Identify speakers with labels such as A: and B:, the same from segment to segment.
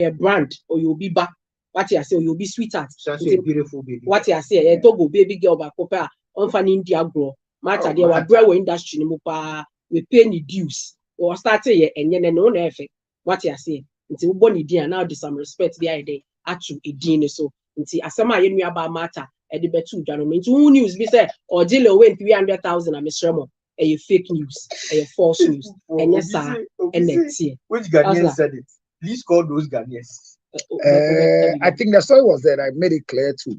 A: a brand or you'll be back. What you say, or you'll be sweetheart.
B: Such a beautiful baby.
A: What you say, a Togo baby girl back up on fan India grow. Matter there were brewer industry we pay any dues or start here and then no effect. What you say, until bonny dear now there's some respect the idea actually a dinner so until as some I about matter at the betu gentlemen. Who news be said or deal win 300,000 a Miss Remo. A fake news, a false news, and yes, sir, and let's see.
B: Which Ghanaian said it? Please call those Ghanaians.
C: I think the story was that I made it clear to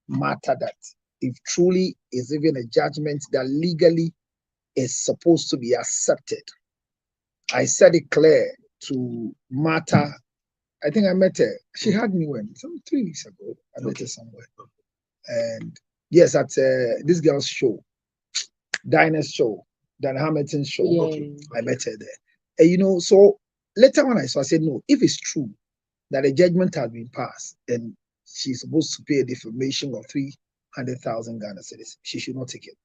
C: Martha that if truly is even a judgment that legally is supposed to be accepted, I said it clear to Martha. I think I met her. She had me when 3 weeks ago. I met her somewhere, and yes, at this girl's show. Dinah's show, Dan Hamilton's show.
A: Yeah.
C: Okay. I met her there. And you know, so later when I said, no, if it's true that a judgment has been passed and she's supposed to pay a defamation of 300,000 Ghana cedis, she should not take it.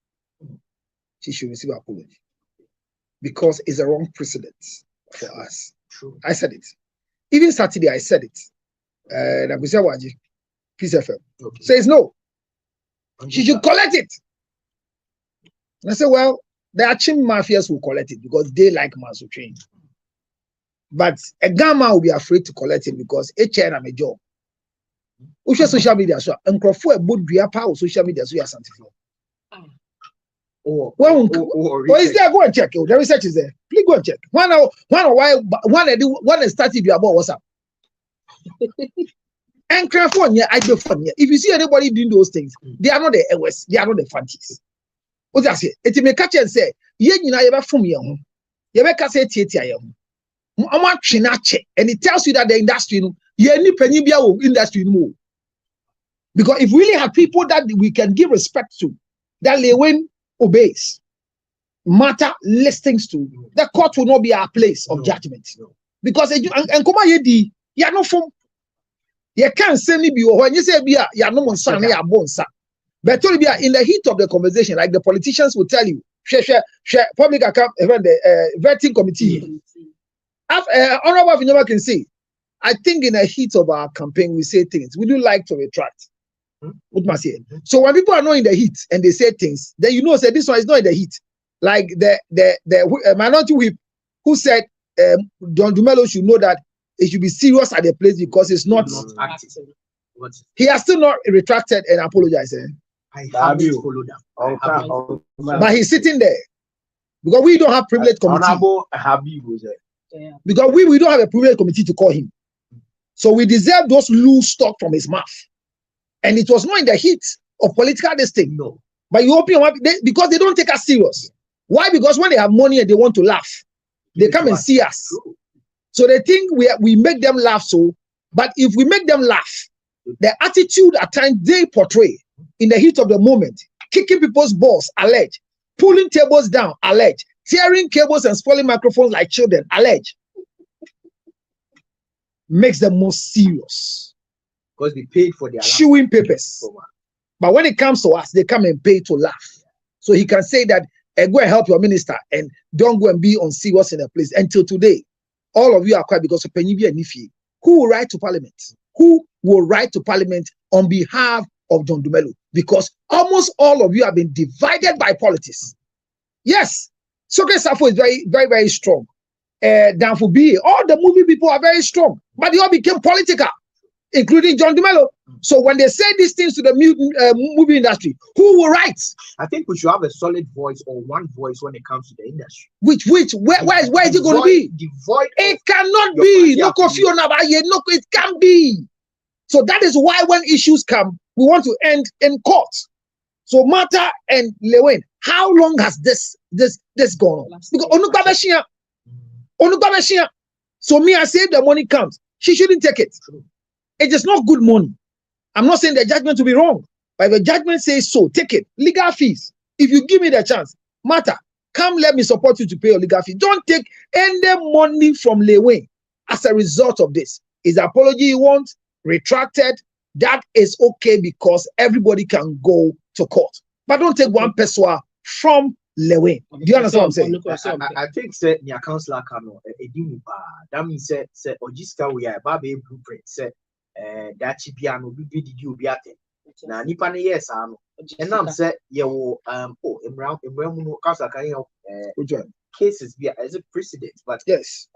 C: She should receive an apology because it's a wrong precedent for us.
B: True.
C: I said it. Even Saturday, I said it. And I said, Waji, Peace FM says no. She should collect it. And I said, well, the Achim mafias will collect it because they like Masu train. But a Gamma will be afraid to collect it because it's a job. Which social media so and Crawford would be a power social media so you are sanctified. Or is there? Go and check. The research is there. Please go and check. One started you about WhatsApp. And Crawford, yeah, I do fun. If you see anybody doing those things, they are not the AWS, they are not the fancies. What I say? It may catch and say, "Ye you ever from you ever say Tia and it tells you that the industry, industry more. Because if we really have people that we can give respect to, that Lewin obeys, matter listings to, the court will not be our place of judgment. Because and come on, you are not from. You can't say me be when you say be you are no more son, you are born son. But in the heat of the conversation, like the politicians will tell you, share public account, the vetting committee. Honorable Vinyama can say, I think in the heat of our campaign, we say things. We do like to retract. So when people are not in the heat and they say things, then you know say this one is not in the heat. Like the minority whip who said John Dumelo should know that it should be serious at the place because it's not active. He has still not retracted and apologized.
B: I haven't followed up.
C: But he's sitting there because we don't have privilege committee. Because we don't have a privilege committee to call him. So we deserve those loose talk from his mouth. And it was not in the heat of political this thing.
B: No.
C: But you open because they don't take us serious. Why? Because when they have money and they want to laugh, they come and see us.
B: True.
C: So they think we make them laugh. But if we make them laugh, the attitude at times they portray in the heat of the moment, kicking people's balls, alleged, pulling tables down, alleged, tearing cables and spoiling microphones like children, alleged, makes them more serious.
B: Because they paid for their
C: chewing papers. But when it comes to us, they come and pay to laugh. So he can say that, go and help your minister and don't go and be on serious in a place. Until today, all of you are quiet because of Penyibi and Nifi. Who will write to Parliament? Who will write to Parliament on behalf of John Dumelo? Because almost all of you have been divided by politics. Yes, Sokwe Safo is very, very, very strong. Danfo B, all the movie people are very strong, but they all became political, including John Dumelo. So when they say these things to the movie industry, who will write?
B: I think we should have a solid voice or one voice when it comes to the industry.
C: Where is it going to be?
B: Devoid.
C: It cannot be. No Kofi Onabaye. No, it can't be. So that is why when issues come, we want to end in court. So Martha and Lewin, how long has this gone on? Because Onukabashia. So me, I say if the money comes, she shouldn't take it. It is not good money. I'm not saying the judgment will be wrong, but if the judgment says so, take it. Legal fees. If you give me the chance, Martha, come let me support you to pay your legal fee. Don't take any money from Lewin as a result of this. Is the apology you want retracted? That is okay because everybody can go to court. But don't take one person from Lewin. Do you understand what I'm saying?
B: I think say near councillor Kano that means say Ojiska we are Babe blueprint say that chipiano be did you be at na nipa ne yes ano and I'm say you emramu councillor can help cases be as a precedent but
C: yes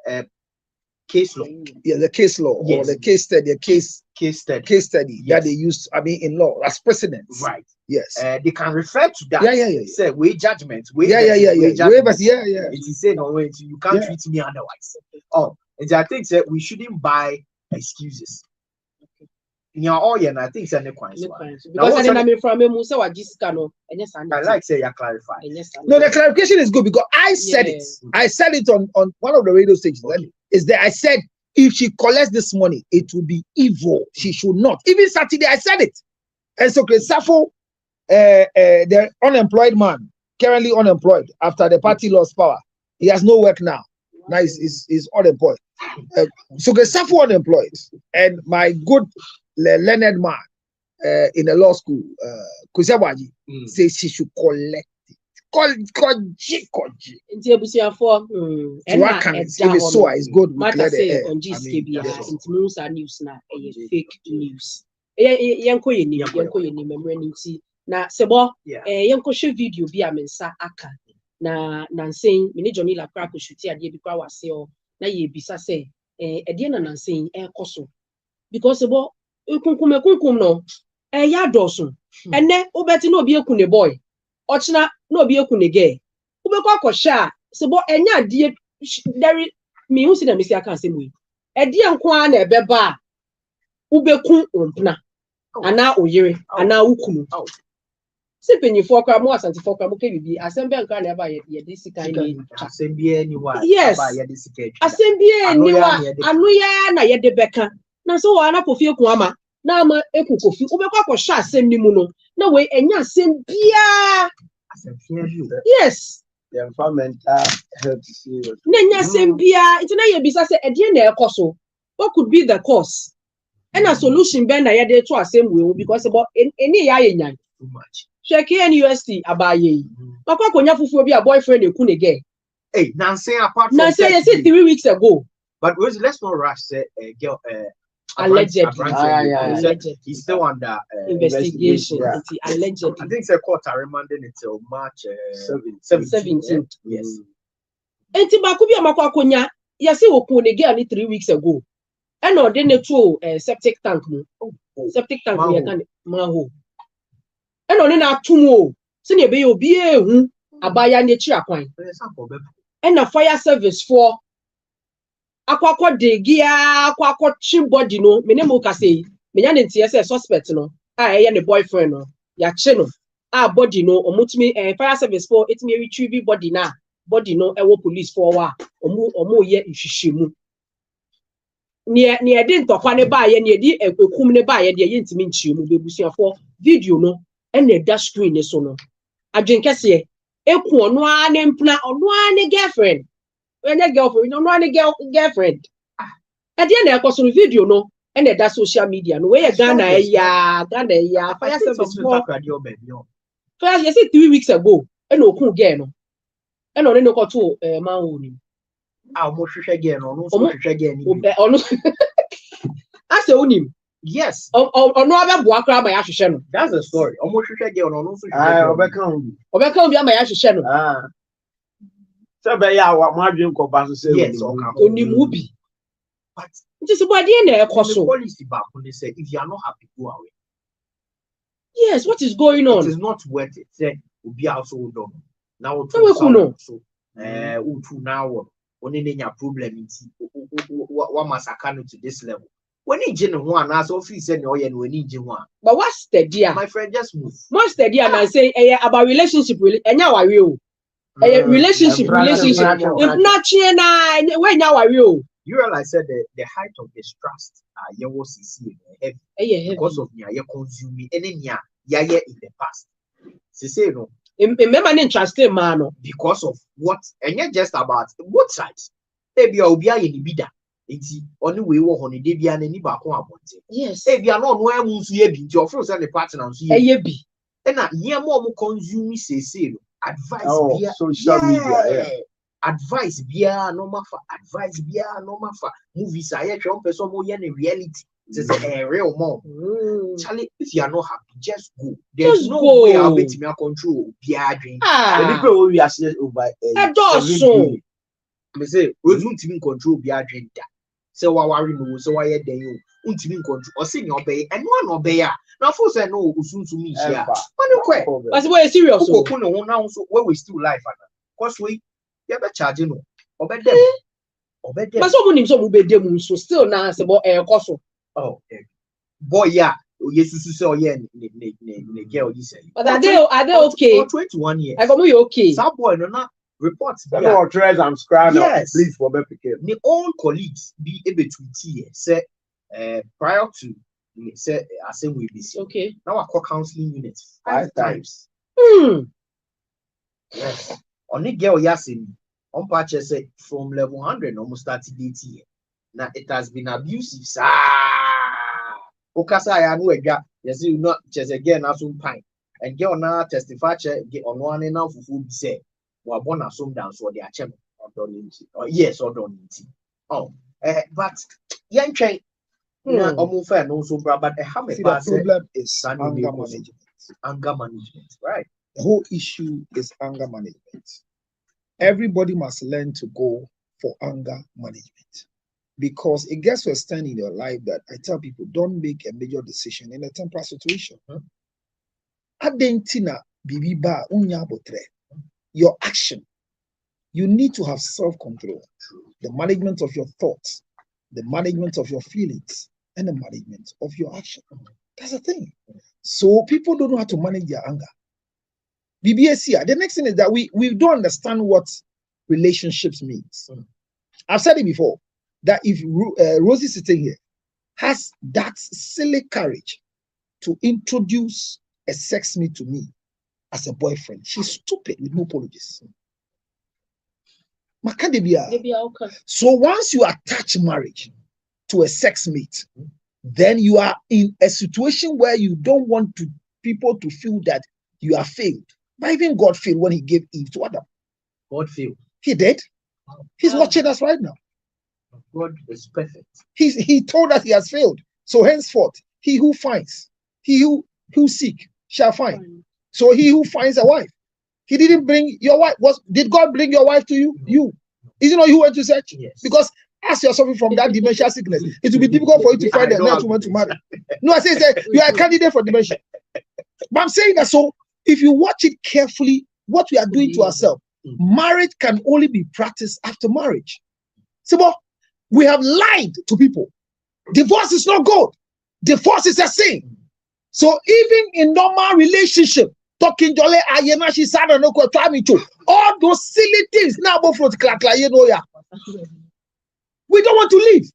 B: case law.
C: Yeah, the case law or the case study, case study that they use, I mean, in law as precedents.
B: Right.
C: Yes.
B: They can refer to that.
C: Yeah.
B: Say way judgment.
C: Waivers, yeah.
B: It is saying no way you can't treat me otherwise. Oh, and I think that we shouldn't buy excuses. And I think that's
A: because I mean from Musa Jessica no,
B: I like say you clarify.
C: No, the clarification is good because I said it. I said it on one of the radio stations. Is that I said if she collects this money, it will be evil. She should not. Even Saturday, I said it. And so Safo, the unemployed man, currently unemployed after the party lost power. He has no work now. Now he's unemployed. So Safo unemployed. And my good learned man in the law school, Kusawaji, says she should collect. Koji.
A: Nti ebusiafo
C: it's good we clear the air.
A: On GSKB nti Musa news na fake news. Yenko yenim memre nti na sebo yenko hwe video bi a mensa aka na nansen me ne Johnny Lakra ko shuti ade bi kwa wase o na ye bisa se ede na nansen ekoso because sebo kunkum no ya doso ene obeti na obi eku ne boy ochina no be ekunege ubekwa akosha sebo enya die there me hu si na mesi aka asem we ede nko a na ebeba ubeku ompna ana oyire ana ukunu sepenyifo akwa mo asantifo akwa mo kebibi asem be nka na eba ye de sika ni
B: asem bia ni wa
A: aba
B: ye de sika
A: asem bia ni wa anu ya na ye de beka na so wa na kofi eku ama na ama eku kofi ubekwa akosha asem ni mu no na we enya asem bia. Yes.
D: The environmental health serious.
A: Nenya sembia itina ye bisa se ede na ekoso. What could be the cause? And a solution ben na ye dey to asem we because about any ya yenyan
B: too much.
A: Check NUST abaye. Makwa konya fufu bi a boyfriend eku ne girl.
B: Hey, Nancy apart from
A: Nancy you see 3 weeks ago.
B: But let's not rush say girl
A: allegedly.
B: He's still under
A: investigation. Allegedly.
B: I think the court are remanding until March 17th. Yes.
A: Enti ba ku bi amakwa konya ya se oku ne girl ni 3 weeks ago. E no de ne to septic tank mo. Septic tank ya kan manhole. E no ne na atumo. Se ne be ye obi ehu abaya ne chi akwan. E na fire service for akwakọ de gia akwakọ chimbody no me ne mo ka say me nya ne ntie say suspect no a eye ne boyfriend no ya che no a body no omutumi fire service for etimi retrieve body no ewo police for wa omo ye nhwehwemu ne e de ntokwa ne ba ye ne di ekum ne ba ye de ye ntimi nchiemu bebusuafo video no e na da screen ne so no adwenkese eku ono a ne mpna ono a ne girlfriend when a girlfriend, no one girlfriend. At the end, I was on video no, and that social media no way a Ghana fire service for first you see 3 weeks ago, and no cool girl no, and only no got to man.
B: Almost again, almost again.
A: I say on him.
B: Yes.
A: No other boy crab my ash channel.
B: That's the story. Almost again, almost.
C: Obeka
A: be my ash channel.
D: So be ya wa madwen ko ba so say
B: yes,
A: onimubi. But it is about the
B: policy back when they say if you are not happy, go away.
A: Yes, what is going on?
B: It is not worth it. Say be also done. Now
A: so
B: now only any problem what must account to this level. When you gen one as office and when you gen one.
A: But what's the deal?
B: My friend just move.
A: What's the deal? And I say about relationship really and now I will. Relationship. If not chena, when now I will.
B: You realize that the height of distrust you was heavy because of your consuming and then in the past. Say no.
A: Remember trust man
B: because of what and not just about both sides. Maybe you'll be a bidder. It's only way walk on the day and any back on.
A: Yes.
B: If you are not where moves you be your first and the partner.
A: And
B: na here more consume say advice
D: Oh, social media, yeah.
B: Advice bia no matter advice bia no matter movies I hear one person more in reality. It's a real mom. Charlie, if you are not happy, just go. There's
A: Just
B: no
A: go.
B: way I'll bet me control bia dream.
D: The people we are saying over
A: Adults.
B: Me say we don't even control bia dream that. So why worry no? So why you then you don't even control? Or say you obey and one obey. Now for say no, usun to me here. When you quit,
A: But it's serious.
B: who go no now so where we still life cause we you be charging no. Obey them. Obey them.
A: But someone himself will be them so still now say about cost.
B: Oh, boy, yeah. Oh, yes, you say, oh, yeah, ne girl, you say.
A: But are they okay?
B: 21 years.
A: I got me okay.
B: Some boy, no, not reports.
D: no treasure and scram.
B: Yes.
D: Please for me pick
B: The old colleagues be able to see, say, prior to, say, I say we be
A: Okay.
B: now I call counseling units 5 times. Yes. On the girl, yasin, on patch, say, from level 100, almost 30 days here. Now it has been abusive, sir. Okasa ya no edwa yes you not just again na some pine and get on na testify get on one na fufu bi say wa born asom down so they achem or yes or don't oh but yen twen na omo fa no so bra but have me
C: The problem is
B: anger management, right?
C: The whole issue is anger management. Everybody must learn to go for anger management. Because it gets to a stand in your life that I tell people don't make a major decision in a temporary situation. Adentina bibiba unya botre. Your action. You need to have self-control. The management of your thoughts, the management of your feelings, and the management of your action. That's the thing. So people don't know how to manage their anger. BBS the next thing is that we don't understand what relationships means. I've said it before. That if Rosie sitting here has that silly courage to introduce a sex mate to me as a boyfriend, she's stupid with no apologies. So once you attach marriage to a sex mate, then you are in a situation where you don't want people to feel that you are failed. But even God failed when he gave Eve to Adam.
B: God failed.
C: He did. He's watching us right now.
B: God is perfect.
C: He told us he has failed. So henceforth, he who finds, he who seek shall find. So he who finds a wife, he didn't bring your wife. Did God bring your wife to you? No. You. Is it not you went to search?
B: Yes.
C: Because as you're suffering from that dementia sickness, it will be difficult for you to find a next woman to marry. No, I say you are a candidate for dementia. But I'm saying that so if you watch it carefully, what we are doing to ourselves, marriage can only be practiced after marriage. So we have lied to people. Divorce is not good. Divorce is a sin. So even in normal relationship, talking jolly, all those silly things now we don't want to leave.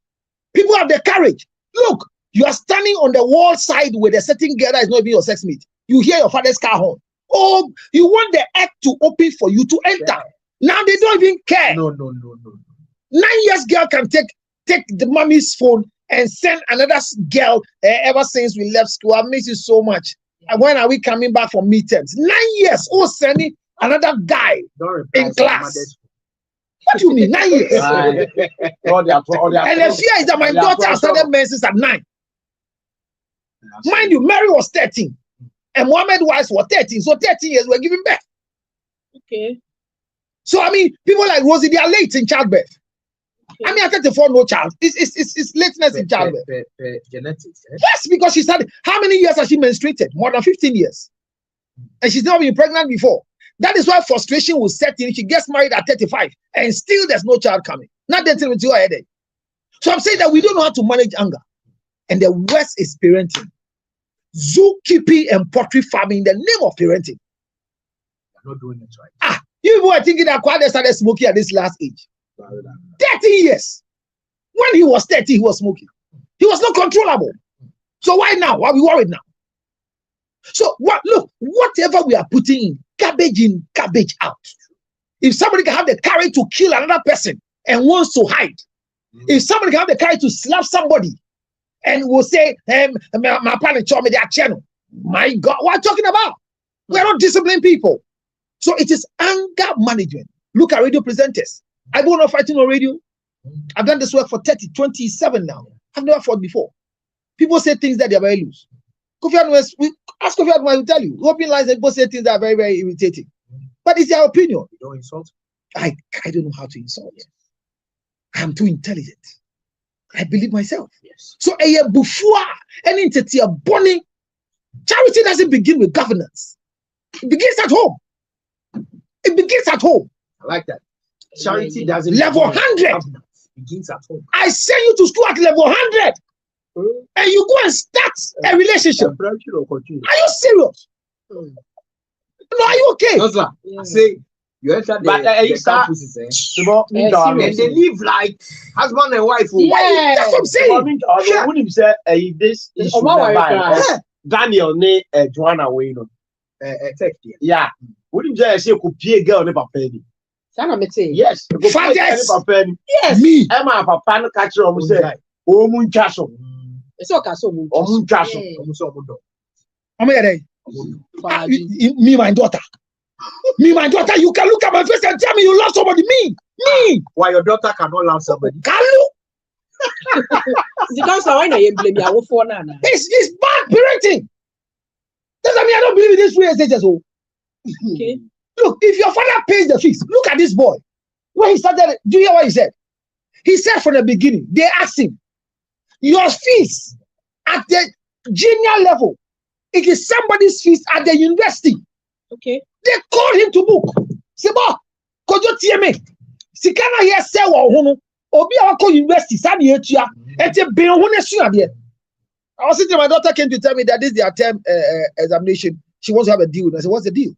C: People have the courage. Look, you are standing on the wall side with a certain girl that is not even your sex mate. You hear your father's car horn. Oh, you want the earth to open for you to enter. Yeah. Now they don't even care.
B: No.
C: 9 years girl can take the mommy's phone and send another girl ever since we left school. I miss you so much. And when are we coming back from midterms? 9 years. Oh, sending another guy in class. What do you mean? 9 years. And the fear is that my daughter started menses at 9. Mind you, Mary was 13. And Muhammad wife was 13. So 13 years we're giving birth.
A: Okay.
C: So I mean, people like Rosie, they are late in childbirth. Okay. I mean, at 34, no child. It's lateness in childbirth.
B: Genetics.
C: Yes, because she started. How many years has she menstruated? More than 15 years. And she's never been pregnant before. That is why frustration will set in. She gets married at 35 and still there's no child coming. Not dating with your headache. So I'm saying that we don't know how to manage anger. And the worst is parenting. Zookeeping and poultry farming in the name of parenting.
B: You're not doing it right.
C: You people are thinking that Kwade started smoking at this last age. 30 years. When he was 30, he was smoking. He was not controllable. So why now? Why are we worried now? So look, whatever we are putting in, garbage out. If somebody can have the courage to kill another person and wants to hide, if somebody can have the courage to slap somebody and will say, my parents told me their channel. My God, what are you talking about? We're not disciplining people. So it is anger management. Look at radio presenters. I go on fighting on radio. I've done this work for 27 now. I've never fought before. People say things that they are very loose. Kofi Annan, ask Kofi Annan, I will tell you. Open lines, people say things that are very, very irritating. But it's their opinion.
B: You don't insult.
C: I don't know how to insult. I'm too intelligent. I believe myself.
B: Yes.
C: So before any entity bonnie, charity doesn't begin with governance. It begins at home. It begins at home.
B: I like that. Charity doesn't
C: Level
B: begin with
C: 100.
B: governance. It begins at home.
C: I send you to school at level 100. And you go and start a relationship. Are you serious? No, are you okay?
B: No, sir. Say you enter the campuses, and they live like husband and wife.
C: Why? That's what I'm saying.
D: Wouldn't say this issue Daniel ne Joanna Wayno. Yeah. Wouldn't say she could be a girl never penny. Yes.
C: Yes. Me.
D: Emma papa no catch her say o mun chaso.
A: It's okay, so
D: O mun chaso.
C: Me, my daughter. Me, my daughter, you can look at my face and tell me you love somebody. Me.
B: Why your daughter cannot love somebody?
C: Kalu.
A: It's
C: It's bad parenting. Doesn't mean I don't believe in this real estate.
A: okay.
C: Look, if your father pays the fees, look at this boy. When he started, do you hear what he said? He said from the beginning, they asked him, your fees at the junior level, it is somebody's fees at the university.
A: Okay.
C: They called him to book. Sebo, kojo TMA. Sikana here say wa hono. Obi awako university sani etua. Ete ben hono sua de. I was sitting, my daughter came to tell me that this is their term examination. She wants to have a deal. I said, what's the deal?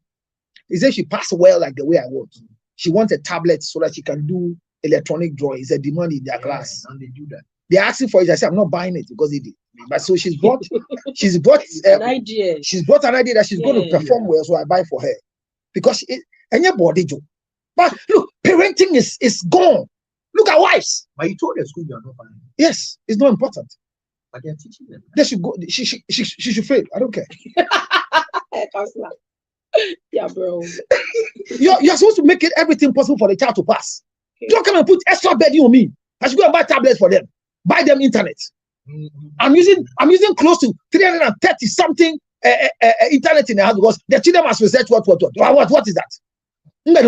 C: He said she passed well like the way I want. She wants a tablet so that she can do electronic drawing. It's a demand in their class.
B: And they do that.
C: They're asking for it. I said, I'm not buying it because they did. But so she's bought
A: An idea.
C: she's brought an idea that she's going to perform well, so I buy for her. Because and your body job. But look, parenting is gone. Look at wives.
B: But you told the school you are not buying.
C: Yes, it's not important.
B: But they are teaching them.
C: They should go. She should fail. I don't care.
A: Yeah, bro.
C: You're supposed to make it everything possible for the child to pass.
A: Okay.
C: Don't come and put extra burden on me. I should go and buy tablets for them. Buy them internet. I'm using close to 330 something internet in the house because the children must research what is that?
B: What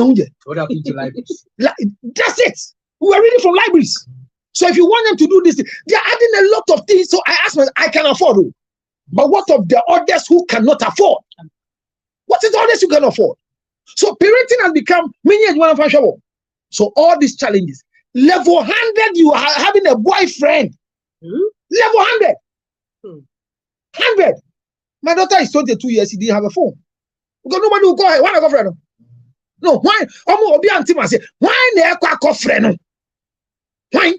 B: happened to libraries?
C: That's it. We are reading from libraries. So if you want them to do this, they are adding a lot of things. So I ask myself, I can afford it. But what of the others who cannot afford? What is the others who can afford? So parenting has become many as one of trouble. So all these challenges. Level 100, you are having a boyfriend. Level 100. 100. My daughter is 22 years. She didn't have a phone. Because nobody will call her. Why not go friend? No, why? Why never call friend? Why?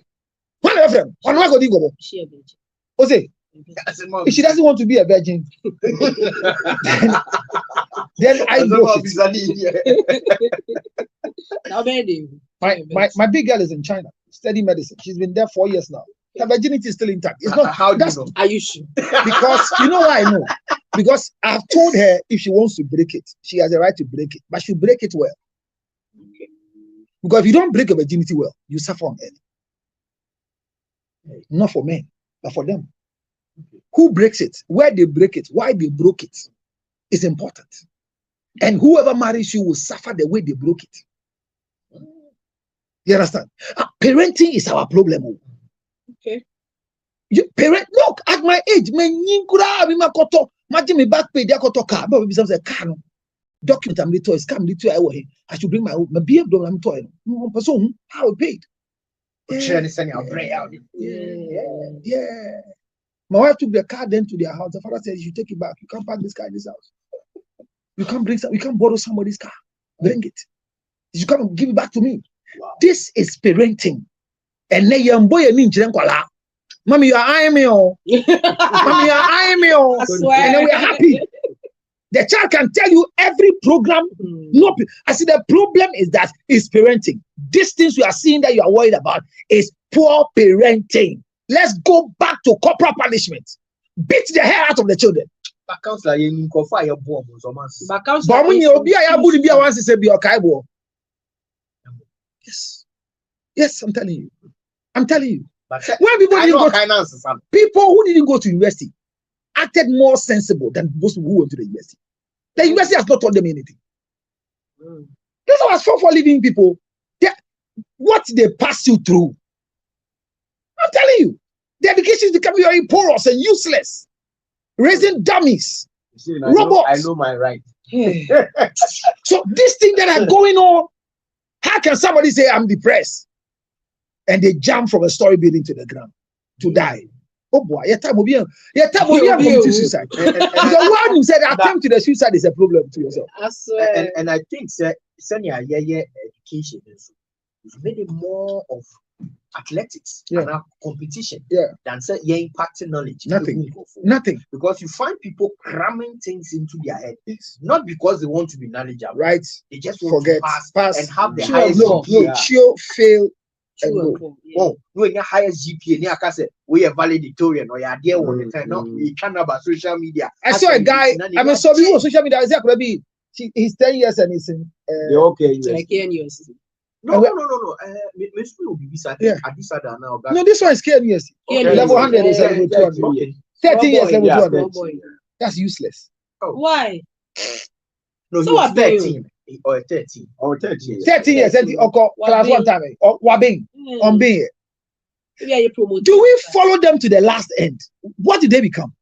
C: Why never friend? Why not go dingo? Jose, if she doesn't want to be a virgin, then I go. My big girl is in China, studying medicine. She's been there 4 years now. Her virginity is still intact. It's not.
B: How do you know?
A: Are you sure?
C: Because you know why I know? Because I've told her if she wants to break it, she has a right to break it, but she'll break it well. Because if you don't break a virginity well, you suffer on earth. Not for men, but for them. Who breaks it? Where they break it? Why they broke it? Is important. And whoever marries you will suffer the way they broke it. You understand? Parenting is our problem.
A: Okay.
C: You parent, look at my age. Imagine me back pay their car. But we say car no document I'm little is come little I should bring my BMW I'm toy. Person how paid.
B: Yeah.
C: My wife took the car then to their house. The father said, you should take it back. You can't park this car in this house. You can't borrow somebody's car. Bring it. You can't give it back to me. Wow. This is parenting. And then young boy and Mommy, you are eyeing me. Mommy, you are eyeing me. And then we are happy. The child can tell you every program. No, I see the problem is that it's parenting. These things you are seeing that you are worried about is poor parenting. Let's go back to corporal punishment. Beat the hair out of the children.
B: But councillor, you go for your bomb.
A: But councillor,
C: But when you be a budi be a once say be okay bo. Yes. Yes, I'm telling you. I'm telling you.
B: But
C: When people didn't go
B: finance,
C: people who didn't go to university acted more sensible than most people who went to the university. The university has not taught them anything. That's why for living people, what they pass you through. I'm telling you, the education is becoming very porous and useless, raising dummies, robots.
D: I know my right.
C: So this thing that are going on, how can somebody say I'm depressed and they jump from a story building to the ground to die? Oh boy, your time will be committing suicide. The one who said attempt to the suicide is a problem to yourself.
B: And I think senior education is made it more of athletics and competition than say impacting knowledge.
C: Nothing.
B: Because you find people cramming things into their head, not because they want to be knowledgeable,
C: right?
B: They just want to pass and have the highest
C: GPA. Fail.
B: Oh, when your highest GPA, near Casa, we are valedictorian or you're there all the time. No, we can't about social media.
C: I saw a guy, I mean, so people on social media, he's 10 years and he's in
A: like years.
B: No. This
C: one is KNUS. Level 100 is level 200. 13 years level 200. That's useless.
A: Why?
B: No, so what 13 or 13
D: or 13.
C: 13 years. Class 1 time. Or Wabing. On being. Do we follow them to the last end? What did they become?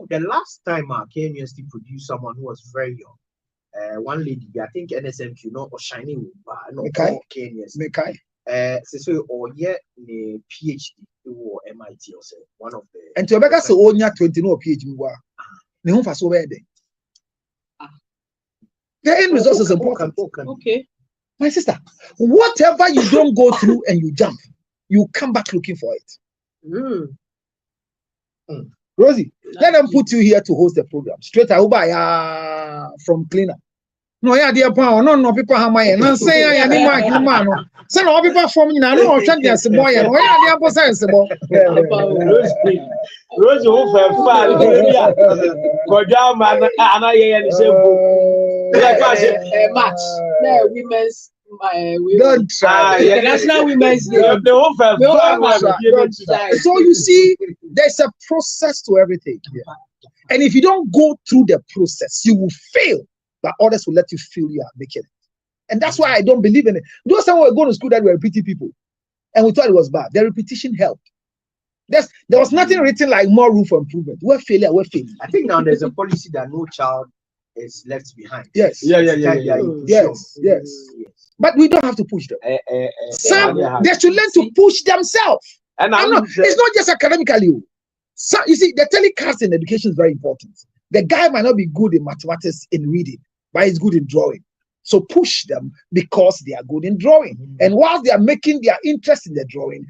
B: The last time KNUS produced someone who was very young. One lady, I think NSMQ, or Shining, no, KNUS. So, or yet, PhD or MIT or say one of the.
C: And to Rebecca, so only 20 no PhD. The home for so bad. The end result is important.
A: Okay.
C: My sister, whatever you don't go through and you jump, you come back looking for it. Rosie, let them put you here to host the program. Straight out from cleaner. No, yeah, dear power, no people have my and say I am man. Send all people from you now. No, change as a boy, and where are the sensible?
D: Rosie, who fell far, go down, man, and I
A: match. Women's.
C: Don't try.
A: International Women's Day.
C: So you see, there's a process to everything. And if you don't go through the process, you will fail. But others will let you feel you are making it. And that's why I don't believe in it. Those time we were going to school that were repeating people, and we thought it was bad. The repetition helped. There was nothing written like more room for improvement. We're failure.
B: I think now there's a policy that no child is left behind.
C: Yes. Yes. But we don't have to push them. Some they should learn to push themselves. And it's not just academically. So you see, the telecast in education is very important. The guy might not be good in mathematics in reading, but he's good in drawing. So push them because they are good in drawing. And whilst they are making their interest in the drawing,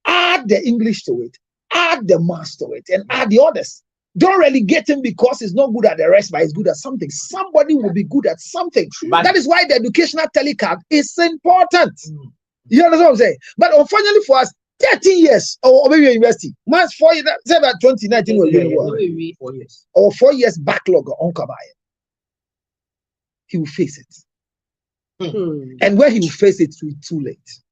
C: add the English to it, add the maths to it, and add the others. Don't relegate him because he's not good at the rest, but he's good at something. Somebody will be good at something. But that is why the educational telecard is important. You understand what I'm saying? But unfortunately for us, 13 years or maybe university, months 4 years, say about 2019 will be
B: 4 years.
C: Or 4 years backlog on Kabaya. He will face it. And when he will face it, it will be too late.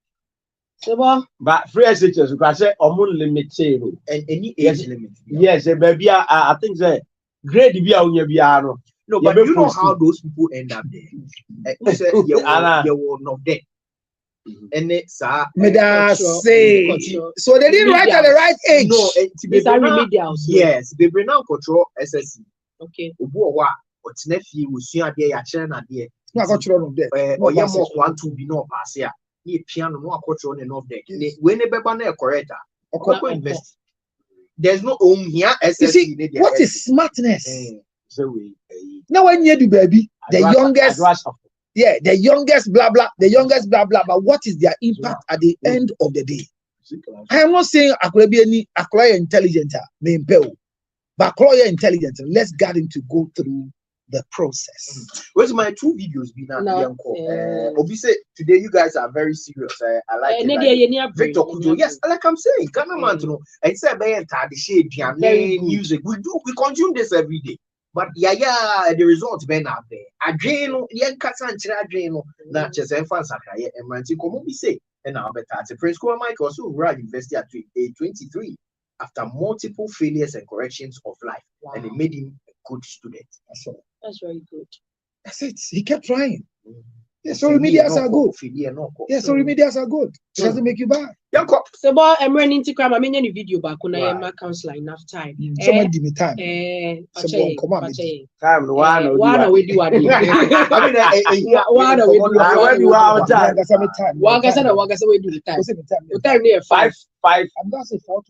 D: But free teachers, because say limit
B: and any age limit.
D: Yes, baby, I think that grade be on your piano.
B: No, but you know how those people end up there. You will not there. And it's so they didn't write at the right age. No, it's remedial. Yes, they bring out control SSC. Okay. What's nephew will see a day at China dear.
C: No, control of that.
B: Or you want to be no pass here. Piano no control and of deck. When a baby correct invest. There's no home here.
C: SSC. What is smartness? Now when you do baby, the youngest. Yeah, the youngest blah blah, but what is their impact at the end of the day? I am not saying I could be any acquire intelligent, but acquire intelligent. Let's get him to go through the process.
B: Where's my 2 videos be now? Obviously today you guys are very serious. I like it. Victor Kujo, yes, like I'm saying, Ghana man to know. And say by the shade music. We consume this every day. But yeah, the results been out there. Adreno, young Cassan Adreno, not just a fan Sakaya, and Ranty Common be say, and now better. Prince Kuwa Mike also arrived University at age 23 after multiple failures and corrections of life, and it made him a good student.
A: That's very good.
C: That's it. He kept trying. Yeah, so remedials are good. Yeah, so remedials are good. It doesn't make you bad.
A: So, but I'm running to crime. I mean, any video back when I am a counselor enough time.
C: Someone give me time.
A: Time.
D: One
A: we do.
B: I mean,
C: Wagasa we do the time.
A: The time near 5.
C: I'm gonna say 4:25.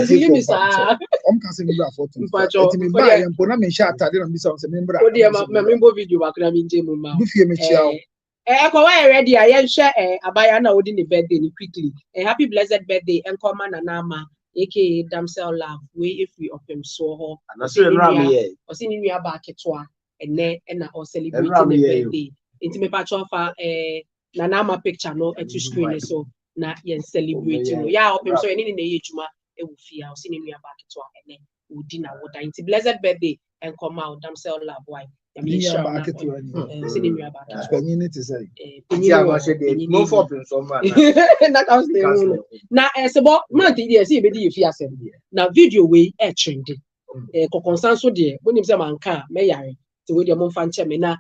A: Give me sir.
C: I'm casting me 4:25. Me buy and put me share atade na me say member.
A: O dey ma member video back na me njemu ma.
C: Do fie me chia.
A: Akwa ready I share abaya na odi ne birthday ni quickly. Happy blessed birthday enkoma na nama aka Damsel Love we if we open so ho.
D: Anase ram here.
A: O si ni nua ba ketewa ene na o celebrate the birthday. Inti me pa chofa na nama picture no to screen so na yen celebrate no. Ya open so ene na ye juma e wo fia o si ni nua ba ketewa ene odi na woda. Inti blessed birthday enkoma o Damsel Love why. Na me sure na si ni nua ba ketewa.
B: No for so man.
A: That was the na sebo man ti dey see be dey fi asem na video we trending kokonsanso dey bonim say man ka me yare ti we dey mo fa nche me na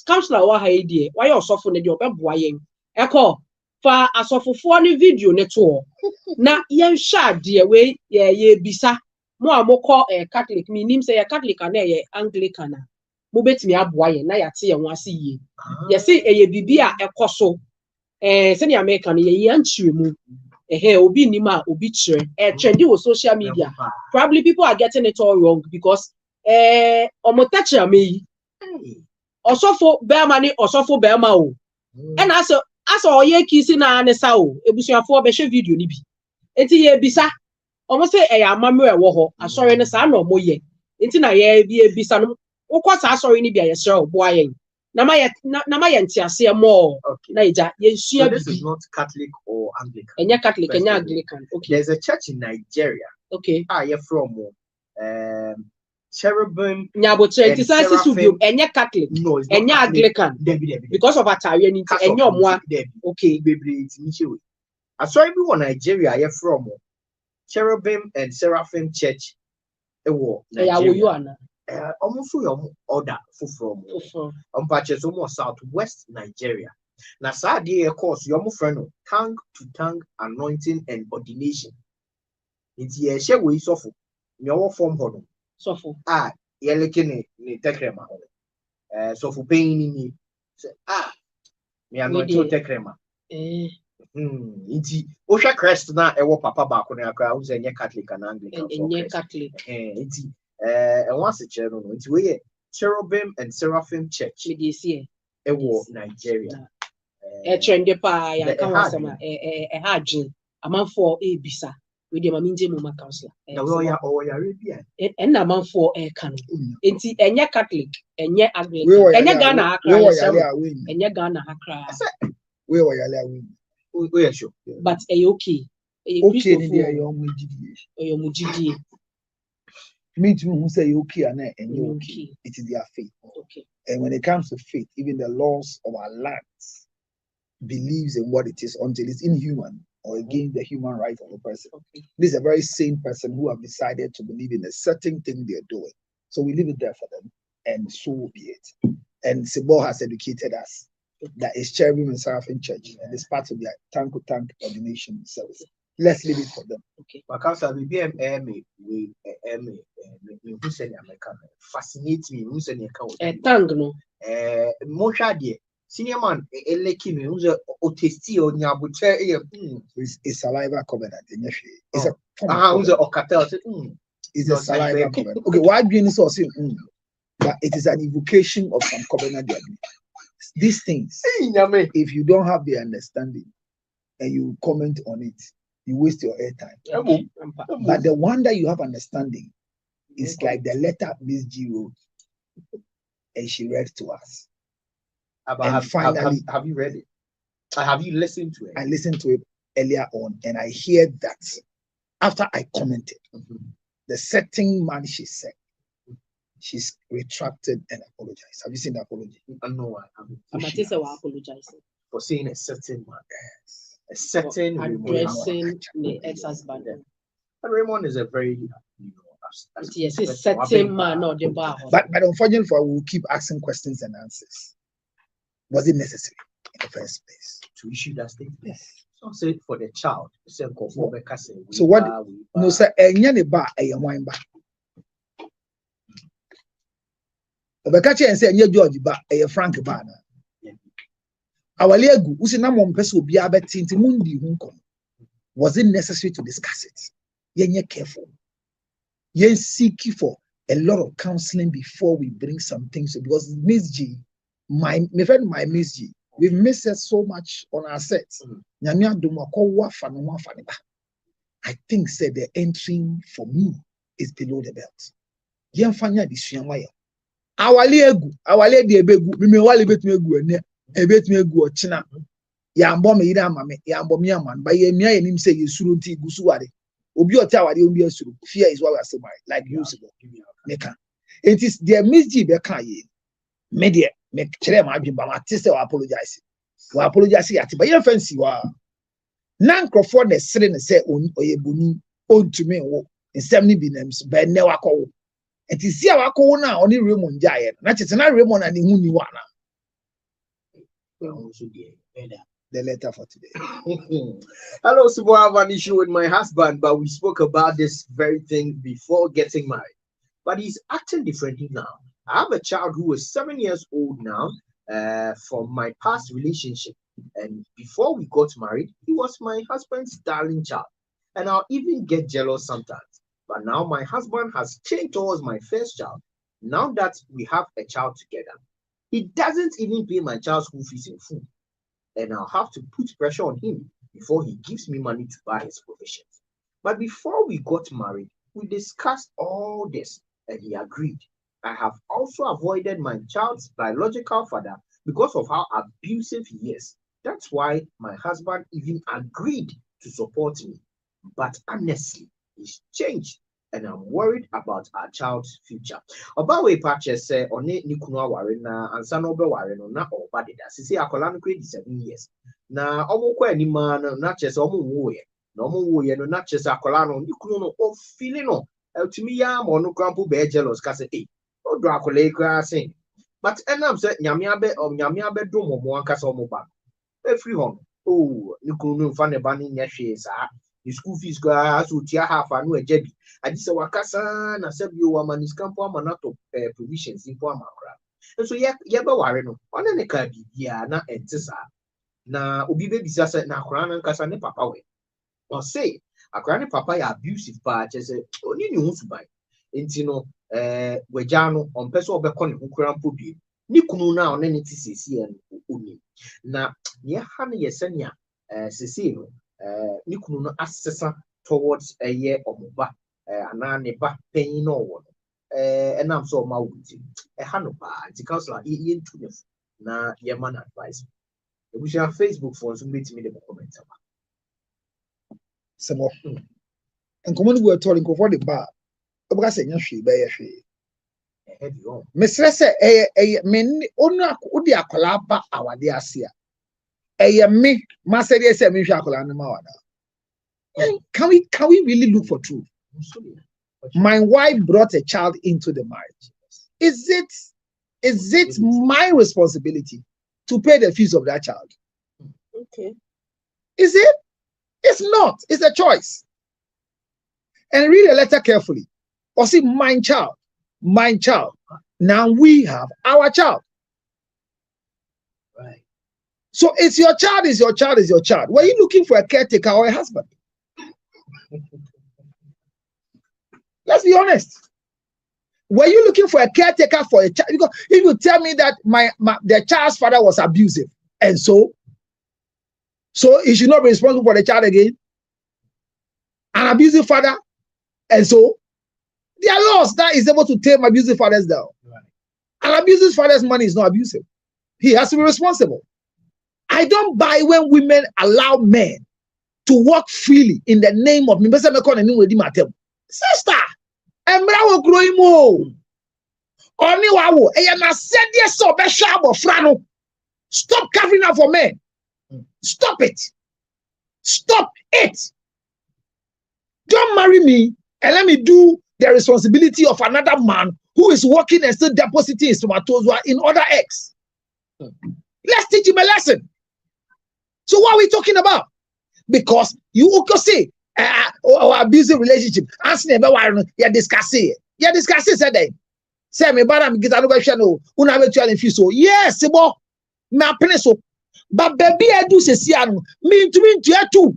A: counselor wa ha dey why osofo ne dey obeboa yen eko fa asofofo ne video ne to na yen sha dey we ye bisa mo amokọ Catholic me nim say ye Catholic na ye Anglican na mo betimi aboa yen na yate ye ho ase yie ye say eye bibi a ekoso send American ye yanchiremu obi nima obi chire trending with social media. Probably people are getting it all wrong because omotachi ameyi osofo beama ni osofo beama o and as oye kisi na anesa o ebusuafo be hwe video ni bi enti ye bisa omo say amamre wo ho asori ne sa na omo ye enti na ye bi ebisa no ukwasa asori ni bi a yesre obo ayen na ma ye ntiase mo na ija ye sua.
B: This is not Catholic or Anglican.
A: Enya Catholic, enya Anglican. Okay.
B: There's a church in Nigeria.
A: Okay.
B: You're from Cherubim.
A: Nyabo church. It's enya Catholic.
B: No, it's
A: not. Enya Anglican. Because of Atari and enya omwa. Okay.
B: I saw everyone Nigeria. You're from Cherubim and Seraphim Church. Nigeria. Almost your order from patches almost southwest Nigeria. Now, Saturday, of course, your friend tongue to tongue anointing and ordination. It's a share we suffer. Your form honor.
A: Suffer.
B: You're looking at Tekrema. So for paying me, me anointing Tekrema. It's Osha Crest now. Papa back when I was a Catholic and Anglican.
A: Catholic.
B: It's and once a channel, it's where Cherubim and Seraphim Church. Nigeria.
A: Trend pa ya kan sama hajin amanfo bisa we dey maminje mu counselor
B: na we ya Arabia
A: en na amanfo kan enti enye Catholic enye Anglican enye Ghana akra enye Ghana akra
C: we wa yale awi
B: we ya sure
A: but okay
C: okay ni dey yo mujidi me too who say okay and okay it is their faith.
A: Okay.
C: And when it comes to faith, even the laws of our lands believes in what it is until it's inhuman or against the human right of a person.
A: Okay.
C: This is a very sane person who have decided to believe in a certain thing they're doing. So we leave it there for them, and so be it. And Sebo has educated us that is Cherubim and Seraphim Church, and it's part of their tank ordination service. Let's leave it for them.
A: Okay.
B: But council we be we who say American fascinate me who say you
A: tang no
B: mo hwa de senior man eleki me who say o tasty o nyabuche
C: it's saliva covenant. It's a
B: who say okatel
C: it's a saliva covenant. Okay, why do you so say but it is an evocation of some covenant. These things, if you don't have the understanding and you comment on it, you waste your airtime. But the one that you have understanding is like the letter Miss G wrote, and she read to us.
B: And finally, have you read it? Have you listened to it?
C: I listened to it earlier on, and I hear that after I commented. the setting man, she said, she's retracted and apologized. Have you seen the apology?
B: No,
A: I'm apologizing
B: for saying a certain man.
C: Yes.
B: A certain
A: addressing the ex-husband.
B: And Raymond is a very,
A: yes, it's certain man or the bar.
C: But unfortunately, we'll keep asking questions and answers. Was it necessary in the first place
B: to issue that statement?
C: Yes.
B: So say for the child. So
C: what? No, sir. Any bar, a wine bar. Obekachi and say any George bar, a Frank bar. Our legu, who's in a mom person will be able to mundi hunko. Was it necessary to discuss it? You're careful. You're seeking for a lot of counseling before we bring some things. Because Miss G, my friend, Miss G, we've missed her so much on our sets. I think said the entering for me is below the belt. Our lady ebegu, we may well bet me go china. Yambo me ida mame, yambo me man, but ye me him say you surunti gusuwade. Obi otawa de obi asuru. Fear is what we say like years ago. Meka. It is their misji be kan ye. Media make chere ma adwin ba ma tese we apologize. We apologize yati ba ye fancy wa. Na nkrofo na sere ne say oyebuni ontumi wo. Nsem ni bi nem ba ne wakọ. It is here wakọ na oni Raymond jaye. Na chete na Raymond na ne hu ni wa na. The letter for today.
B: Hello, Subo, I have an issue with my husband, but we spoke about this very thing before getting married. But he's acting differently now. I have a child who is 7 years old now from my past relationship. And before we got married, he was my husband's darling child. And I'll even get jealous sometimes. But now my husband has changed towards my first child. Now that we have a child together, he doesn't even pay my child's school fees in full. And I'll have to put pressure on him before he gives me money to buy his provisions. But before we got married, we discussed all this and he agreed. I have also avoided my child's biological father because of how abusive he is. That's why my husband even agreed to support me. But honestly, he's changed and I'm worried about our child's future. Obawe Pache say one ni kunu aware na ansa na obeware no na oba deda. Sisi akola no grade 7 years. Na omukwa anima na chese omuwoye. Na omuwoye no na chese akola no ni kunu no o feeling no. Eltimi ya mo no krampo be jealous ka say o do akola e kra say. But enam say nyame abe do mo ankasa omuba. E free home. Oh, ni kunu no fa ne ba ni nya hwe sa. The school fees go as to tia half anu ejebi. Adisa wakasa na sebio wa maniskampo amanato provisions impo amakra. And so ye be ware no. Ona ne ka bibia na entisa. Na obi be bisa se na akra na nkasa ne papa we. Or say akra ne papa ya abusive pa chese oni ni hu suban. Enti no wagya no onpeso obekọ ne hu krampo bi. Ni kunu na ona ne tisisi en oni. Na ye ha ne yesenia sisi no nikunu no assessa towards a year of Muba, Anane ba paying no one. And I'm so mauti. A hanopa, the counselor, Ian Tunif, na Yaman advice. We shall have Facebook for some meet me the comments.
C: Some more. And common word telling for the bar. Because I she by a fee. Miss Ressa, a men owner Udia Colaba, our dear Sia. Me, Master, yes, I mean, can we really look for truth? My wife brought a child into the marriage. Is it my responsibility to pay the fees of that child?
A: Okay.
C: Is it? It's not. It's a choice. And read the letter carefully. Or see, my child. Now we have our child.
B: Right.
C: So it's your child, is your child, is your child. Were you looking for a caretaker or a husband? Let's be honest. Were you looking for a caretaker for a child? Because if you tell me that the child's father was abusive, and so he should not be responsible for the child again. An abusive father, and so there are laws that is able to tame abusive fathers down. Right. An abusive father's money is not abusive. He has to be responsible. I don't buy when women allow men to walk freely in the name of me. Sister, Emra wo growing mo. Oni wawo. Eya na said yes so be shabo frano. Stop covering up for men. Stop it. Stop it. Don't marry me and let me do the responsibility of another man who is working and still depositing his spermatozoa in other eggs. Let's teach him a lesson. So what are we talking about? Because you also say abusive relationship. Ask me about you discuss it. You discuss it today. Say me bara me get no channel. Una be tell you so. Yes, bo. Me apene so. But baby I do say anu. Me to too.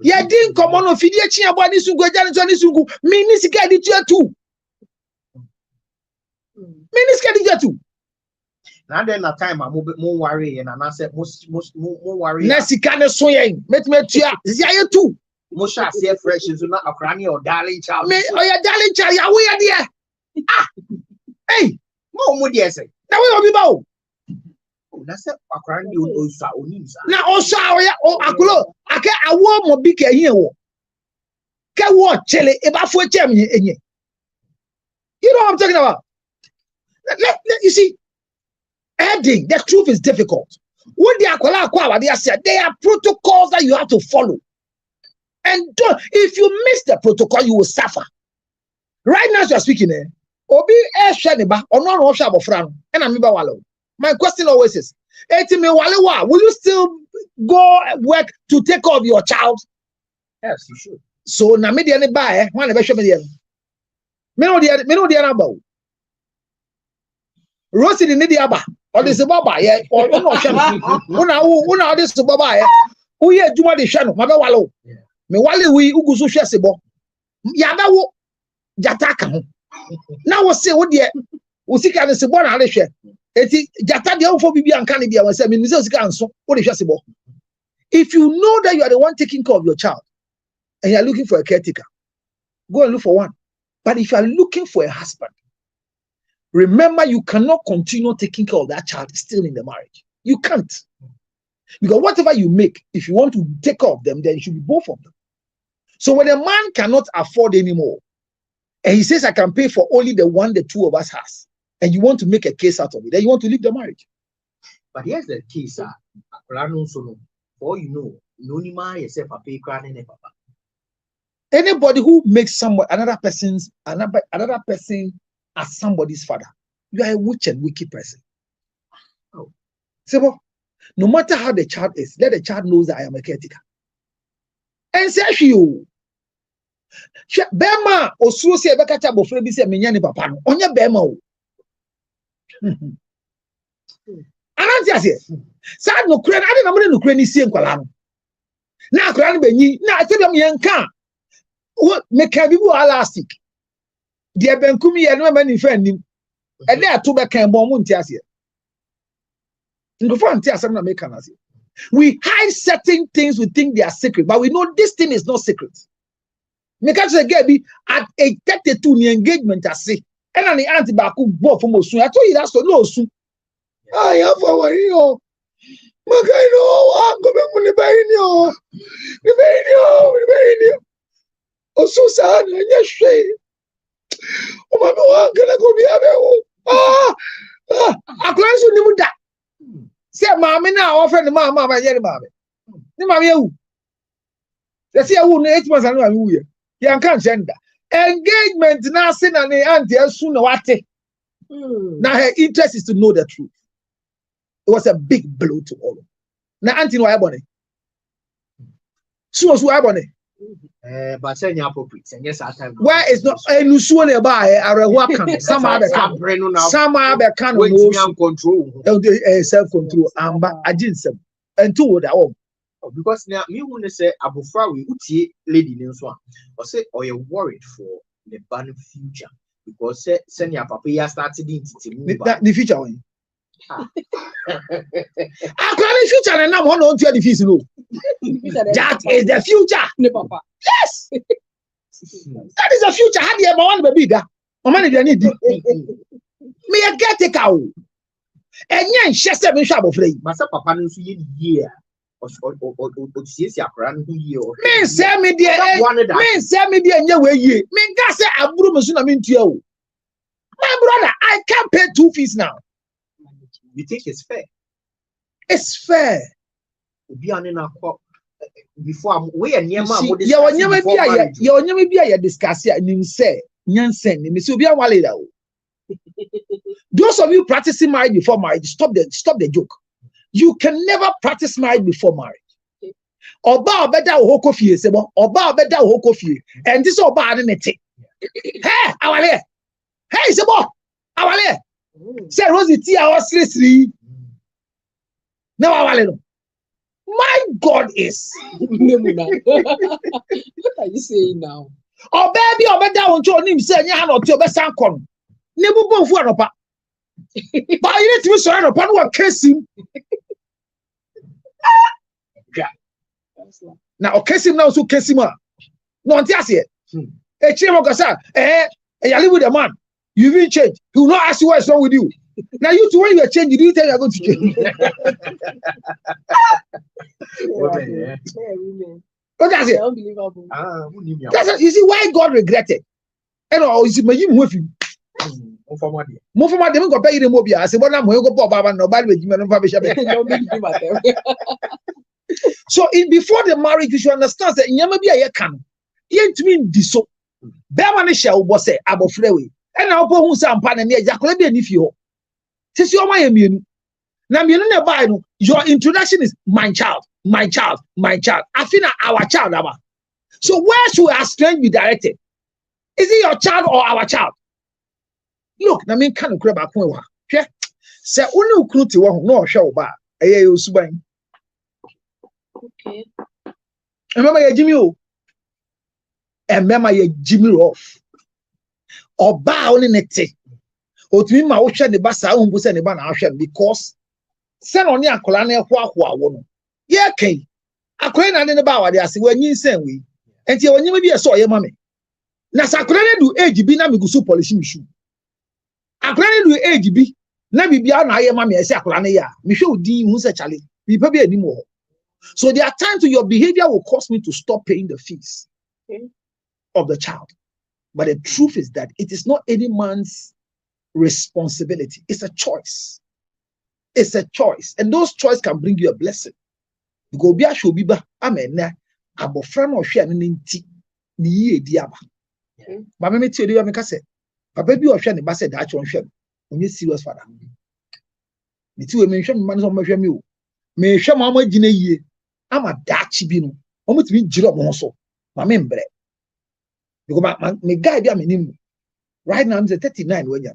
C: Yeah, didn't come on of Fidia Chia body to go down to Sungu. Minisca did you too. Minisca did you too.
B: Now then, a time I'm more worry and I said most more worry.
C: Nancy can swing. Met me Zia too.
B: Mosha say fresh is not a cranny or darling child.
C: Me or your darling child, ya we are there. Ah, hey,
B: more dear say.
C: Now we will be bow.
B: That's a cranny also.
C: Now also, oh, Akulo, I can't a warm or big here. Can what chili about for Germany? You know what I'm talking about? You see, adding the truth is difficult. What they are they said they are protocols that you have to follow. And if you miss the protocol, you will suffer. Right now, as you are speaking, Obi Shaniba or non Osha Bofran, and I'm Wallow. My question always is, will you still go work to take care of your child?
B: Yes, you should.
C: So Namidian buy one of the Menodiana. Rosie in Nidiaba, or this Baba, or no Shannon. Una this Baba, who ye Juma de Shannon, Mabawalo. Me wale we Ugusu Shesibo. Yabawo Jataka. Now was say what dear Usika and Sibona Alisha. Eti Jata the for Bibi and Canada was saying, what is Shesibo? If you know that you are the one taking care of your child and you are looking for a caretaker, go and look for one. But if you are looking for a husband, remember you cannot continue taking care of that child still in the marriage. You can't. Because whatever you make, if you want to take care of them, then it should be both of them. So when a man cannot afford anymore, and he says, I can pay for only the one the two of us has, and you want to make a case out of it, then you want to leave the marriage.
B: But here's the case, for you know, no man yourself a pay crying papa.
C: Anybody who makes another person as somebody's father, you are a witch and wicked person. Oh. So, no matter how the child is, let the child know that I am a caretaker. And say you, Bema or Susie Becca Bofrebi say Minyani Papa, on your Bema. And I'm just here. Sad no credit, I don't know no credit, see Colano. Now, Cran Benny, now I tell them young can. What make people elastic? Dear Benkumi and no many friend him. And there are two back and bomb here. In the front, some Americans. We hide certain things, we think they are secret, but we know this thing is not secret. Because again, at a 32 engagement, I say, and an anti-Baku bought from Mosun. I told you that's no soon. I have our hero. Magano, I'm going to buy you. Oh, so sad, and yes, she. Oh, my God, I'm gonna go be a I glance on that. Say, Mammy now, offer the mamma by Jenny Mammy. The mammy, let's see, I won't 8 months. I know you. You can't send that. Engagement, nothing, and the auntie as soon as what. Now, her interest is to know the truth. It was a big blow to all. Now, auntie, no, I bonnet. So, I bonnet.
B: But saying appropriate, and yes, I time.
C: Where is not a new one by a worker? Some other can control, self-control, and I didn't say, and two would all.
B: Because now, me want to say, Abu Frawi, Uti, lady names one, or say, or you're worried for the band future because send your papa started the
C: future one. I can't future and I'm on to the future. That is the future. Yes, that is the future. How do you want to be that? My need me a get a cow. And yan, she said, we shall play.
B: Master Papa, no, year.
C: Me say me dear nya we ye. Me ga say aburu me so na me ntua o. My brother, I can't pay 2 fees now.
B: You think it's fair?
C: It's fair.
B: Before we are near my
C: you be a discuss ya nim say nyansen me so be a wale da o. Those of you practicing marriage before marriage, stop the joke. You can never practice marriage before marriage. Oba obeda wo kofie sebo, oba obeda wo kofie. And this oba ade nete. Hey, awale. Hey, sebo. Awale. Say Rosie tia o siri. Now awale no. My God is.
A: What are you saying now?
C: Oh baby, obeda won cho nim say nya ha no te obesan kon. Ne bubo fu anopa. But you need to be sorry anopa no case him. Now case him now so case him. No antiase. E chire mo kasa you live with a man. You will change. He will not ask you what's wrong with you. Now you two when you are changing, you tell you are going to change. What does it?
A: Unbelievable.
C: That's it. You see why God regretted. And you see, you move him. Move from what they go pay the mobile. I say, what I'm going to go Baba nobody with you. So before the marriage, you should understand that Yamabia Yakan. Yet mean this so. Bear shall was say abo freeway. And now who some pan and Jacobin if you. Since you're my immune. Now you buy your introduction is my child. My child. I feel our child. So where should our strength be directed? Is it your child or our child? Look, I mean, can you grab a point? Say, only Kruti won't know show bar. Okay. Remember your Jimmy? And remember your Jimmy off. Or bow in it. Or to me, my ocean the bassa won't put any ban ocean because send on your colonial who yeah, okay. I couldn't in the bower there. See when you send we until when you be a soy, mammy. Now, Sakurana do AGB, now we go so polish issue. I couldn't do AGB, now we be on I am mammy, I say, Akulana, Michelle D. Musa Charlie, we probably anymore. So there are times to your behavior will cause me to stop paying the fees of the child. But the truth is that it is not any man's responsibility. It's a choice. It's a choice. And those choices can bring you a blessing. You go be a show biba. Amen. Abo friend or share ninti ni diaba. But me tell you, I say, Papa be or share the basset that you share. When you serious father. Me too, me share man on my share me. Me share mama jine ye. I'm a dachi bino. Almost be jiro monso. My member. Because my guy be a minimum. Right now I'm 39 when you.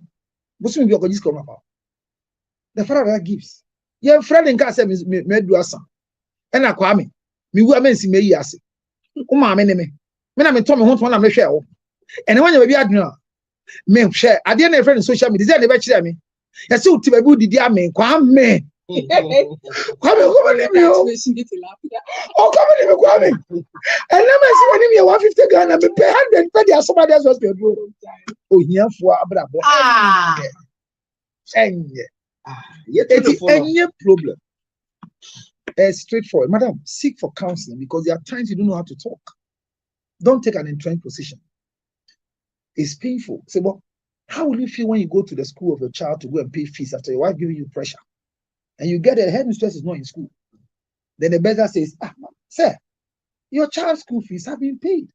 C: What's me be a just come about? The father that gives. Your friend in casa me do asa. And I kwame. Me wo amen si me yi ase. O ma me ne me. Me na me to me ho to na me hwe o. And when you be aduna. Me hwe. Ade na friend in social media. Say na be kire me. Ya se uti ba bi udidi amen. Kwame. Kwame me o. Oh kwame me kwame. And na me si woni me 150 Ghana me pay 100 pay there somebody else was pay bro. Oh hiafo abrabo. Enye. Any problem. Straightforward. Madam, seek for counseling because there are times you don't know how to talk. Don't take an entrenched position. It's painful. Say, well, how will you feel when you go to the school of your child to go and pay fees after your wife giving you pressure? And you get the headmistress is not in school. Then the beggar says, sir, your child's school fees have been paid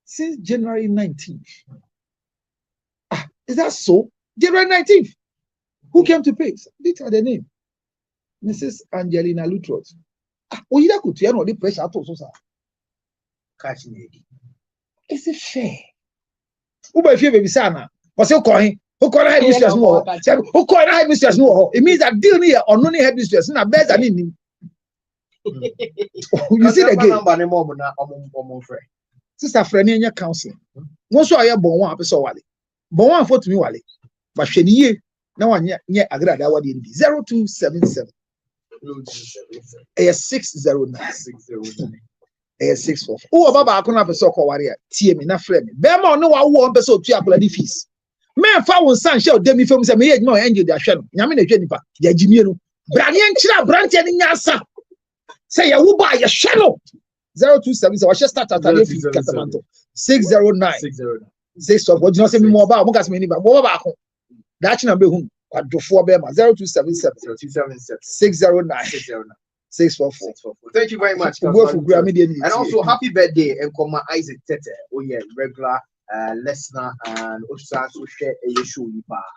C: since January 19th. Is that so? January 19th. Who came to pay? These are the name. Mrs. Angelina Lutrot. Oh, you could hear no the pressure at all, sir. Is it fair? Who by fear baby sana? What's your coin? Who call headmistress no? Who call headmistress no? It means that deal here or no headmistress. Now better than him. You see the game. Sister friend in your counseling. Most of you born one episode wale. Born one for to me wale. But she ye now one ye agree that what 0277 609 644. Oh, Baba, I couldn't have a so-called warrior. TM, not friend. Bema, no, I won't be so to apply the fees. Men found son shall demi films and made no angel their channel. Yamina Jennifer, the Jimmy, Branian Chila, Branch and Yasa. Say ya buy your shallow 027. So I should start at 609 6 of what you know say me more about Mukas me more about that number whom quadruple Bema 0277 609 644.
B: Thank you very much. And also happy birthday and come Isaac Tete. Oh yeah, regular listener and also share a show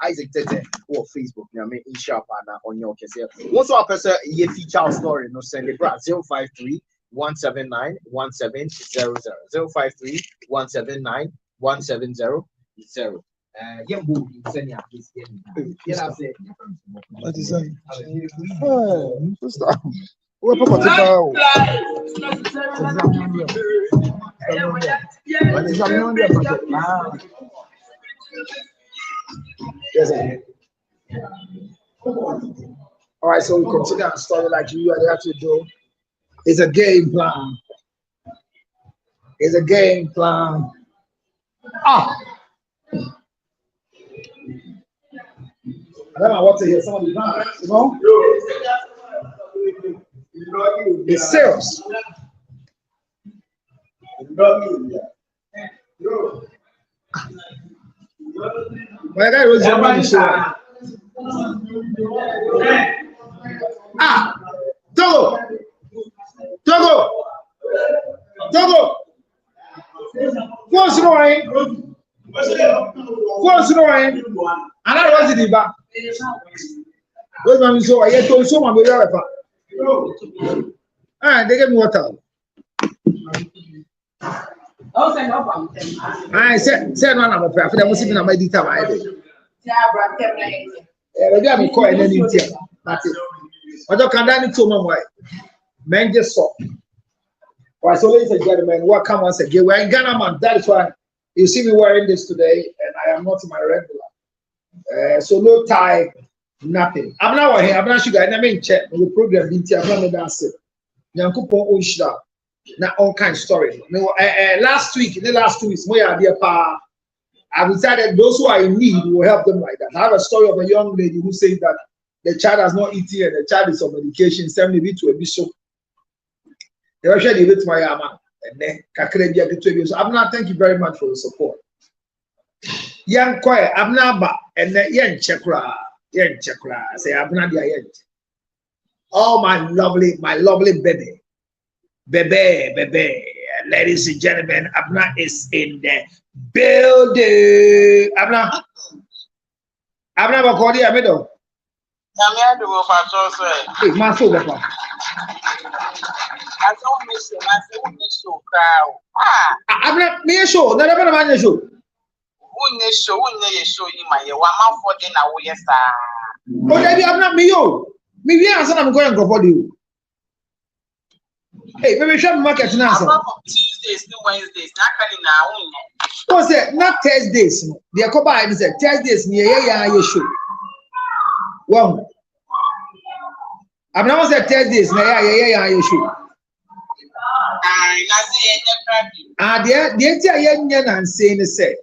B: Isaac Tete or Facebook. I mean in sharp on your case. Also a person ye feature story no send it 053 179 1700 053 179 1700. Yeah,
C: what is that? What all right, so we continue our story like you have to do. It's a game plan. It's a game plan. I don't know what to hear. Somebody, you know? It's serious. My guy was Togo. What's going? Another was it back. Those man so I told so my baby. They gave me water. I said no, I'm a prophet. I was sitting on my detail. Maybe I'm calling any tea. That's it. I don't condemn to my wife. Men just saw. Well, so ladies and gentlemen, welcome once again. We're in Ghana, man. That is why you see me wearing this today, and I am not my regular. So no tie, nothing. I'm not here. I'm not sure. I never check the program. I'm not dance. Nyankopon onshira na all kind story. Last week, in the last 2 weeks, I've decided those who are in need will help them like that. I have a story of a young lady who says that the child has not eaten and the child is on medication. Send me to a bishop. They are sharing with my ama and then Kakrabia to so Abna, thank you very much for the support. Young quiet, Abnaba, and then Yen Chakra, say Abna Yen. Oh, my lovely baby. Ladies and gentlemen, Abna is in the building. Abna Bakodi Amedo. Hey, Maso Bapa. I'm not me show, not a man show. Wouldn't show you my 1 for dinner. Yes, sir. Oh, Daddy, I'm not me. Me, yes, I'm going to go for you. Hey, maybe shop market now. Tuesdays, no Wednesdays, not now. What's it? Not Thursdays. The Akoba is a Thursdays near you show. Well, I'm not saying Thursdays near you show. The young and saying the same.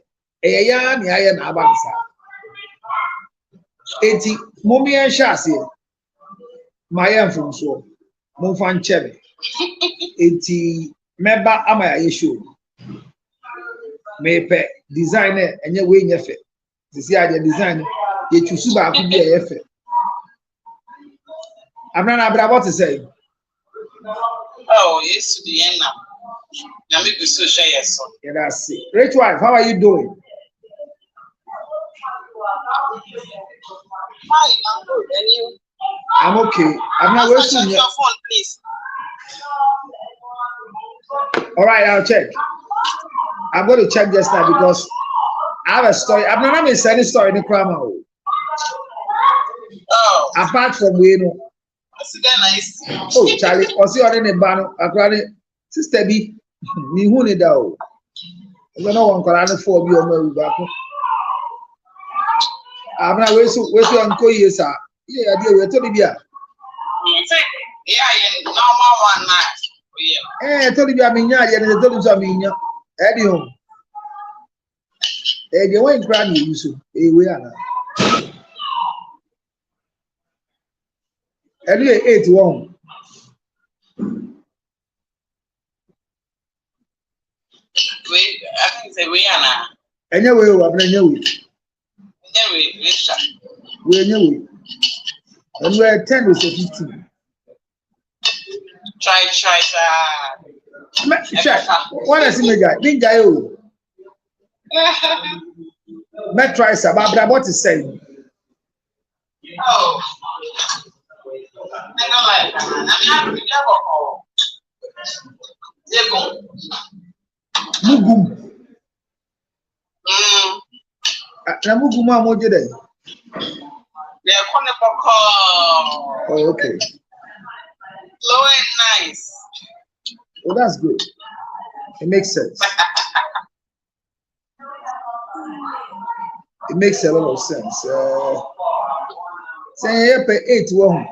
C: Eti mommy and Shasi, my aunt from so, Mofan Chevy. Eti member Amaya issue. Maype designer and your way in your fit. This year, the designer, you choose about to be a effort. I'm not about to say. Oh, yes, to the end now. Let me be so shy. Yes, yeah, that's it. Rich wife, how are you doing? Hi, I'm good. And you? I'm okay. I'm not wasting your phone, please. All right, I'll check. I'm going to check just now because I have a story. I'm not having any story in the crowd. Oh. Apart from we know. Nice. Oh, Charlie, what's your name? Bano, Akrani, Sister B. Me who need that? I don't know one can for me or no back. I'm not waiting to uncle. Yes, sir. Yeah, I did. We're telling you. Yeah, normal one night. Yeah. I told you I'm in here. I told you I'm in here. Eddie home. Eddie, when granny you so. We are now. Anyway, 8-1.
E: Wait, I think it's a way, Anna.
C: Anyway, anyway. Anyway. And we're 10 or 15.
E: Try, sir.
C: What is it, big guy? Met try, sir, but what is saying?
E: Oh, I don't like that. I mean,
C: Mugum. Mugum, I'm more today. Oh, okay.
E: Low and nice.
C: Well, that's good. It makes sense. It makes a lot of sense. Say, 8 1.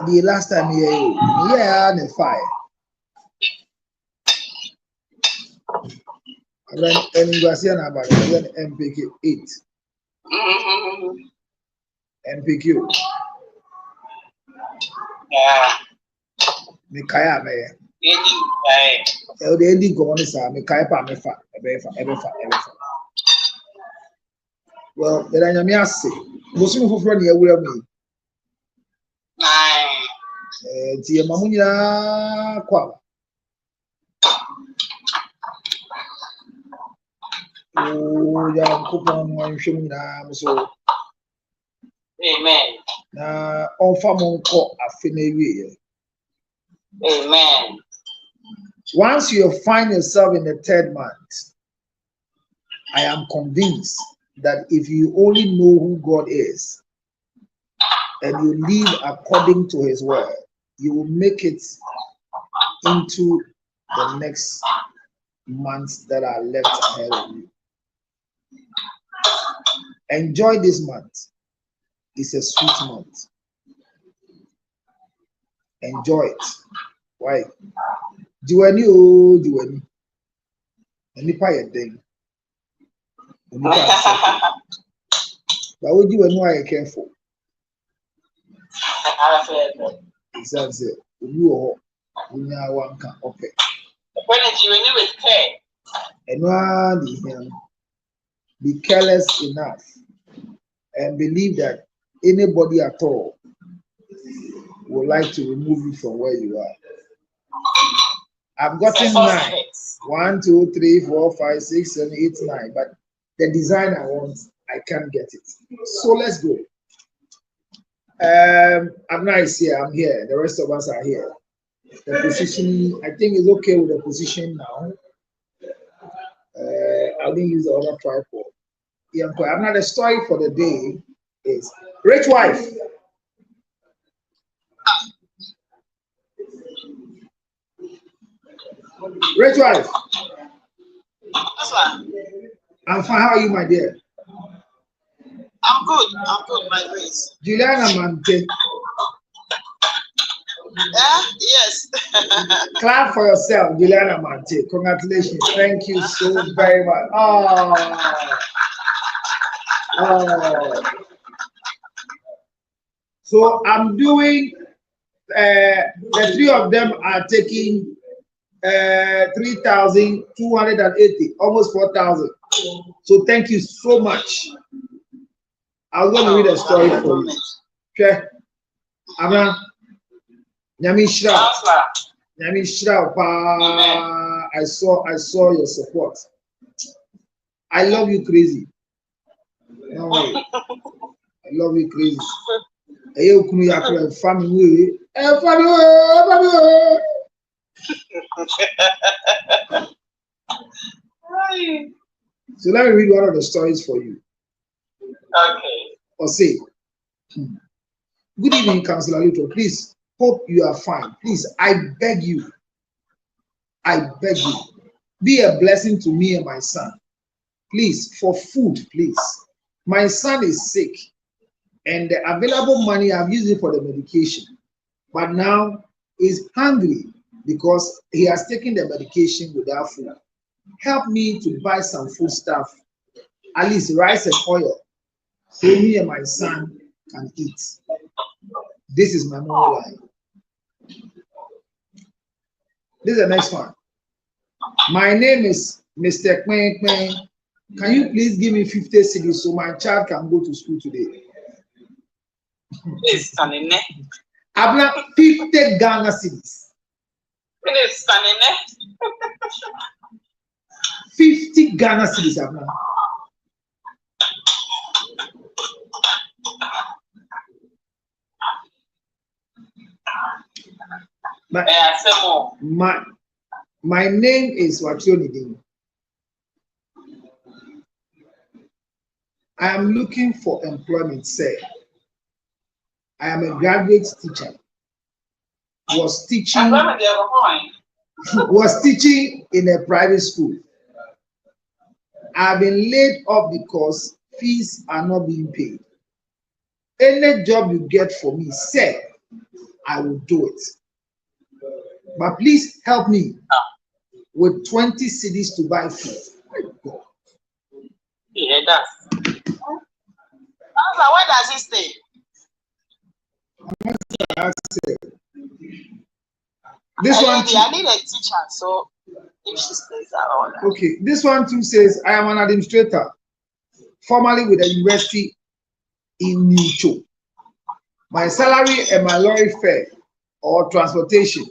C: The last time and 5. And you are saying about MPQ 8. MPQ.
E: Yeah.
C: Mikaya, man. The ending go on is Mikaya Pamefa. Well, then I am say, Muslim for friend, you will me. Tia Mamunia Kwaba. Oh, yeah, coupon one showing so.
E: Amen.
C: On farm call a finale.
E: Amen.
C: Once you find yourself in the 3rd month, I am convinced that if you only know who God is and you live according to his word, you will make it into the next months that are left ahead of you. Enjoy this month. It's a sweet month. Enjoy it. Why? Juani oh Juani. Any pie thing. But would you know I careful? Exactly. You are one can open.
E: When you with care.
C: And one be careless enough and believe that anybody at all would like to remove you from where you are. I've gotten 9. 1, 2, 3, 4, 5, 6, 7, 8, 9. But the design I want, I can't get it. So let's go. I'm nice here. I'm here. The rest of us are here. The position, I think, is okay with the position now. I didn't use the other tripod. Yeah, I'm not. The story for the day is rich wife. Rich wife. I'm fine. How are you, my dear?
E: I'm good, my grace.
C: Juliana Mante.
E: Yes.
C: Clap for yourself, Juliana Mante. Congratulations. Thank you so very much. Oh. So I'm doing, the 3 of them are taking 3,280, almost 4,000. So thank you so much. I was going to read a story for you. Okay. Amen. Nyamishra. I saw your support. I love you crazy. No way. I love you crazy. Family. So let me read one of the stories for you.
E: Okay.
C: Or say, good evening, Councillor Lutro. Please, hope you are fine. Please, I beg you, be a blessing to me and my son. Please, for food, please. My son is sick, and the available money I've used it for the medication, but now he's hungry because he has taken the medication without food. Help me to buy some food stuff, at least rice and oil, so me and my son can eat. This is my money line. This is the next one. My name is Mr. Kwen Kwen. Can you please give me 50 cedis so my child can go to school today?
E: Please, Sanine.
C: Abna 50 Ghana cedis.
E: Please, Sanine.
C: 50 Ghana cedis, Abna. My name is Wationidin. I am looking for employment, sir. I am a graduate teacher. Was teaching in a private school. I've been laid off because fees are not being paid. Any job you get for me, sir, I will do it. But please help me with 20 cedis to buy food. My God.
E: Yeah, that's. Where does he stay?
C: This one.
E: I need a teacher, so if she stays around.
C: Okay, this one too says I am an administrator, formerly with the university in New Cho. My salary and my lorry fare or transportation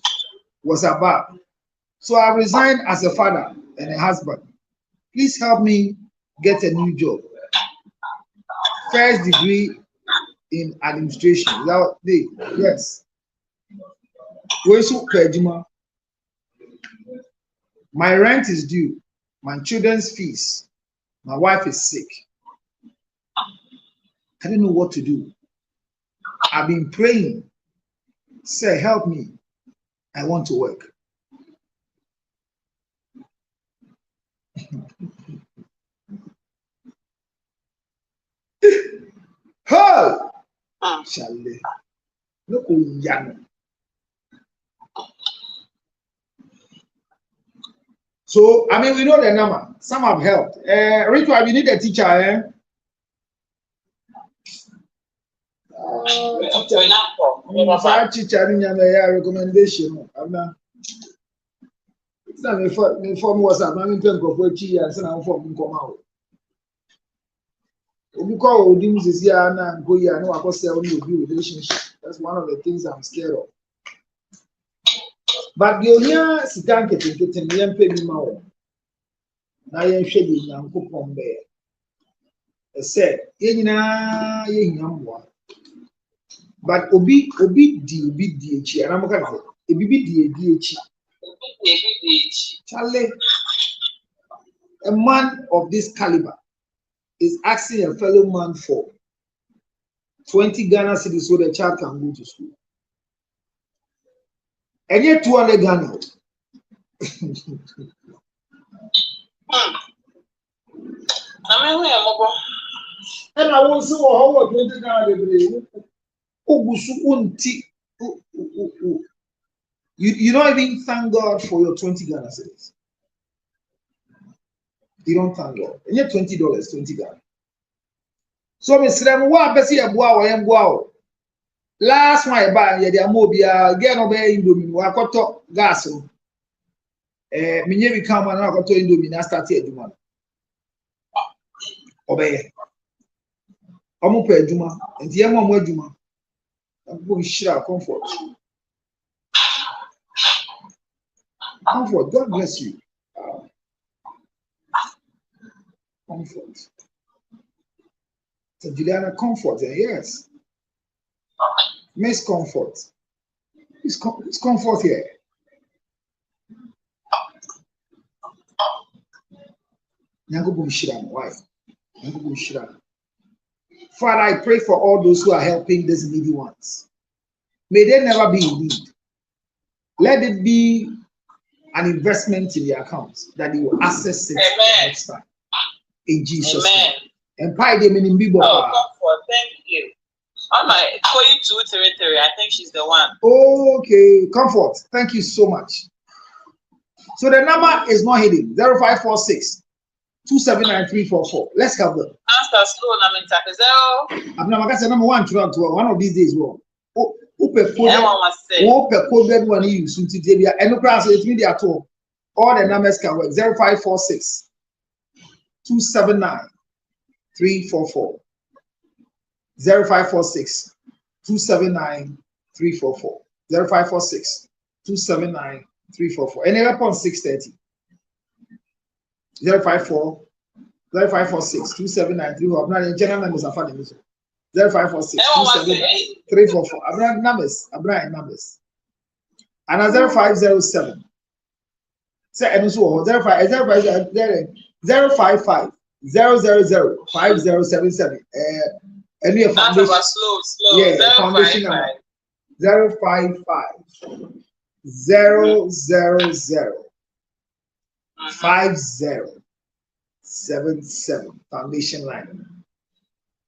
C: was above. So I resigned as a father and a husband. Please help me get a new job. First degree in administration. Yes. My rent is due. My children's fees. My wife is sick. I don't know what to do. I've been praying. Say, help me. I want to work. Hey! Charlie. Look who young. So, I mean, we know the number. Some have helped. Ritual, we need a teacher, eh? Teacher, recommendation. It's not me form was a man in terms of what she has and form come out. We call Odins is here and go here. No, I can say only relationship. That's one of the things I'm scared of. But the only sitan getting the MP Mao. Now you're shedding young coupon bear. I said, Yenina, Yenamwa. But Obi DH, and I'm going to say, DH. Charlie, a man of this caliber is asking a fellow man for 20 Ghana cedis so the child can go to school. And yet 200 Ghana. And I won't say, how 20 Ghana. You don't even thank God for your 20 Ghana cedis. You don't thank God. And yet $20, 20 Ghana. So, Mr. Mwa, Bessie, a boa, I am wow. Last my buy, ya mobile, get obey Indomie, Wakoto, gas. Minye become an Wakoto Indomie, I started the one. Obey. Omupe Juma, and the Yamma Juma. I'm going to share comfort. Comfort, God bless you. Comfort. So Juliana, comfort, yes. Miss Comfort. It's comfort here. Why? Father, I pray for all those who are helping these needy ones. May they never be in need. Let it be an investment in their accounts that they will access it next time. In Jesus' name. And pay them in Bibo.
E: Oh, comfort, thank you. On my 4233, I think she's the one.
C: Okay, comfort. Thank you so much. So the number is not hidden. 0546 279-344. Let's help them.
E: Answer slow. I'm in Taka 0.
C: I'm not going to say number one of these days. Who per code one you soon to Jabia and no class with media at all. All the numbers can work 0546 279 344 0546 279 344 0546 279 344 and upon 630 054 0546 279 344. I'm not in general numbers are funny. 0546 279 344. I'm not numbers. And 0507. Say and so 055 000 5077. And we have foundation.
E: Slow.
C: Yeah, foundation number 055 000 5077 foundation line.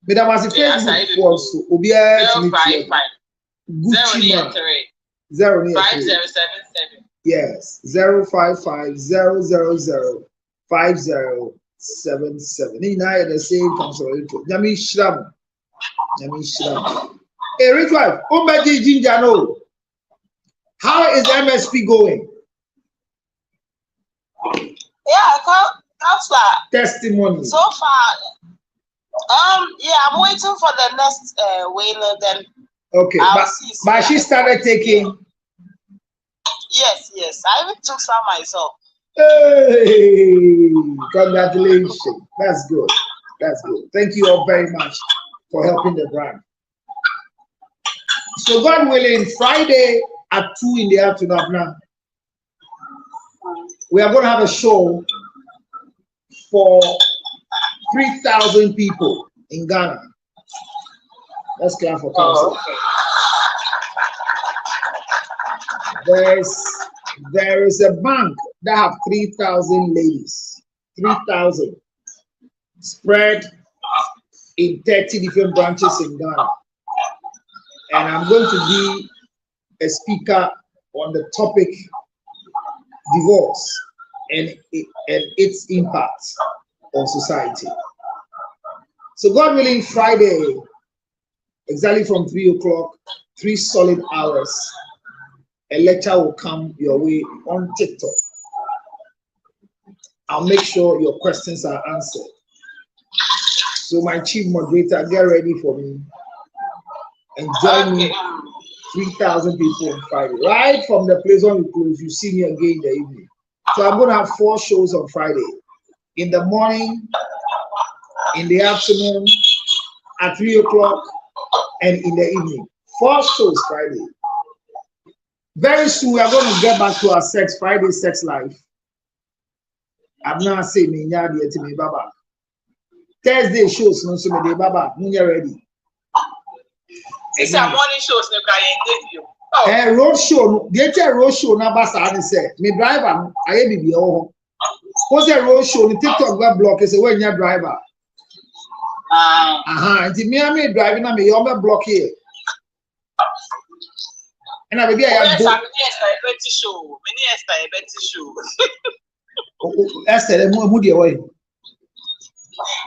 C: But that was a Facebook also. Obia
E: 055
C: 0
E: 5077.
C: Yes, 055 000 5077. Now the same console. Yami Shram. Eric wife, Omaji Jinjano. How is MSP going?
E: Yeah, Counselor.
C: Testimony.
E: So far, yeah, I'm waiting for the next whaler. Then
C: okay, but she started taking.
E: Yes. I even took some myself.
C: Hey, congratulations. That's good. Thank you all very much for helping the brand. So God willing, Friday at 2 in the afternoon, we are going to have a show for 3,000 people in Ghana. Let's clap for council. There is a bank that have 3,000 ladies, 3,000 spread in 30 different branches in Ghana. And I'm going to be a speaker on the topic divorce and its impact on society. So God willing, Friday, exactly from 3 o'clock, 3 solid hours, a lecture will come your way on TikTok. I'll make sure your questions are answered. So my chief moderator, get ready for me and join me. 3,000 people on Friday, right from the place when we close. You see me again in the evening. So I'm going to have 4 shows on Friday. In the morning, in the afternoon, at 3 o'clock, and in the evening. 4 shows Friday. Very soon we are going to get back to our Friday sex life. I'm not saying me to me baba. Thursday shows no so me baba. Munya ready.
E: It's a morning shows no can you.
C: Road show. The road show na basa ni say me driver aye bibi o. What's a road show? The TikTok web block is a when your driver. The me driving na me your block here. And I be I go.
E: Show.
C: Esther, mo dey way.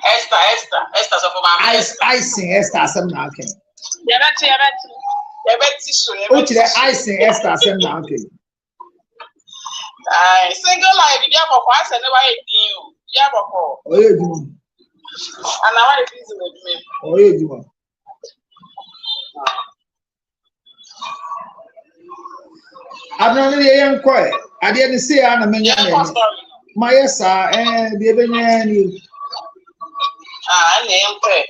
E: Esther so for my
C: icing Esther some na okay.
E: Yeah,
C: Oh, today icing Esther some na okay.
E: Single life, you have a pass and never you. You have a call.
C: Oh, you do.
E: And now what is with me?
C: Oh, you do. I'm not really young quiet. I didn't say I'm a man. My yes, sir, and the Benny.
E: I am quick.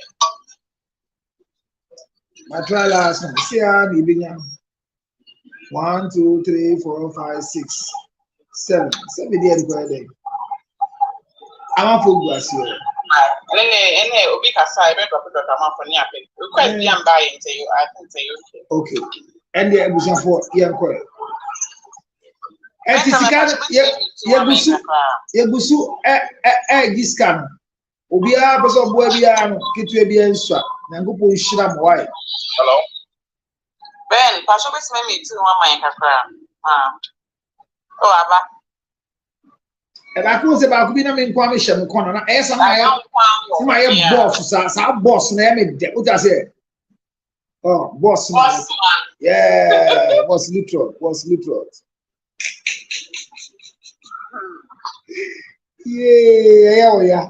C: My trial last one. See, I'm even 1, 2, 3, 4, 5, 6, 7. 7 days per day. I'm a full glass here.
E: And Obi Kasai, I'm for Niapin. You quite be buying to you. I can say
C: okay. And the emission for young quiet. Yebusu discount. Obia person boy bia no ketu bia nsua. Nyangopo nhira mo why.
E: Hello. Ben, pastor be me too one man kakra. Oh aba.
C: And I could say about being a information corner. As my boss, our boss name. What I say? Oh, boss man. Yeah, was literal. Yeah.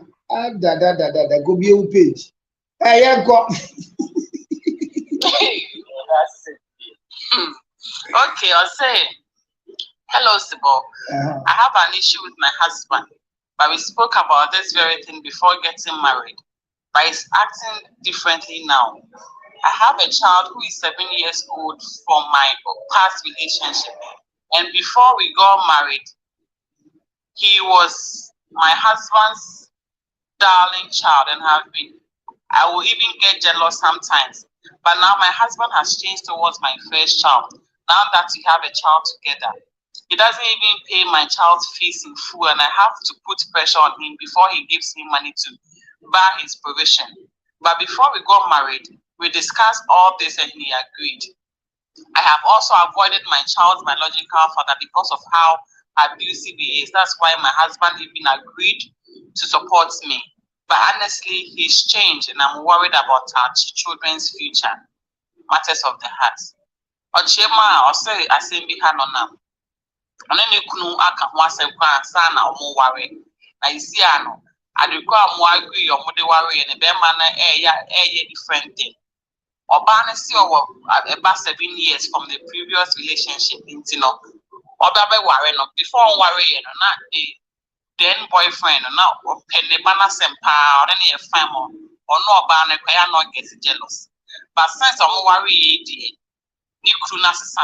C: Da. Go be a page. Hey, yeah, go.
E: Okay, I'll say. Hello, Sibo. I have an issue with my husband, but we spoke about this very thing before getting married. But he's acting differently now. I have a child who is 7 years old from my past relationship. And before we got married, he was my husband's darling child and have been. I will even get jealous sometimes. But now my husband has changed towards my first child. Now that we have a child together, he doesn't even pay my child's fees in full, and I have to put pressure on him before he gives me money to buy his provision. But before we got married, we discussed all this and he agreed. I have also avoided my child's biological father because of how abusive he is. That's why my husband even agreed to support me. But honestly, he's changed and I'm worried about our children's future. Matters of the heart. Ochema, say Asembi Hanonam. And then you kunu aka ho asem kwa ansa na omo ware na isi ano adekwa mo agree omo de ware ne be ma na different thing oba na si owo about 7 years from the previous relationship intino oba be ware no before on ware no na the then boyfriend no na opene bana sempa or na e fine mo ono oba na kwa ya no get jealous but since omo ware di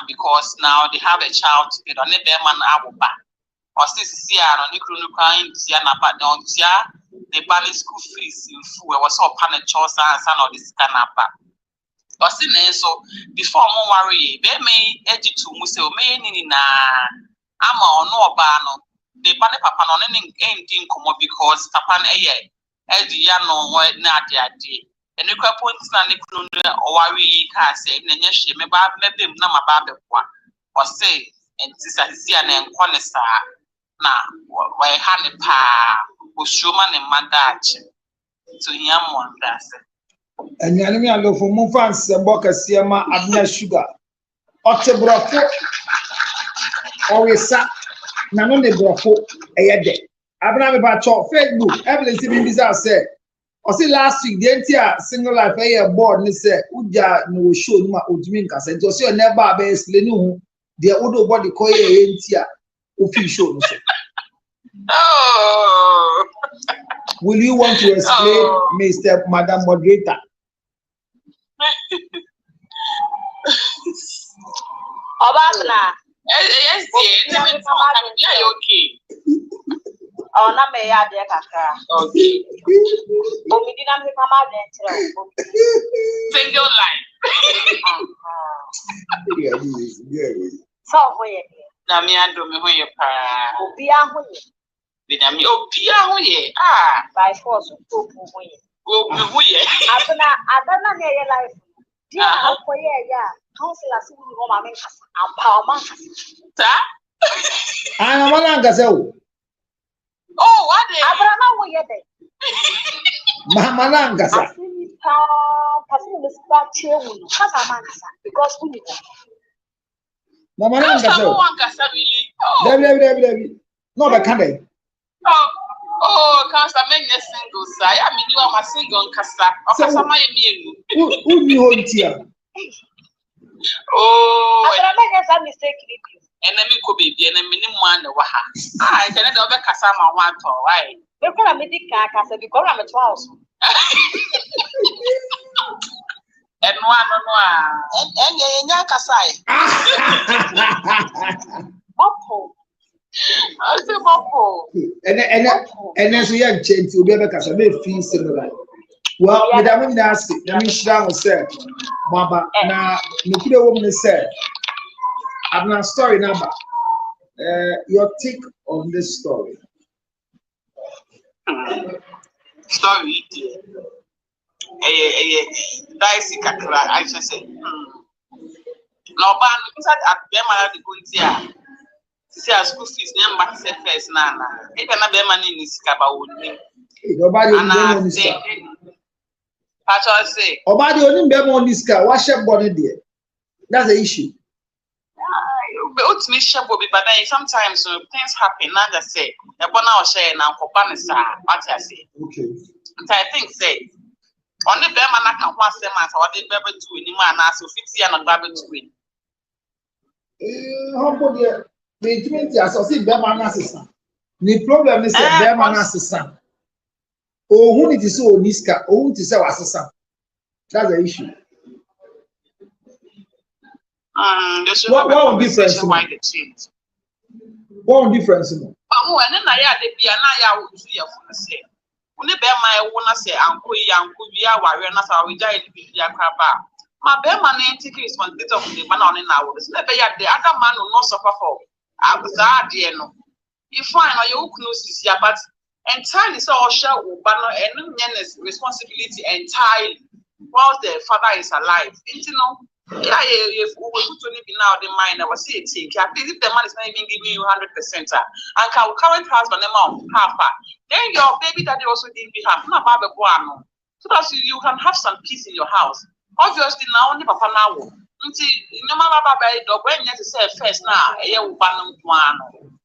E: because now they have a child together. They them an abuba. Or see no nikru crying sia na but don't the bally school fees in full was all pan a choice and son of this canapa. Or see so before more worry, they may edge to Museo may na ama or no bano. The banner papa on anything come because tapan edgy yano na dia. And you can put Sandy or worry, say, Nashi, maybe Nama Babekwa, or say, and Sister Sian and Conesta. Now, why honey pa, was Schumann and Mandach to him one that's it.
C: And the enemy I love for Mufans and Boca Siama Abna Sugar. Ottebroco always sat none of the Broco a day. I've never about Facebook, evidence in this house said. I see last week the entire single life board and said Uja no show no Ujiminka said so you never best lenu the old body call entire official.
E: Oh,
C: will you want to explain, Mr. Madam Moderator?
E: Obama. Yes, dear. Okay.
F: Oh, na me ya de kakra.
E: Okay.
F: Omi di na me mama de ntere o.
E: Single line.
C: Yeah.
F: So ho ye.
E: Na me ando me ho ye pa.
F: Obi a ho ye.
E: Bi na me obi a ho ye. Ah,
F: By force to pu ho ye.
E: Obi ho ye.
F: Adana na ye life. Dia akọ ye ya. Counselor si ni ho ma me kasa. Empowerment.
E: Ta?
C: Ana malanga
E: Oh, what day?
F: Abrana wo ye de.
C: Malanga sa.
F: Asini pa person is pa chewu. Kasa mankasa because we need.
C: Malanga sa. Debi. No be kande.
E: Oh, cancer men single say. I mean you are my single kasa. Okasa ma ye mienu.
C: Uni hontia.
E: Oh,
F: Abrana ye sa mistake ni.
E: And then me could be and a minimum one. I can never Cassama one to right.
F: We could have made the car because I'm a 12.
E: And one, and Yakasai.
F: Boppo.
E: I say Boppo.
C: And as we have changed to be a casa, may feel similar. Well, Madame Nasty, the Mishra said, Mama, now, the woman said, I'm not story number. Your take on this story.
E: Story, dear. Dicey Kakra, I should say. No, but at them, I had to go here. See our school fees, name back say first na. If na be money in sika ba woni.
C: Nobody on this car.
E: Pacho say.
C: Nobody on this car. What share body there? That's the issue.
E: But me share Bobby, but then sometimes things happen. Now that say, the bona or share now for panisa. What I say.
C: Okay.
E: I think say. Only be man na kan one months or the baby to win man na so 50 and baby to win.
C: How about the treatment as I say be man assistant. The problem is that be man assistant. Oh, who need to say Oniska? Oh, who to say assistant? That's the issue. What difference?
E: Why the change?
C: What difference?
E: But when I had the be I would see a full say. Only bear my wanna say uncle be a warrior, and so we died to be a crabba. My bear man ain't taking responsibility of the man on an hour. Never yet the other man will not suffer for. I was dear no. You find or you close this year, but entirely so share banner and responsibility entirely while the father is alive. You know, yeah, if we would only be now the mind, I was saying, if the man is not even giving you 100%, and our current husband amount half, then your baby daddy also didn't be half, not Baba Guano, so that you can have some peace in your house. Obviously, now only Papa now. No matter Baba, when you say first now, a year Guano.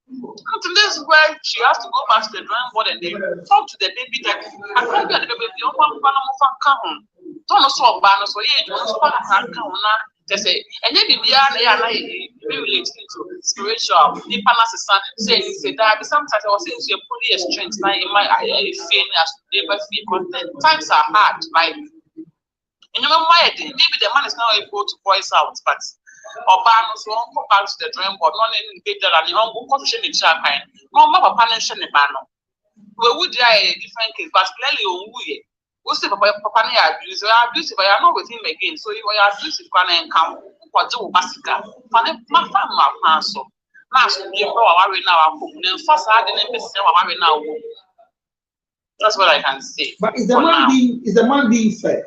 E: This is where she has to go back to the drawing board and then talk to the baby daddy. I can't get the baby, you don't know so bad, so yeah, you don't just say, and then be related to spiritual, the palace saying, that sometimes I was saying you're fully a strength now in my feeling as never feel content. Times are hard, like, and you know, maybe the man is now able to voice out, but Obama so on go back to the drawing board, not in better than the uncle confusion in Japan, no mother punishing the banner. We would die a different case, but clearly on we. What's the papa abuse? You are abusive, I am not with him again. So you are abusive, and come for Joe Basica. My family, so now, you know, I worry now. Then first, I didn't say, I worry now. That's what I can say.
C: But is the man being fair?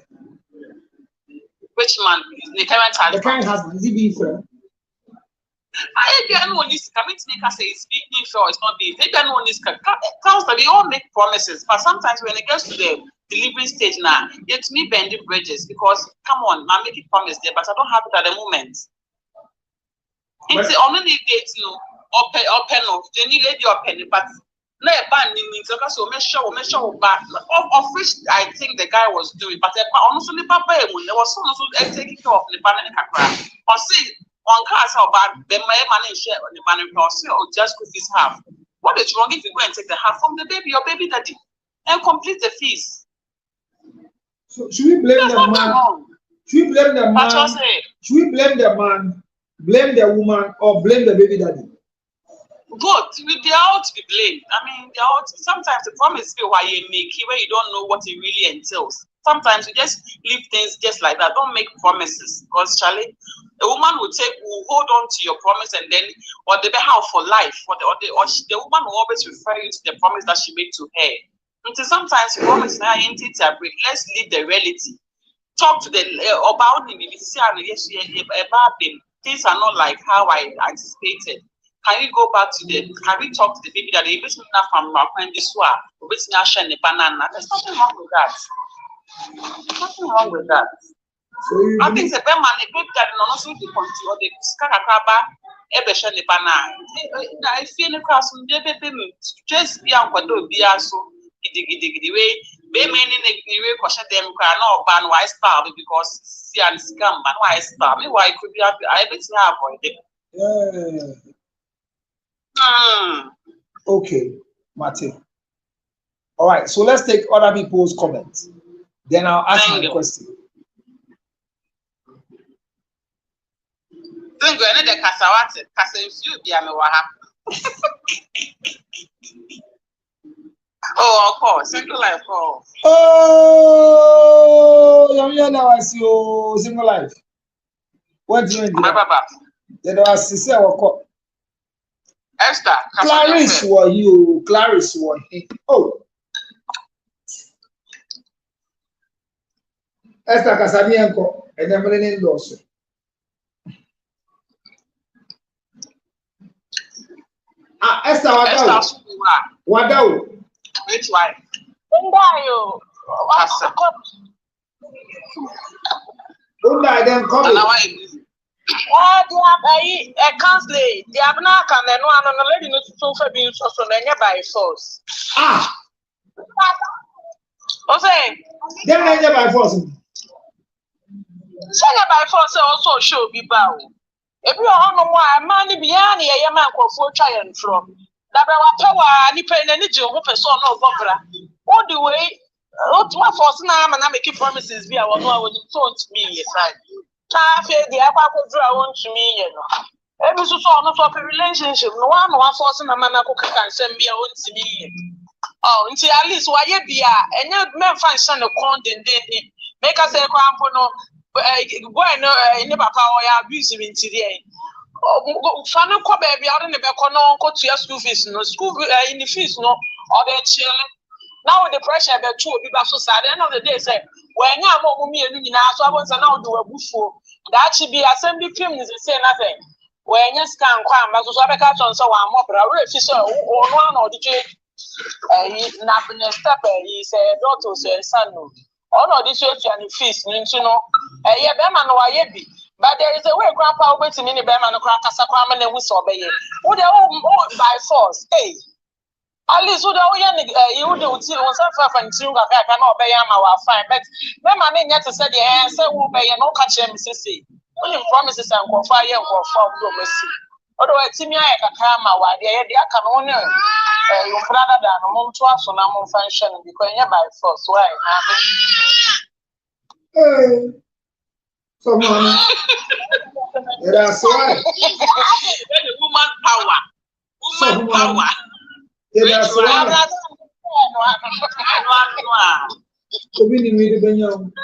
E: Which man? The current husband.
C: The current husband, is he being fair?
E: I know this coming to make us say it's being fair, it's not being fair. I know this counselor, we all make promises, but sometimes when it gets to the delivery stage now, it's me bending bridges because come on, I'm making promise there, but I don't have it at the moment. It's only dates, you know, open of Jenny lady open, but no ban means so make sure back of which I think the guy was doing, but honestly, Papa, there was so much taking care of the banana or see on cars how bad the money share on the banana or just could this half. What is wrong if you go and take the half from the baby, your baby daddy, and complete the fees?
C: So should we blame the man? Should we blame the man? Should we blame the man, blame the woman, or blame the baby daddy?
E: Both. They are all to be blamed. I mean, they are all sometimes the problem is why you make it when you don't know what it really entails. Sometimes you just leave things just like that. Don't make promises because Charlie, a woman will hold on to your promise and then or the behalf for life or the woman will always refer you to the promise that she made to her. Until sometimes you promise now break. Let's leave the reality. Talk to the about things are not like how I anticipated. Can you go back to can we talk to the baby that they basically not from this one, basically not sharing the banana? There's nothing wrong with that. Nothing wrong with that. So I think the baby that no so to continue or the skakakaba ebe share the banana. I feel the class baby just be on kwado be so gidi way be many way question them can not ban why star because see and scam ban why star me why could be I bet you avoid it.
C: Yeah. Okay, Martin. All right, so let's take other people's comments. Then I'll ask my question.
E: Oh, of course, single life.
C: Oh, now I see you single life. What do you mean? Then I see say
E: Esther,
C: Clarice were you? Clarice were he? Oh, Esther Casamienko, and then Brennan Lawson. Esther Wadao.
E: Which one?
C: Then come
E: a council, the Abnaka and one on the lady no so being so by force. Okay.
C: Then by force.
E: So by force also show be bow. If you are on one money beyond a man called for triumph from that power, any pen and hope a son of opera. All the way, what my force now and I'm making promises be our no when you told me, yes, the I want to me, you know. Every so not of a relationship, no one forcing a man can send me a own to me. Oh, until at least why you be and you men find son of content, make us a crampono. Bueno, never power abusive in today. Fano ko baby out in the back no go to your school fees no school in the fees no or they chilling. Now the pressure be too be so sad. End of the day say when you am mo me enu nyina so I want now do abufuo. That should be assembly film is say nothing. When you scan kwam ba so be catch on so one more bra we fi so o no or the na step he say daughter say son no. All of this church and feast, you know, yeah, Bema no be. But there is a way grandpa waiting in the Bema no crack a sacrament and whistle obey. Would they all by force? Hey, at least would you do till one self and two I cannot obey our fine. But Bema mean yet to say the answer will be no catch him, sissy. Only promises and go fire or fall mercy. Although a Timmy I can come out, the can only your brother than a month to us on a month function because you're by force. Why?
C: Someone. That's why.
E: Woman power. Woman power.
C: That's why.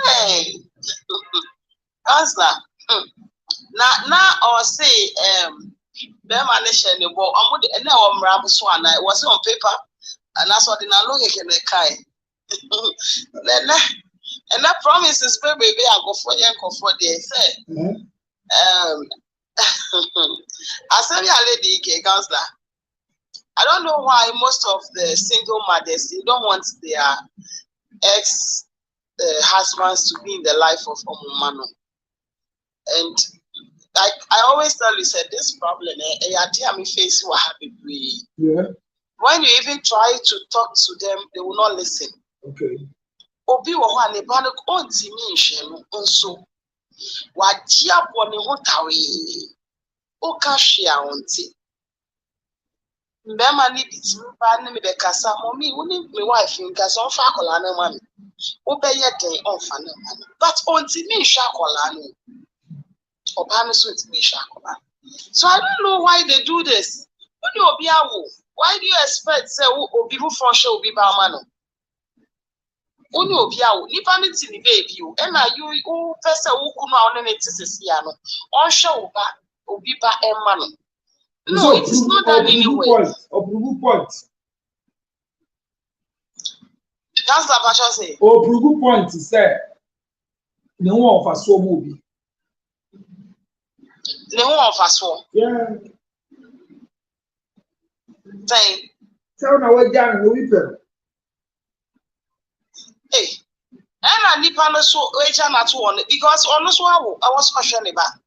E: Hey. Answer. Now or say Bema nation the ball and now it was on paper and that's what in a look in the kai. And that promises baby I go for the say. I said a lady counselor. I don't know why most of the single mothers they don't want their ex husbands to be in the life of Omumano. And like I always tell you, said this problem, me face what happy.
C: Yeah.
E: When you even try to talk to them, they will not listen.
C: Okay.
E: Obi wa ne ba no onti mi nhwe no nso. Wa ji abo ne ho tawe. O ka hwe a onti. Mbema ni bitimi ba ne me be kasa mommy, woni me wife nka so fa akola na ma me. Wo be ye den onfa na ma. But onti mi hwe akola no. So I don't know why they do this. Why do you expect say people function will be Bamano? Only Obiao, Nipanity ni baby, and you person who come out and it is Yano, on show back, Obiba and Mano. No, it is not done anyway.
C: Point.
E: That's the Basha say.
C: Oh, point is there. No one of us so movie.
E: No one of us will.
C: Yeah.
E: Say.
C: Tell me what down the weeper.
E: Hey. And I need to so wait at one because honestly, I was questioning about.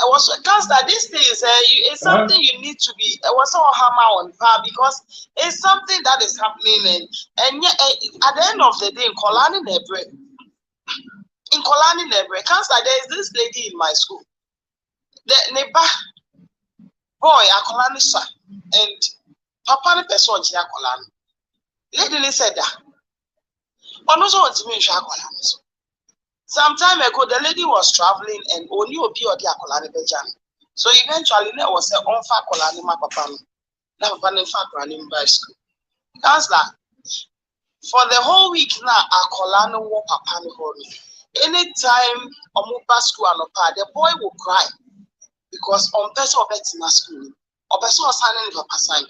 E: I was that this thing is it's something you need to be. I was so hammer on par because it's something that is happening and yet at the end of the day, in Kolani Nebre. In Kolani Nebre, there is this lady in my school. The neighbor boy, Akolani son, and Papa ne person Jia Kolani. Lady said that. Also, what's me Akolani. Some time ago, the lady was traveling and only Obi or the Akolani Bejan. So eventually, there was a on fa Kolani ma Papa. Now Papa ne fa running by school. Counselor, for the whole week now, Akolani wo Papa ne home. Anytime Omupa school and Opa, the boy will cry because on person of it in school or person of signing Papa sign.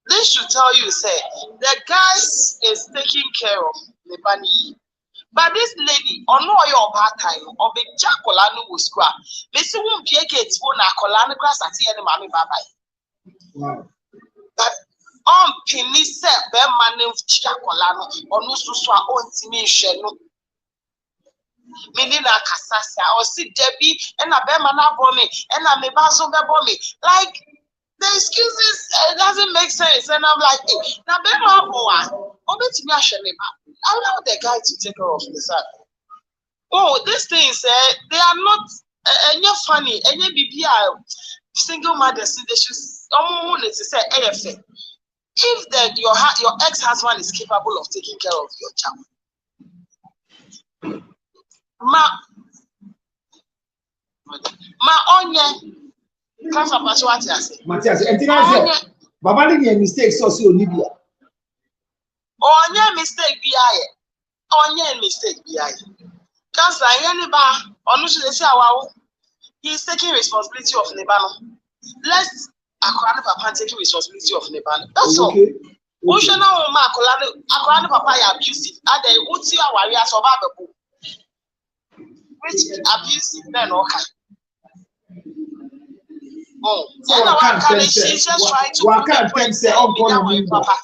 E: This should tell you, say, the guy is taking care of the bunny. But this lady, on no your bad time, or be Jacolano will scrap. Listen, won't be a gate for Nacolano grass at the end of Mammy Baba.
C: Wow.
E: But penny se be man of chiacolano or no suswa on timmy no. Meaning a casasa or sit Debbie and a bemana bommy and a mebazo bommy. Like the excuses doesn't make sense. And I'm like, now bema boy, obey me allow the guy to take care of himself. Oh, these things they are not any funny, any BPI single mothers, they should almost say AFA. If that your ex-husband is capable of taking care of your child, ma onye class of Matthias,
C: and Baba did a mistake, so Libya.
E: Onye mistake BI. Cancer, any he is taking responsibility of Nebano. Let's Akwani Papa taking responsibility of Nebano. That's all. Ocean Akwani Papa abusive. And then Uti Awaria survivable. Which abusive men okay. Oh, so she's just trying to Papa.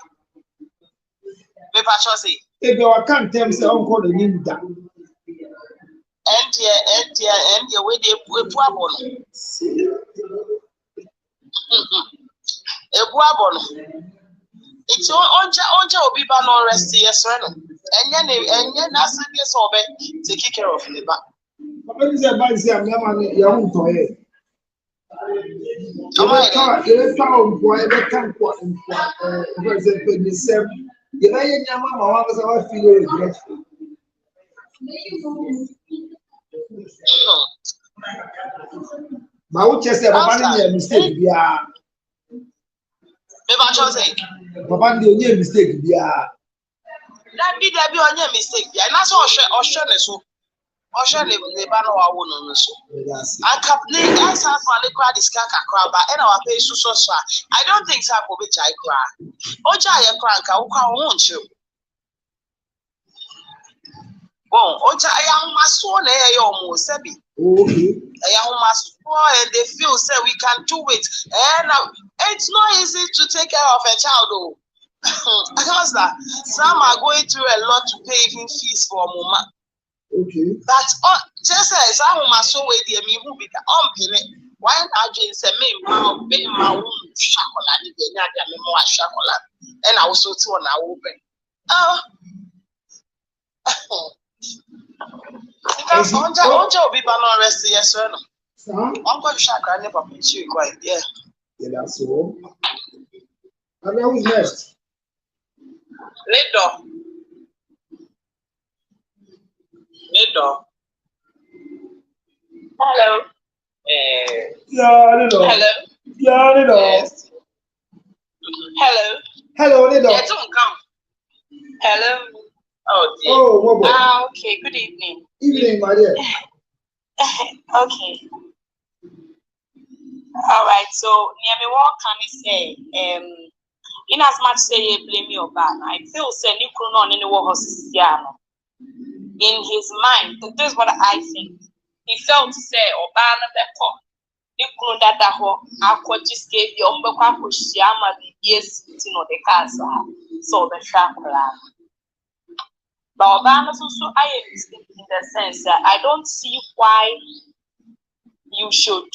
C: If you can't tell me, uncle, the name that.
E: And your way they put it's onja obiba no rest yes no enye na asebe so obe take care of the back.
C: Papa is about to say I'm not your own toy. You can't but what you say about any mistake bia Papa dey any mistake bia
E: that be onye mistake bia na so ohwe ne so ohwe ne ba no wa wo no so akapne as have for the discuss akra ba e na wa pay so I don't think so go be chai kra oja ye kra nka wo kwa wo nche bon oja ya maso na ye omo sebi
C: okay
E: and they feel say we can do it and it's not easy to take care of a child though. Because that some are going through a lot to pay even fees for a moment.
C: Okay.
E: But just as I want so way the me who be the unpayment. Why not just say me be my own chocolate and I also too on our open. Because onja be banon rest yes sir no. Uncle Shaka never put you quite yeah.
C: Yeah, that's all. And now who's next?
E: Lido. Hello.
C: Yeah, Lido.
E: Hello.
C: Yeah, Lido.
E: Yes. Hello.
C: Hello, Lido.
E: Yeah, don't come. Hello. Oh dear.
C: Oh,
E: okay. Good evening.
C: Evening, my dear.
E: Okay. All right. So, Niami, what can we say? In as much say you blame your ban, I feel say you could not any war in his mind. This is what I think. He felt to say Obana Beko. You could that I just gave you Umbaka Shama the years sitting on the casa. So the Shakla. But Obana also I am in the sense that I don't see why you should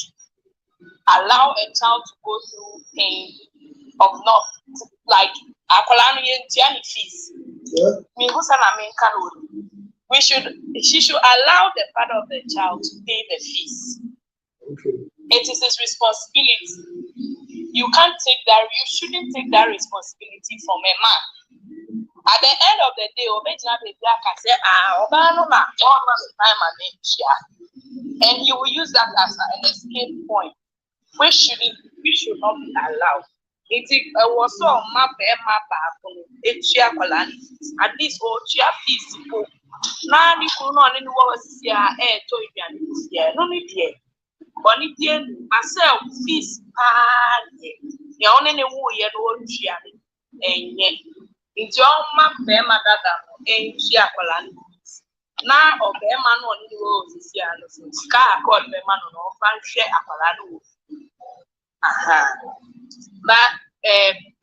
E: allow a child to go through pain of not like fees. She should allow the father of the child to pay the fees.
C: Okay.
E: It is his responsibility. You can't take that, you shouldn't take that responsibility from a man. At the end of the day, and he will use that as an escape point. We should not be allowed. It was so map at least all chia fees. Now you could not any was here, no need here. But it myself fees, the only woo yet old chia, and yet it's your map, Bema Dada, and chia now of Bema on the road is here, Scar called Bema on fan share a palado. Aha. But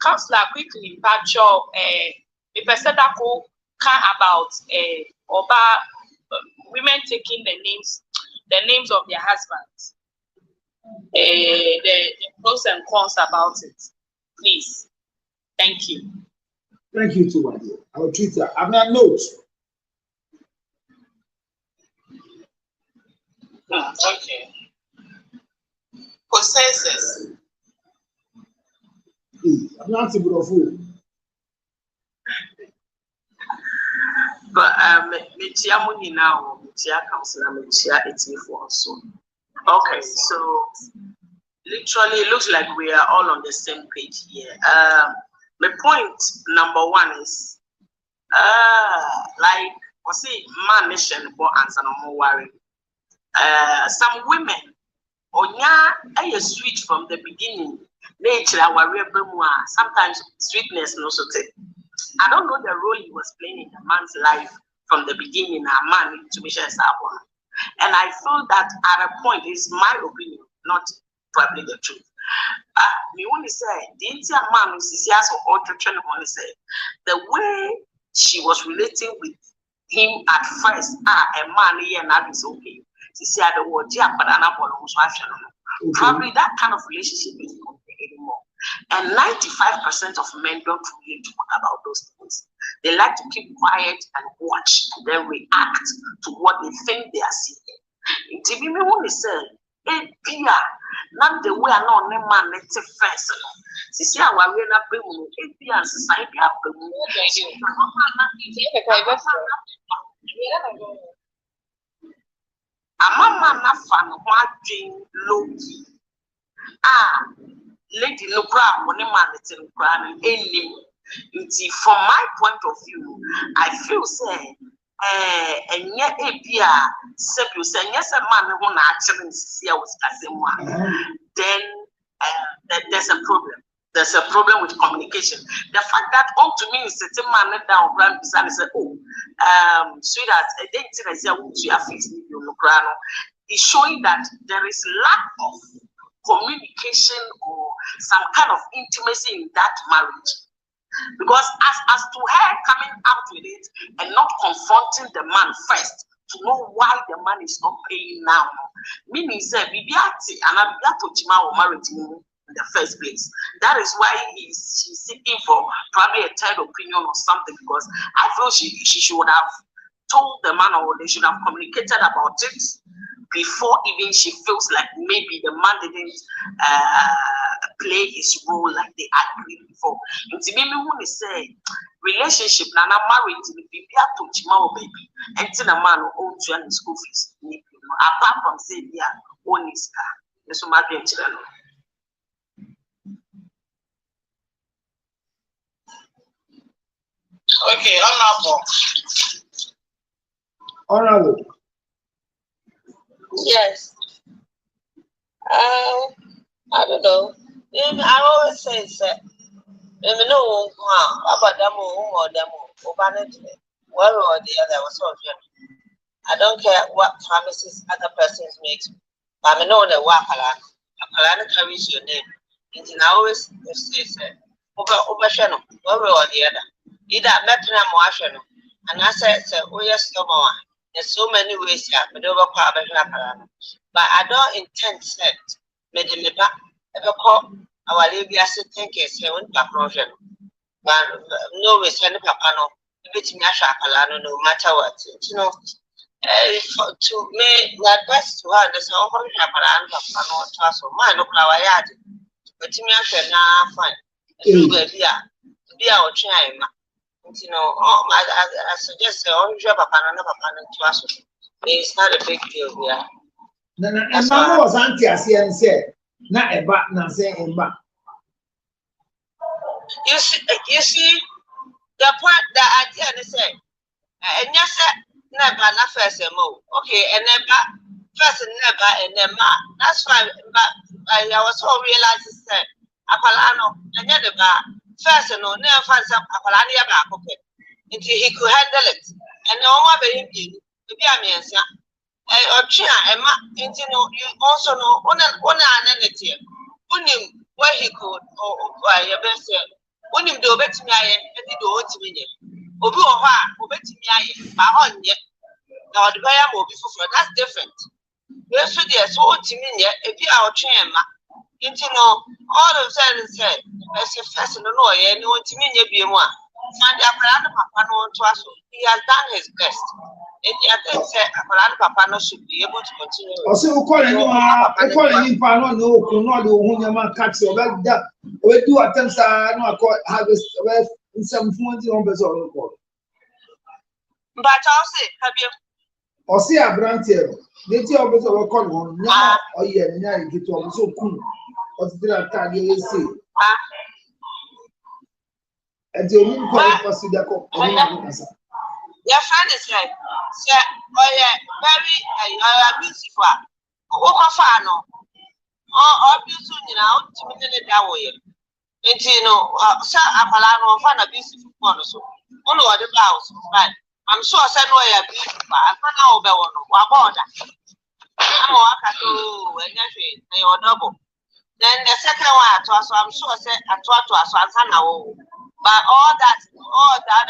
E: counselor quickly Pacho the person that can about women taking the names of their husbands. The pros and cons about it. Please. Thank you.
C: Thank you too, my dear. I will treat that. I've not notes.
E: Okay. Consensus.
C: I'm not able to fool.
E: But Mitia Muni now, Mitia Councilor, Mitia Etifu also. Okay, so literally it looks like we are all on the same page here. My point number one is like what's it man mission for answer no more worry. Some women onya a sweet from the beginning. Nature sometimes sweetness no so take. I don't know the role he was playing in the man's life from the beginning. A man to be sure and I feel that at a point is my opinion, not probably the truth. Me only say the entire man is or trying to say the way she was relating with him at first. A man here and that is okay. She said the word probably that kind of relationship is not there anymore. And 95% of men don't really talk about those things. They like to keep quiet and watch and then react to what they think they are seeing. To be me when say, not the way I know no man let's first. See how we are not bringing it and society up. A mama na fan watching Loki. Lady no crowd when a man is in crowd any. From my point of view, I feel say and yet a beer you say yes a man who actually see was then there's a problem. There's a problem with communication. The fact that all to me is a man down grand and said, oh, sweetheart, I didn't say you are fixing is showing that there is lack of communication or some kind of intimacy in that marriage. Because as to her coming out with it and not confronting the man first to know why the man is not paying now, meaning say Bibiati and Abiato Chima or married in the first place. That is why she's seeking for probably a third opinion or something, because I feel she should have told the man or they should have communicated about it before even she feels like maybe the man didn't play his role like they agreed before. And to me, when they say relationship, now married to the baby, baby, and to the man who owns you school fees, apart from saying, yeah, own his car. That's what my children. Okay,
C: Honorable.
G: Yes. I don't know. I always say, no, about them or them or one or the other was so. I don't care what promises other persons make. I know the Wakalana carries your name. And I always say, over channel, one way or the other. Either Metna Moashano, and I said, oh, yes, no more. There's so many ways here, but I don't intend set. Medimiba ever call our Libya thinking, say, one paprosion. But no, we send a papano, which Nasha no matter what. You know, to me, my advice to her, there's no one Papalan, Papano, Tasso, mine, no flower yard. But to me, I said, nah, fine. Be our chime. You know, I suggest only job upon another to us. It's not a big deal here.
C: And Mama was auntie as and said, not a bat, not saying back.
G: You see, the point that idea they say, and yes, never, not first and more. Okay, and never, first and never, and then that's fine. But I was so realizing that Apolano, and yet the bar. First, no, never find some Apolania back, okay, until he could handle it. And no one very big, to be a man, sir. Or China, and you know, you also know one identity. Unim, where he could your best say when him do bet me I and do what me obi oha obet me I my on yet now the buyer will be for that's different. Yes, so dear, so what you mean yet if you are trained you know all of them said as a first no and you want to mean you be one and papa no to us he has done his best. I think papa no should be able to continue.
C: Also, calling him no the one catch your back that we do attempts no harvest in some 41 person.
G: But I'll say, have you?
C: Or see a brand here. They tell us about calling now or yeah, and get to so cool. What's the time you say? And you mean call for Sidako.
G: Your friend is like, sir, oh yeah, very beautiful. Oh, Fano. Oh, beautiful, you know, to me that way. And you know, Sir Apollo, fan a beautiful one, so. Only what the blouse, right? I'm sure I said, no, you're beautiful. I don't know about that. I'm walking to and double. Then the second one, so I'm sure I said, I told to us, I know. But all that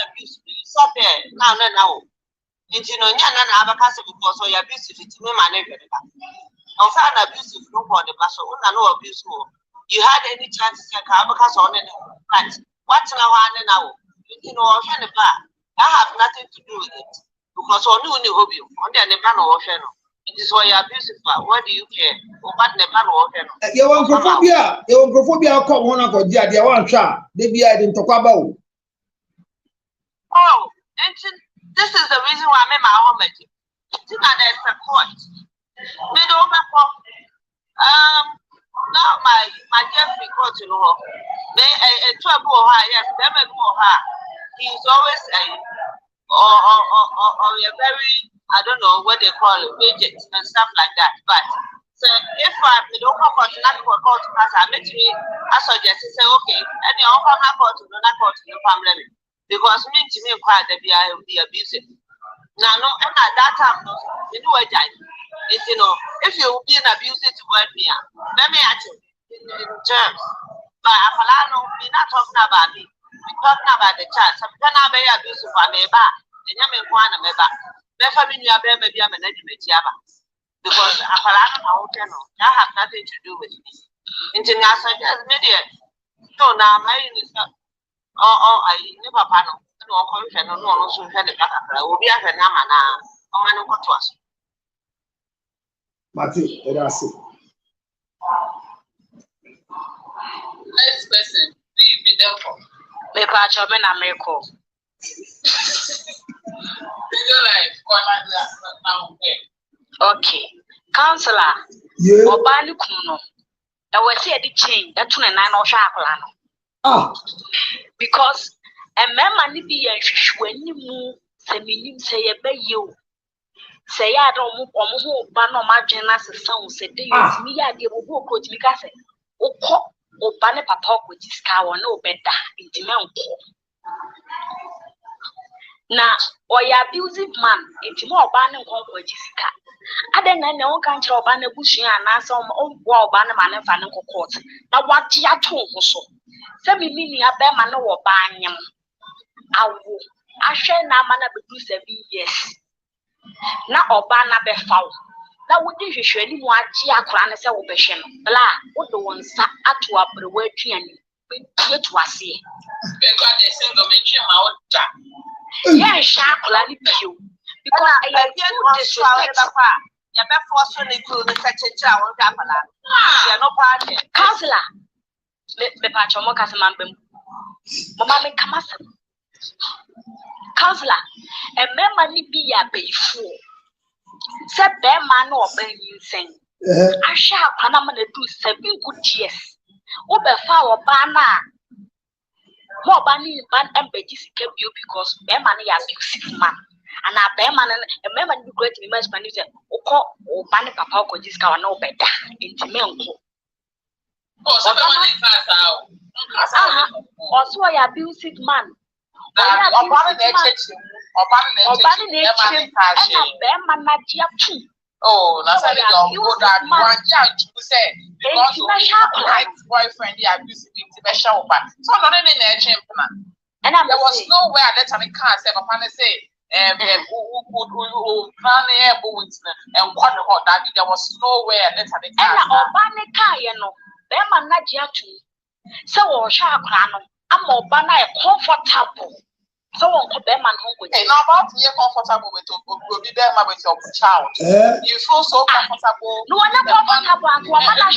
G: abuse, you stop there now. And you know, Yana Abacasa because you're abusive to me, my neighbor. I'm found abusive, no one, but so I know abuse more. You had any chance to say Abacas on it? But what's now? You know, I have nothing to do with it because on new hobby, on the Nepal ocean. It is why you're abusive. What do you care? What Nepal ocean?
C: You want Crophobia, come on, or dear, they want try. They be I didn't talk about.
G: Oh, and this is the reason why I made my own meeting. There's a court. Made over for now my Jeffrey court in law. They a trouble her, yes, them and her. He's always or a very, I don't know what they call it, agent and stuff like that. But so if I don't come for not for court to pass, I met me, I suggest to say, okay, and you offer my court to not court to the family. Because me to me quite they be abusive. Now no, and at that time no, you know what I it's you know, if you be an abusive to word me, let me actually in terms. But we're not talking about me. We're talking about the child. Some can be abusive for me, and you may want a member. My family, maybe I'm an educator. Because I have nothing to do with me. International media. So now my I never panel. No confusion, no one also had a back. Will be a Namana. Oh, I know what was.
C: Mati, that's it.
E: Next person, will you be there for?
F: Me patch up in America. Okay, counselor.
C: Yeah.
F: Obani kuno. I was here the change. That's when I know Shaklano.
C: Ah.
F: Because a man may be a when you move, say me say a bay you. Say I don't move or move, but no margin as a sound said, they use me. I give a book coach because o bane papa with this car or no better in the mountain. Now, or ya abusive man, it's more banning with this car. I don't know, can't you ban a bush and answer on wall banner man and fanning court. Now, what ya told so? Send me meaning a bear man or banyam. I will. I shall now man do 7 years. Now, or banner be foul. Now, what did you show any more Giacran as a obession? Blah, what the one sat at to up the word and it was here.
E: Because they say go make him out.
F: Yeah, Shackle you. Because I hear this you're not forcing it to the section. You're no party. Counselor, the patch of Mocasman. Mamma come up. Counselor, a member be a bay fool. Said bear man or bear insane. I shall Panama do 7 good years. Over foul banner. More banning ban and bedges kept you because bear money abusive man. And a bear man and a member do great immense manager or banning papa could this car no better into Melco. Also, I abusive man. Or banning nature and a bear man, my dear king.
E: Oh, that's how they go. Go that one young to say because my boyfriend he abused me to be show back. So not in the champion. And there was nowhere that I can't say upon say plan and what that there was nowhere that I can't. And Obanica, you know, Bema Najiatu. So Shakrano, I'm Obana comfortable. So on Bema home. Hey, now about you're comfortable with be there with your child. You feel so comfortable. No, I'm not comfortable. I'm comfortable.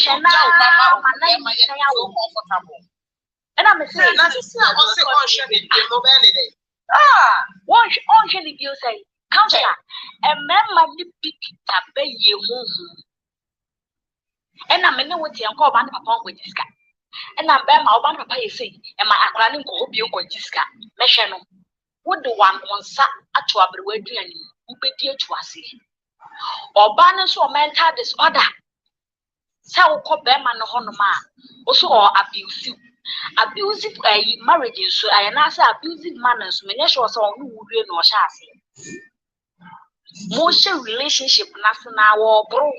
E: And I'm saying, one should you say, Counselor, a man might be tapping you. And I'm in what you call Banner upon with this guy. And I'm Bama Banner Pay say, and my acronym will be on this guy. Meshano, what the one on Sat at to a brewery and who be dear to us. Or banners or mental disorder. So call Bama no Honoma, also or abusive. Abusive marriages, so I answer abusive manners, many sure so who would be no chassis. Most relationship, national war, bro,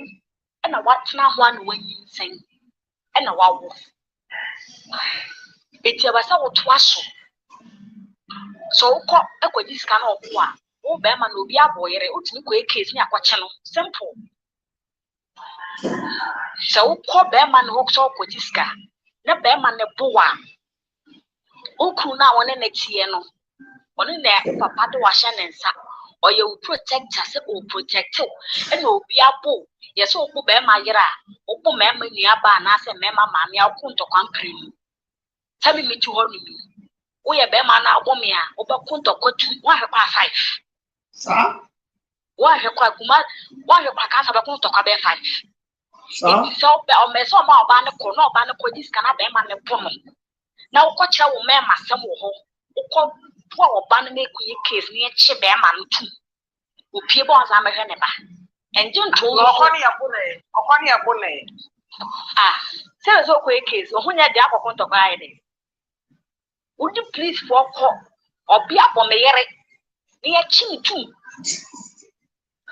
E: and a what now one when you sing, and a wow. It's a vessel twasso. So, call a quick discount of one. Oh, Beman will be a boy, a case near Quachano. Simple. So, call Beman hooks up with this guy. The Beman the Boa. Oku now on an Etieno. On in there, Papa to Washan and Sa, or you protect us or protect you, and you'll be a bull. Yes, Oku Bema Yera, Oku Mamma Niaba, and I say, Mamma, Mammy, I'll come to country. Tell me to hold me. We are Bema now, Womia, over Punto Cotu, 1:05.
C: Sir?
F: Why her Quackuma, why her Quackas about Punto Cabe 5? So, or Meso Banner, no Banner Codis cannot be man and woman. Now, what shall we make my son who poor Banner make case near Chibeman too? Who people as I'm a heneba. And John told Honey a bullet. Ah, so it's okay case, or when you're the upper point of Friday. Would you please walk or be up on the yere near Chimney too?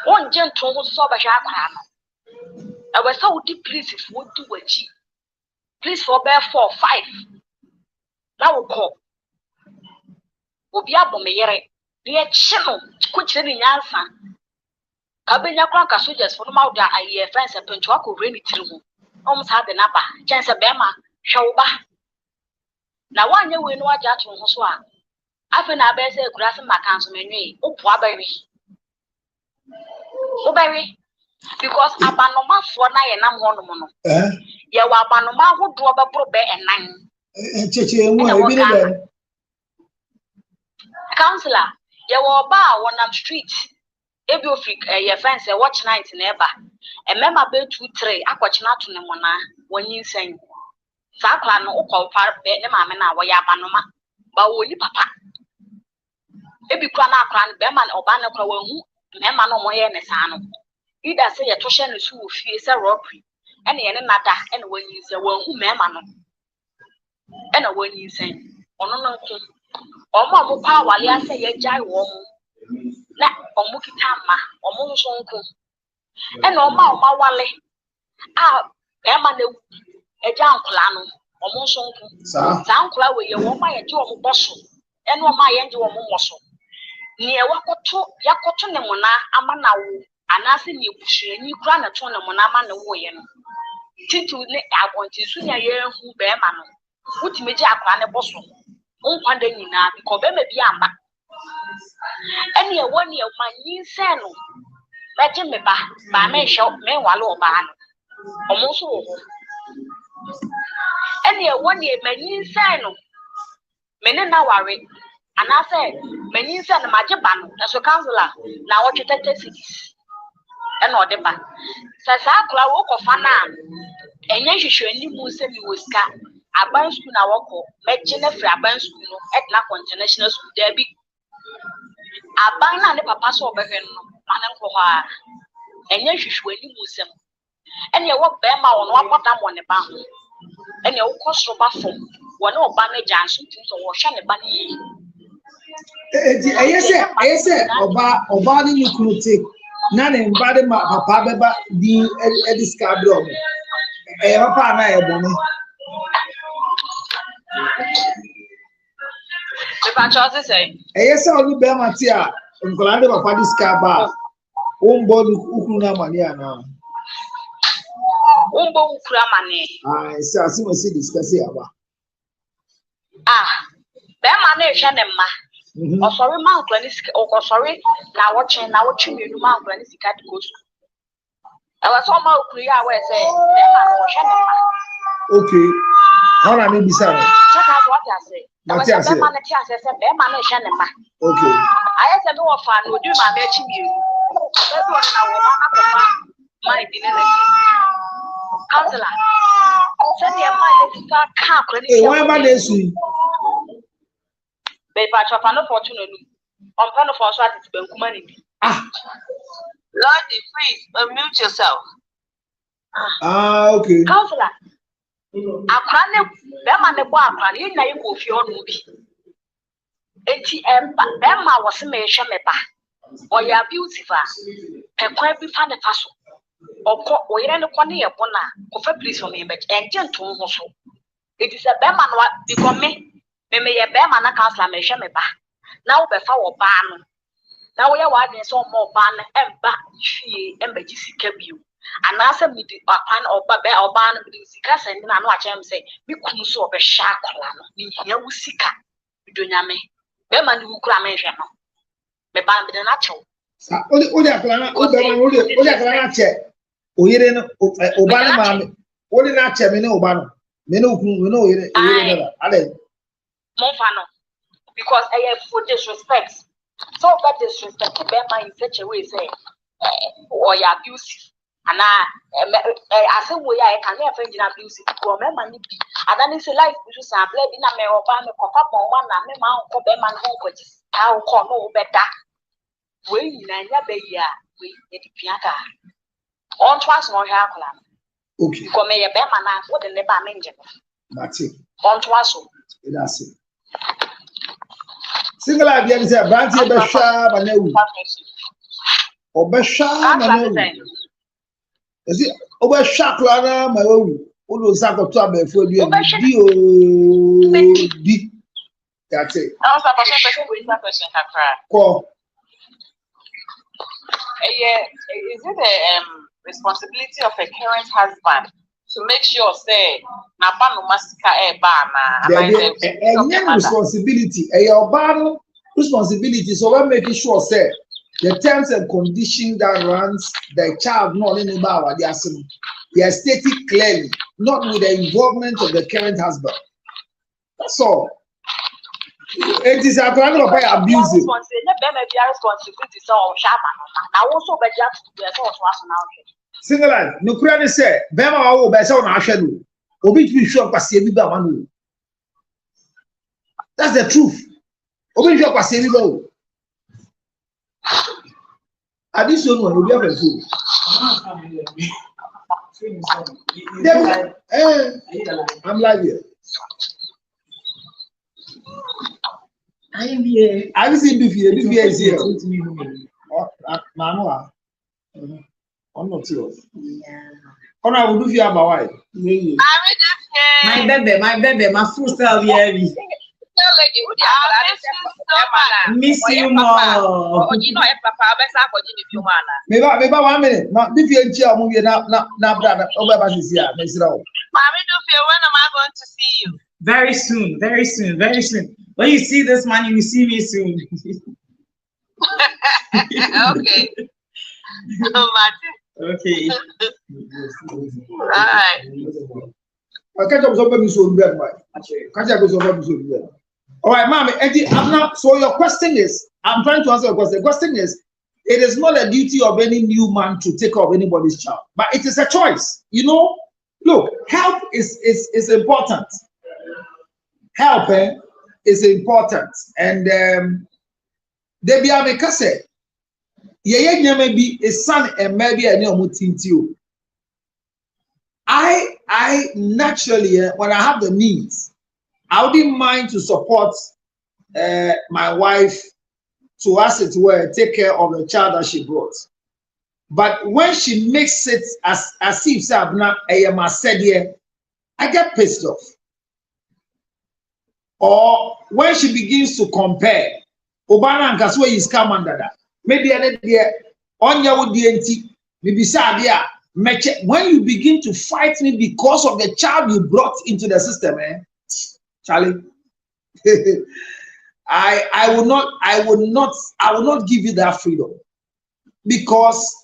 F: One gentle who saw by Shakram. I was so deep, please, if would do a G. Please forbear 4 or 5. Now we'll call. We'll be up on the yere near Chimney, which in Yansan. Cabina Cranka soldiers for the mouth that I hear friends and Pentuaco really through. Almost had the napa, chance of Bema, Shawba. Now, one year we know a judge from Hoswa. I've been a better grass in my council menu. Oh, Waberry. Waberry. Because Abanoma for 9 and I'm 1 mono. You are Abanoma who drove a probe and 9. Counselor, you were bar on up street. Ebio freak your friends watch night never. And member bed 2 3 aquachina to Nemona when you sing. Sakla no call far bed the mamma where Yabanoma. But will you papa? Ebi Krana clan Beman or Banner who Memma no more in a sano. Either say a Toshan is who fears a robbery. Any matter and when you say one who Memano. And a when you say, or no, or Mamma Power, I say a jai woman. Na omukitama omunsunku ena oma wale ema na eja ankula no omunsunku sa ankula we ye wo ma ye je omuboso ena oma ye nje wo momoso ni e wakoto yakoto ne mona ama na wo anase ni ebuhwe ni kura na to ne mona ama na wo ye no titu ne agonti su nya ye hu be ma no utimeje akwa ne boso onkwanda nyina because be ma bi amba. Any one year, my new son, let him be by me shop, me wallow ban. Almost all. Any 1 year, my new son, many now worry. And I said, my new son, my Japan, as a counselor, now what you take cities. And all the back. Says I walk of Fana. And yes, you should any moose and you will scar. A bunch to now walk, make Jennifer a bunch at La International School, Debbie. Abana ne papa so obehwe no manen ko ha enye hwehwe ni musem ene wo be ma wo no akota mo ne ba ho ene wo kosro ba fo wo ne oba ne janso tin so wo hwe ne ba ne yi
C: ayese oba ni kunu take None body ma papa beba di edisca bro. Papa na e bono.
F: Papa Charles say.
C: Yes, I will be Matia. Nkola de papa disca ba. Umbo ukuru na mani ana.
F: Umbo ukura mane.
C: So as we see discuss here ba.
F: Be ma na ehwe ne ma. O sorry ma nkla ni sika o sorry na wo menu ma nkla ni sika de go school. I was on my ukuru we say be ma na wo hwe ne ma.
C: Okay. How na me bisa.
F: Check out what I say. Be ma na tia say be ma na ehwe ne ma.
C: Okay.
F: I said no fan no do ma na echi mi. Be do na wo ma na papa my bi ne counselor. Said the man is far car credit.
C: Why am I this?
F: Baby, I no fortune. On plan for so at Benkumani.
G: Lord, please mute yourself.
C: Okay.
F: Counselor. I can't Bema the bar, you know, you go for your movie. Bema was a measure me back. Or you are beautiful. And quite be fan of us. Or you're in the corner of one, of a place for me, but and gentle also. It is a Bema become me. Maybe a bear man a counselor may shame me back. Now before ban. Now we are watching some more ban and back she and Jessica view. And answer me the pan or babe or ban with the Sika and I watch him say, we couldn't so of a shark me here with Sika. You do me. Beman who clamation. The ban with the natural.
C: Oda check. Oyere Obama only not check me no Obama. Me no ale.
F: Monfano, because I have full disrespect. So bad disrespect, Bema in such a way, say, or you abusive. And I say, we I can never find abusive. Go, Memma, and then it's a life which is a blood in a man or ban a cock up on one and me mount for Bema who could just how call no better. We in a baby, we did piata. On twice more hair.
C: Okay.
F: Come a Bema, what the never mention.
C: That's it.
F: On twice.
C: That's it. Single idea is a brandy of a shab and Obesha, is it Obesha Clara, my own, who was out of trouble for you? That's it. Call.
E: Is it a responsibility of a current husband to make sure say na ba no masika e ba na
C: responsibility your battle responsibility so we're making sure say the terms and conditions that runs the child not in about they are stated clearly, not with the involvement of the current husband. That's all. It is a kind of abusive. Single line, no credit say, Bema will be so national. Obi to be sure Passi Manu. That's the truth. Obi sure Passi Manu. Addition one will be able to. I'm live here.
H: I am here.
C: I will see Bifia is here. Manoa. I'm not sure.
H: Yeah.
C: Oh, I will do you about why.
H: My baby, my full self here. Miss you more.
C: Maybe 1 minute. Now, if you enjoy movie now, brother, over this year, Miss Row.
G: Mommy, when am I going to see you?
H: Very soon, very soon, very soon. When you see this man, you will see me soon.
G: Okay.
H: Okay.
G: All right.
C: I can't observe me so bad. Can't observe me so bad. All right, mommy. So your question is, I'm trying to answer your question. The question is, it is not a duty of any new man to take care of anybody's child, but it is a choice. You know, look, help is important. Help is important, and they be a say. Yeah, maybe a son and maybe a new mutinti. I naturally, when I have the needs, I wouldn't mind to support my wife to, as it were, take care of the child that she brought. But when she makes it as if Sabna I said here, I get pissed off. Or when she begins to compare, Obana and Kaswe is come under that. Maybe I there on your DNT, maybe Sadia. When you begin to fight me because of the child you brought into the system, Charlie, I will not give you that freedom, because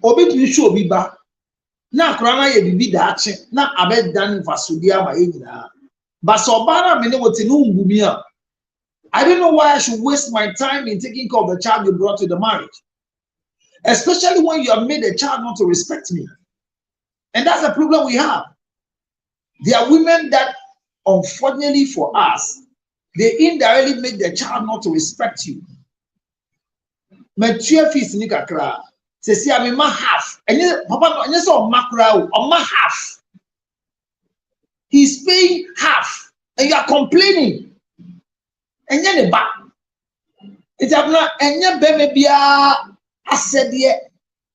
C: obi to show obi ba na krana ye bibi da ache na abedan fasudia ma yina but so bana me ne wote no ngumi a. I don't know why I should waste my time in taking care of the child you brought to the marriage, especially when you have made the child not to respect me. And that's the problem we have. There are women that, unfortunately for us, they indirectly make the child not to respect you. Mature fees ni kakra. Say see I ma half. And papa no so makra o ma half. He's paying half and you are complaining. And then the back. It's not any baby bia assedie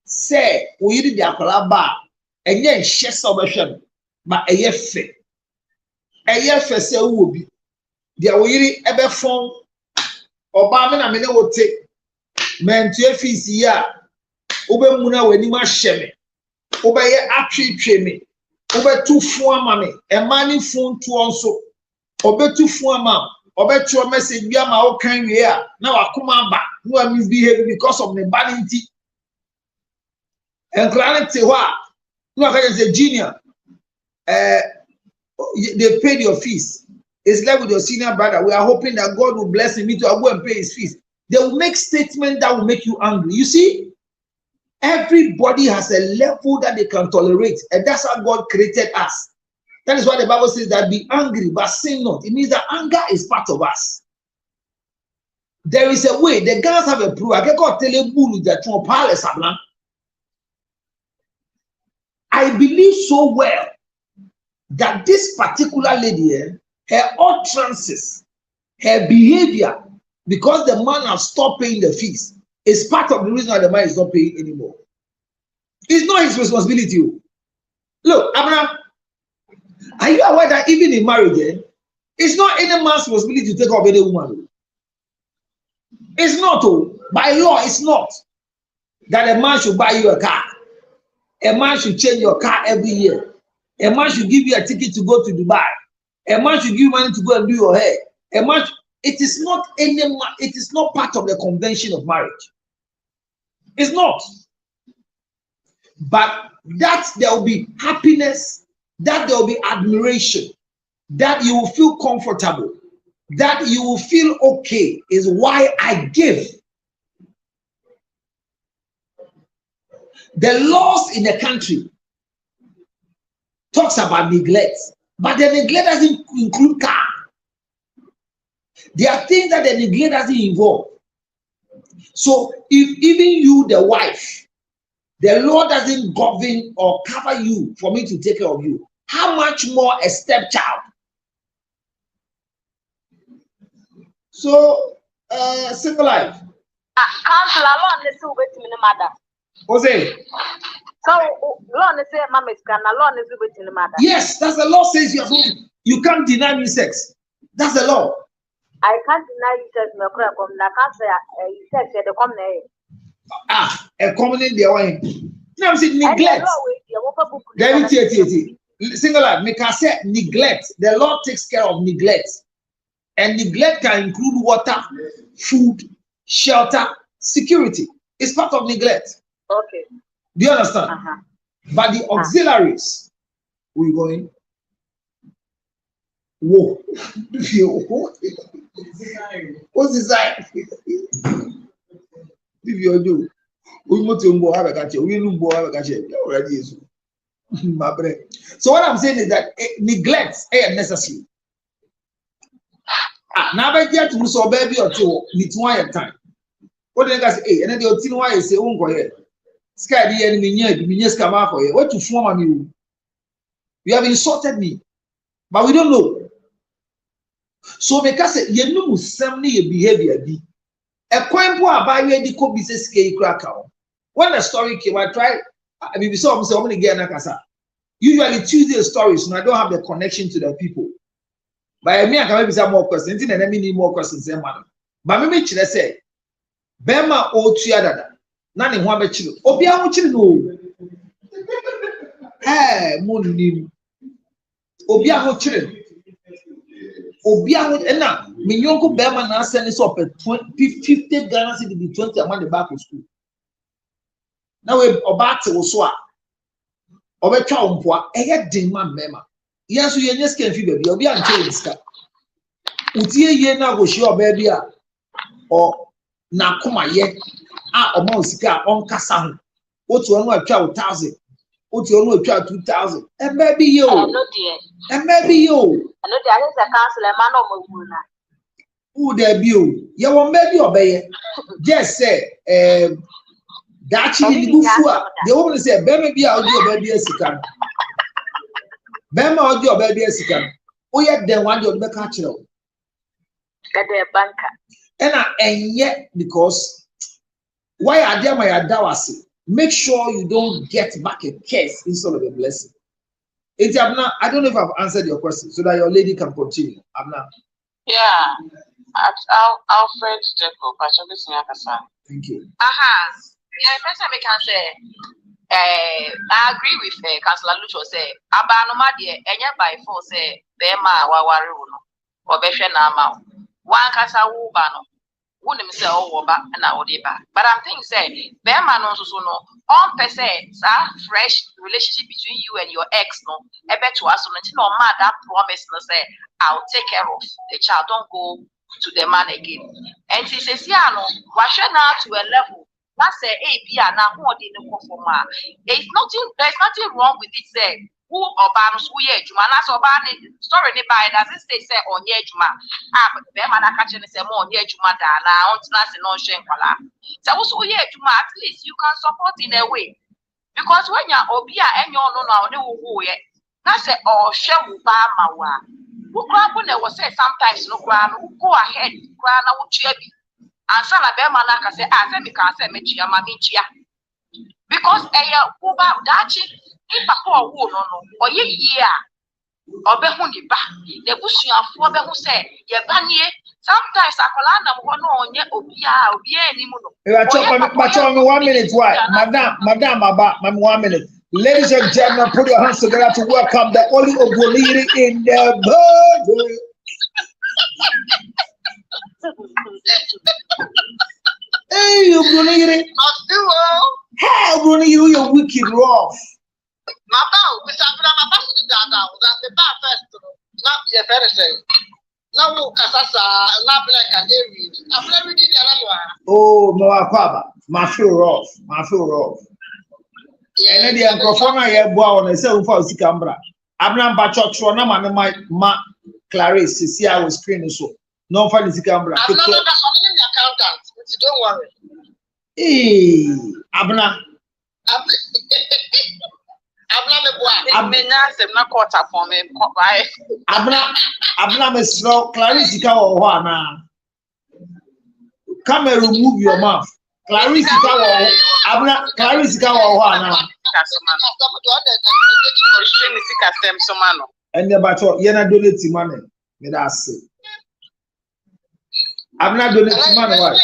C: say we did the akola ba and then share salvation but a yefe say wo bi dia we yiri ebe fon oba me na me ne wote mentu fees ya obe mu na wani ma hye me obe ye atwetwe me obe tu fun ama me e mani fun tu onso obe tu fun ama obe cho message bia ma o kan we a na wakoma ba no a misbehave because of the vanity and clarity wa no can say junior they paid your fees. It's like with your senior brother. We are hoping that God will bless him to go and pay his fees. They will make statements that will make you angry. You see, everybody has a level that they can tolerate, and that's how God created us. That is why the Bible says that be angry, but sin not. It means that anger is part of us. There is a way. The guys have a proof. I believe so well that this particular lady, her utterances, her behavior, because the man has stopped paying the fees, is part of the reason why the man is not paying anymore. It's not his responsibility. Look, Abraham, are you aware that even in marriage, it's not any man's responsibility to take care of any woman? It's not, by law, it's not that a man should buy you a car. A man should change your car every year. A man should give you a ticket to go to Dubai. A man should give you money to go and do your hair. A man, it is not part of the convention of marriage. It's not. But that there will be happiness, that there will be admiration, that you will feel comfortable, that you will feel okay is why I give. The laws in the country talks about neglect, but the neglect doesn't include car. There are things that the neglect doesn't involve. So if even you, the wife, the law doesn't govern or cover you for me to take care of you, how much more a stepchild? So, single life.
F: Council, alone is still waiting in the mother.
C: Jose.
F: So, law is saying, Mama is gonna law is waiting in the mother.
C: Yes, that's the law says you can't deny me sex. That's the law.
F: I can't deny you sex. Me kura come na can't say you sex the come na.
C: A common in the way. Now I'm saying neglect. Single life, me can say neglect. The law takes care of neglect. And neglect can include water, food, shelter, security. It's part of neglect.
F: Okay.
C: Do you understand? But the auxiliaries, we're going. Whoa. What's desire? If you do, we want to have a catcher. We don't have a catcher. Already is. So what I'm saying is that neglect is necessary. Now I get to so baby or two, it's 1 year time. What do you guys say? And then the other one is say, "Oh, go ahead." Sky the enemy near scam for you. What to form on you? You have insulted me, but we don't know. So because you know some behavior be a coin for a buy the co business cake cracker. when the story came, I tried. I mean, so I'm going to get Nakasa. Usually Tuesday stories, and I don't have the connection to the people. But I mean, I can maybe some more questions, and I need more questions. But maybe let's say, Bema o Triada, Nani Wabachilu, Obia Muchilu. Eh, Munim Obia Muchilu. Obia, and now, Minyoko Bema now send us up at 50 Ghana City to be 20 among the back of school. Now we're about to swap. Obecha umpwa eye din man mema yeso ye nyeska mfi baby obi anche nska utie ye na go shi oba bia o na koma ye a o ma osika on kasa ho otu onu atwa 1000 otu onu atwa 2000 e baby yo no dear e baby yo no dear I say cancel e ma no mawu na u de bi o ye won baby obeye just say Dachi in Bufua, the woman said, Bema be audio baby as you can. Bema audio baby as you can. Oh, yet then one of the cultural. The banker. And yet, because why are there my adawasi? Make sure you don't get back a curse instead of a blessing. It's Abna. I don't know if I've answered your question so that your lady can continue. Abna.
E: Yeah. Alfred Jacob, thank you.
I: Yeah, first time I can say, I agree with Councillor Lucho say, Abanoma dear, enya by force say, Bema wawari uno, or Besha Nama, one Casa Wubano, wouldn't say, oh, Woba, and I would ba. But I'm thinking, say, Bema no so no, on per se, fresh relationship between you and your ex, no, I bet to us, no matter that promise, no say, I'll take care of the child, don't go to the man again. And he says, yeah, no, wash now to a level. That's a now there's nothing wrong with it. Say who or banus who ye juma that's or ban story by doesn't say on ye juma. But the man I catch and say more ye juma dana on nothing no shame. So also ye juma at least you can support in a way. Because when you're obia and you're no who ye that's a or share mawa. Who crap when there was say sometimes no ground who go ahead, ground out chebi. And some of them can say, I said, because I met you, Mamichia. Because a Uba Dachi, if a poor woman, or ye year, or Behuni back, the bush you have for them who say, Ye Banye, sometimes I call on ye, Obia,
C: Obia, 1 minute, why? Madame, about 1 minute. Ladies and gentlemen, put your hands together to welcome the only Ogoliri in the bird. Hey, you Brunei. Hey, Brunei, you're wicked rough. Oh, no, Aquaba. My feel rough. And then the Uncle here, boy, on a 7 for Sicambra. Abram Bachot, my Clarice, see, I was screening so. No funny Sicambra.
G: I'm not an accountant, don't worry.
C: Hey, Abna. Abna, Miss Clarice, come and remove your mouth. Clarice, Abna, Clarice, and the battle, Yana donating money. That's it. I'm not donating money. Why?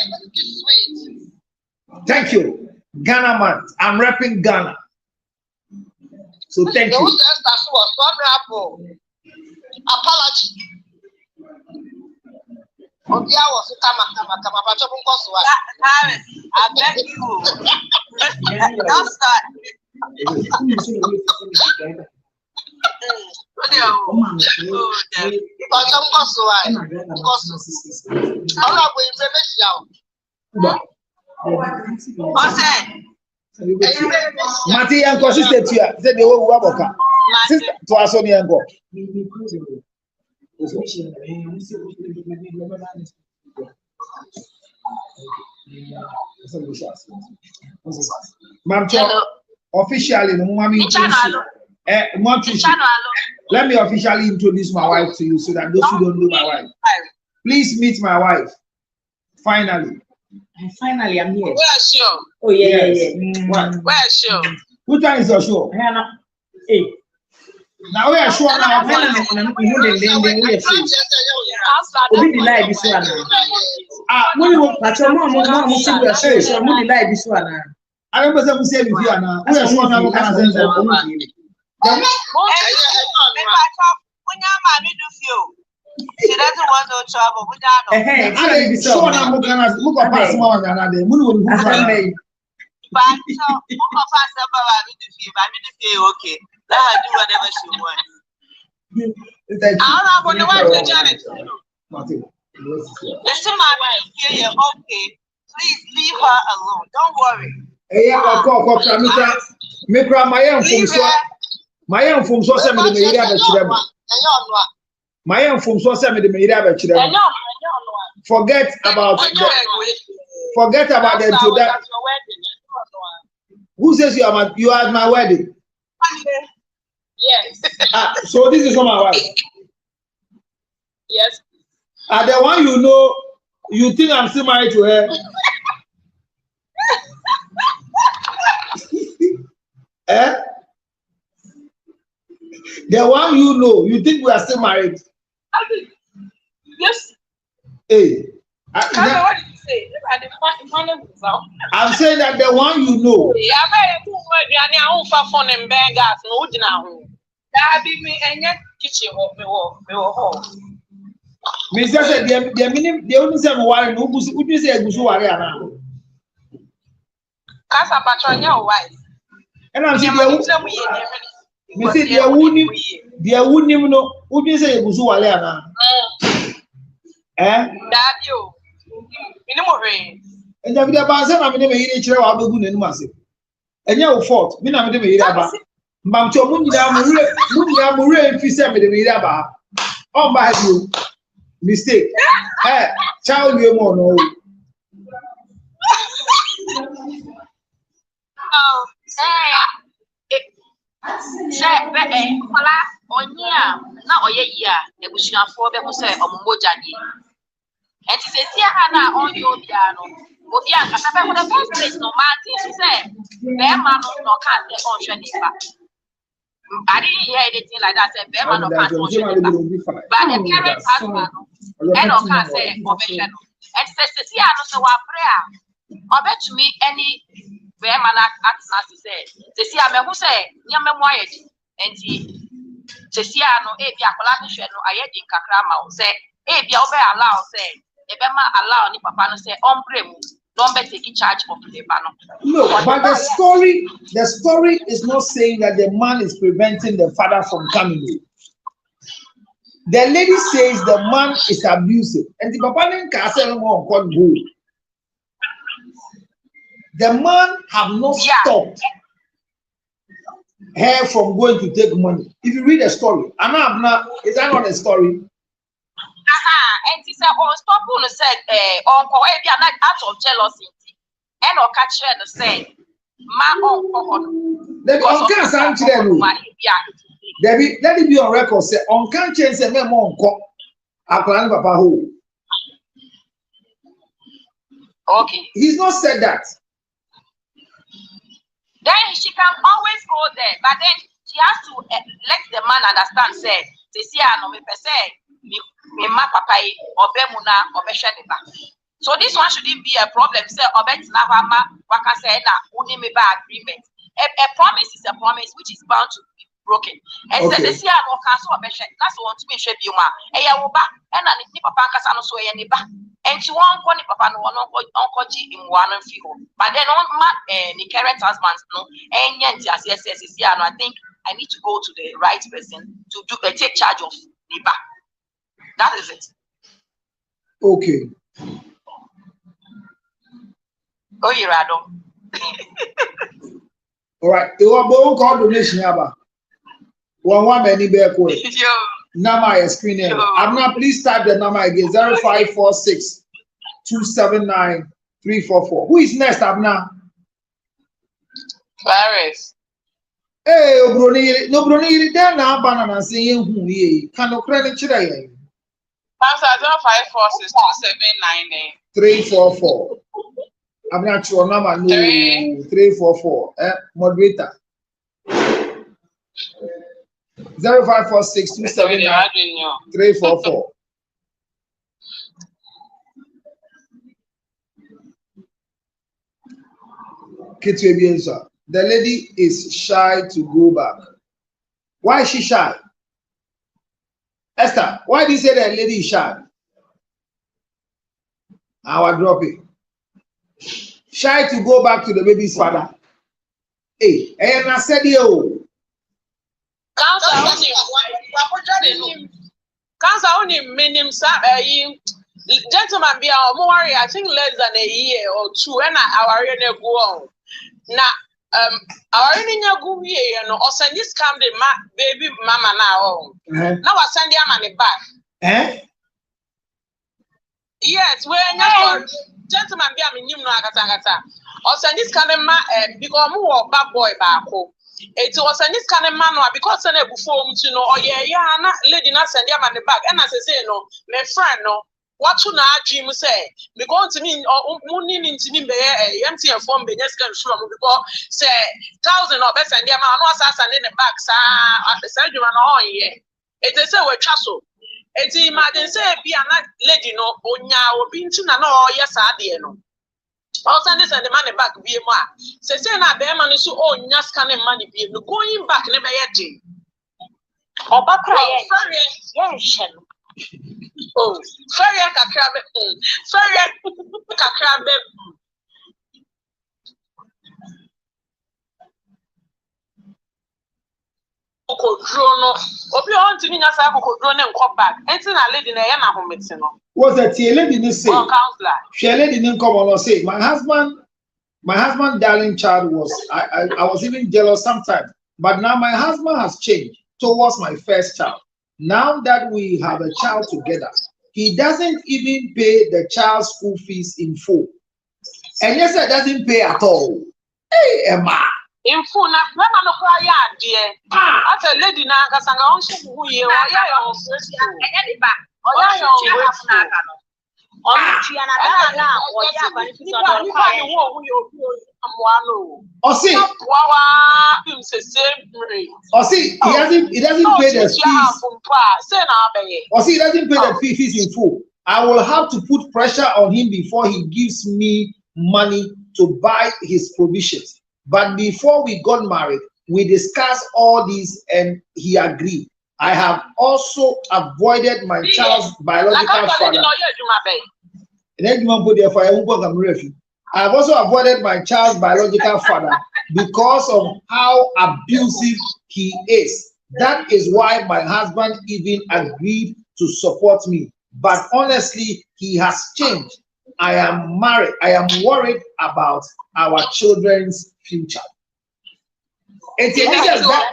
C: Thank you, Ghana man. I'm repping Ghana. So thank you.
G: Apology.
I: I beg you. Don't start.
C: Mati yanko sister tia said the wo waboka sister to aso ni yanko Mam officially no mami let me officially introduce my wife to you so that those who don't know my wife, please meet my wife. Finally,
H: And finally, I'm here.
E: Where sure?
H: Oh yeah,
C: Yes.
H: yeah.
E: Where sure?
C: Which one is your show?
H: Hey.
C: Now we are sure now.
H: We are sure. Obi di lie this one.
C: When you want
H: But your mom say we are sure. So we di lie this one.
C: I remember some say with you now. We are sure now.
G: She doesn't want no trouble. We don't know.
C: Sure now. Look at pass more than that. But
G: so, okay. Let her do whatever she wants. I don't know what you're trying to do. Listen, my wife, here, okay. Please leave her alone. Don't worry.
C: Forget about the introduction. Who says you are at my wedding?
E: Yes.
C: So this is not my wife.
E: Yes.
C: The one you know, you think I'm still married to her? Eh? The one you know, you think we are still married?
E: Yes.
C: Hey.
E: What did you say?
C: I'm saying that the one you know. Mr. said the minimum the only time why no would you say Gusu Wari now?
E: Casa Patronia wife.
C: And I'm saying the wouldn't know would you say Gusu Wari now? Eh?
E: Daddy.
C: And the Baza, I'm never hearing each other. I'll be good massive. And your fault, me not the Miraba. Mamto Munya, if you send me the Miraba. Oh, by you. Mistake. Eh, child, you more no.
I: Oh, now, and she says, "Yeah, on your piano." For the first place, no man, she said, "Bear man, no can't on Shanipa." I didn't hear anything like that. Said, "Bear man, no can't on Shanipa." But the parents has man, and no can't say, "Professional." And says, "Yeah, no, so I pray. I bet to me any bear man at as said, "The see, I'm who say, Yamamoy, and see, Chesiano, Abia, Collaboration, I had in Kakrama, say, Abia, allow, say." Ebema allow ni papa no say ombrem don't be taking charge of the banner.
C: No, but the story is not saying that the man is preventing the father from coming. The lady says the man is abusive, and the papa didn't go. The man have not stopped her from going to take money. If you read the story, is that not a story?
I: And he said, "Oh, stop on said, Uncle, maybe I'm not out of jealousy." And or catch her and say, "Ma,
C: let it be on record. Say, on can't change a memo on call. I plan Papa who.
I: Okay.
C: He's not said that.
I: Then she can always go there, but then she has to let the man understand, say, they see, I know me per se. Me ma papa or bemuna or beshaniba. So this one shouldn't be a problem. Say obet na hama waka say na uni me ba agreement. A promise is a promise which is bound to be broken. And so this year no cancel obeshan. That's what to me should be ma. Eya wo ba and ni papa kasa no so ye ni ba. And she won't call ni papa no uncle G in one fi ho. But then on ma the current husband no and yes I think I need to go to the right person to do take charge of the ba. That is it.
C: Okay.
I: Oh, you're right.
C: All right. You are both called donation. One many bear code. Number is screening. I'm not. Please type the number again. 0546 279 344. Who is next, Abna?
E: Clarice.
C: Hey, Brony. No, Brony. There now, banana saying who ye can no credit today.
E: Answer 0546 279
C: 344. I'm not sure number no 344. Moderator 0546279344. The lady is shy to go back. Why is she shy? Esther, why do you say that lady is shy? I will drop it. Shy to go back to the baby's father. Hey, and I said you.
E: Cancer only minimum gentleman be our more, I think less than a year or two, and our go on. Now, our go here, you know, or send this come the baby mama now. Now I send your money back. Yes, when gentleman be a minimum agata. Or send this kind of because more bad boy back home. It was a this kind of man because I before to know, oh yeah, lady not send your money back. And as I say, no, my friend, no. What you now dream say? Because to me, or money into me, empty and form business can from because say 1,000 or better, and the amount was and in the back, at the surgery and all year. It is a way castle. It's imagine say, be a lady, no, or now, or being to no, yes, I dear no. Also, this and the money back be more. Say, na bear money so own just kind of money be going back never yet. Oh, yes. Oh, sorry, I can grab it. Sorry, I can grab it.
C: Was that a lady didn't say? She lady didn't come on or say, my husband, darling child was I was even jealous sometimes, but now my husband has changed towards my first child. Now that we have a child together, he doesn't even pay the child's school fees in full. And yes, it doesn't pay at all. Hey, Emma.
E: In full, now, no cry, dear. That's a lady now, because I'm going to who you are.
C: He doesn't pay the fees. He doesn't pay the fees in full. I will have to put pressure on him before he gives me money to buy his provisions. But before we got married, we discussed all these and he agreed. I have also avoided my child's biological father. I have also avoided my child's biological father because of how abusive he is. That is why my husband even agreed to support me. But honestly, he has changed. I am married. I am worried about our children's future. It's a decision
E: not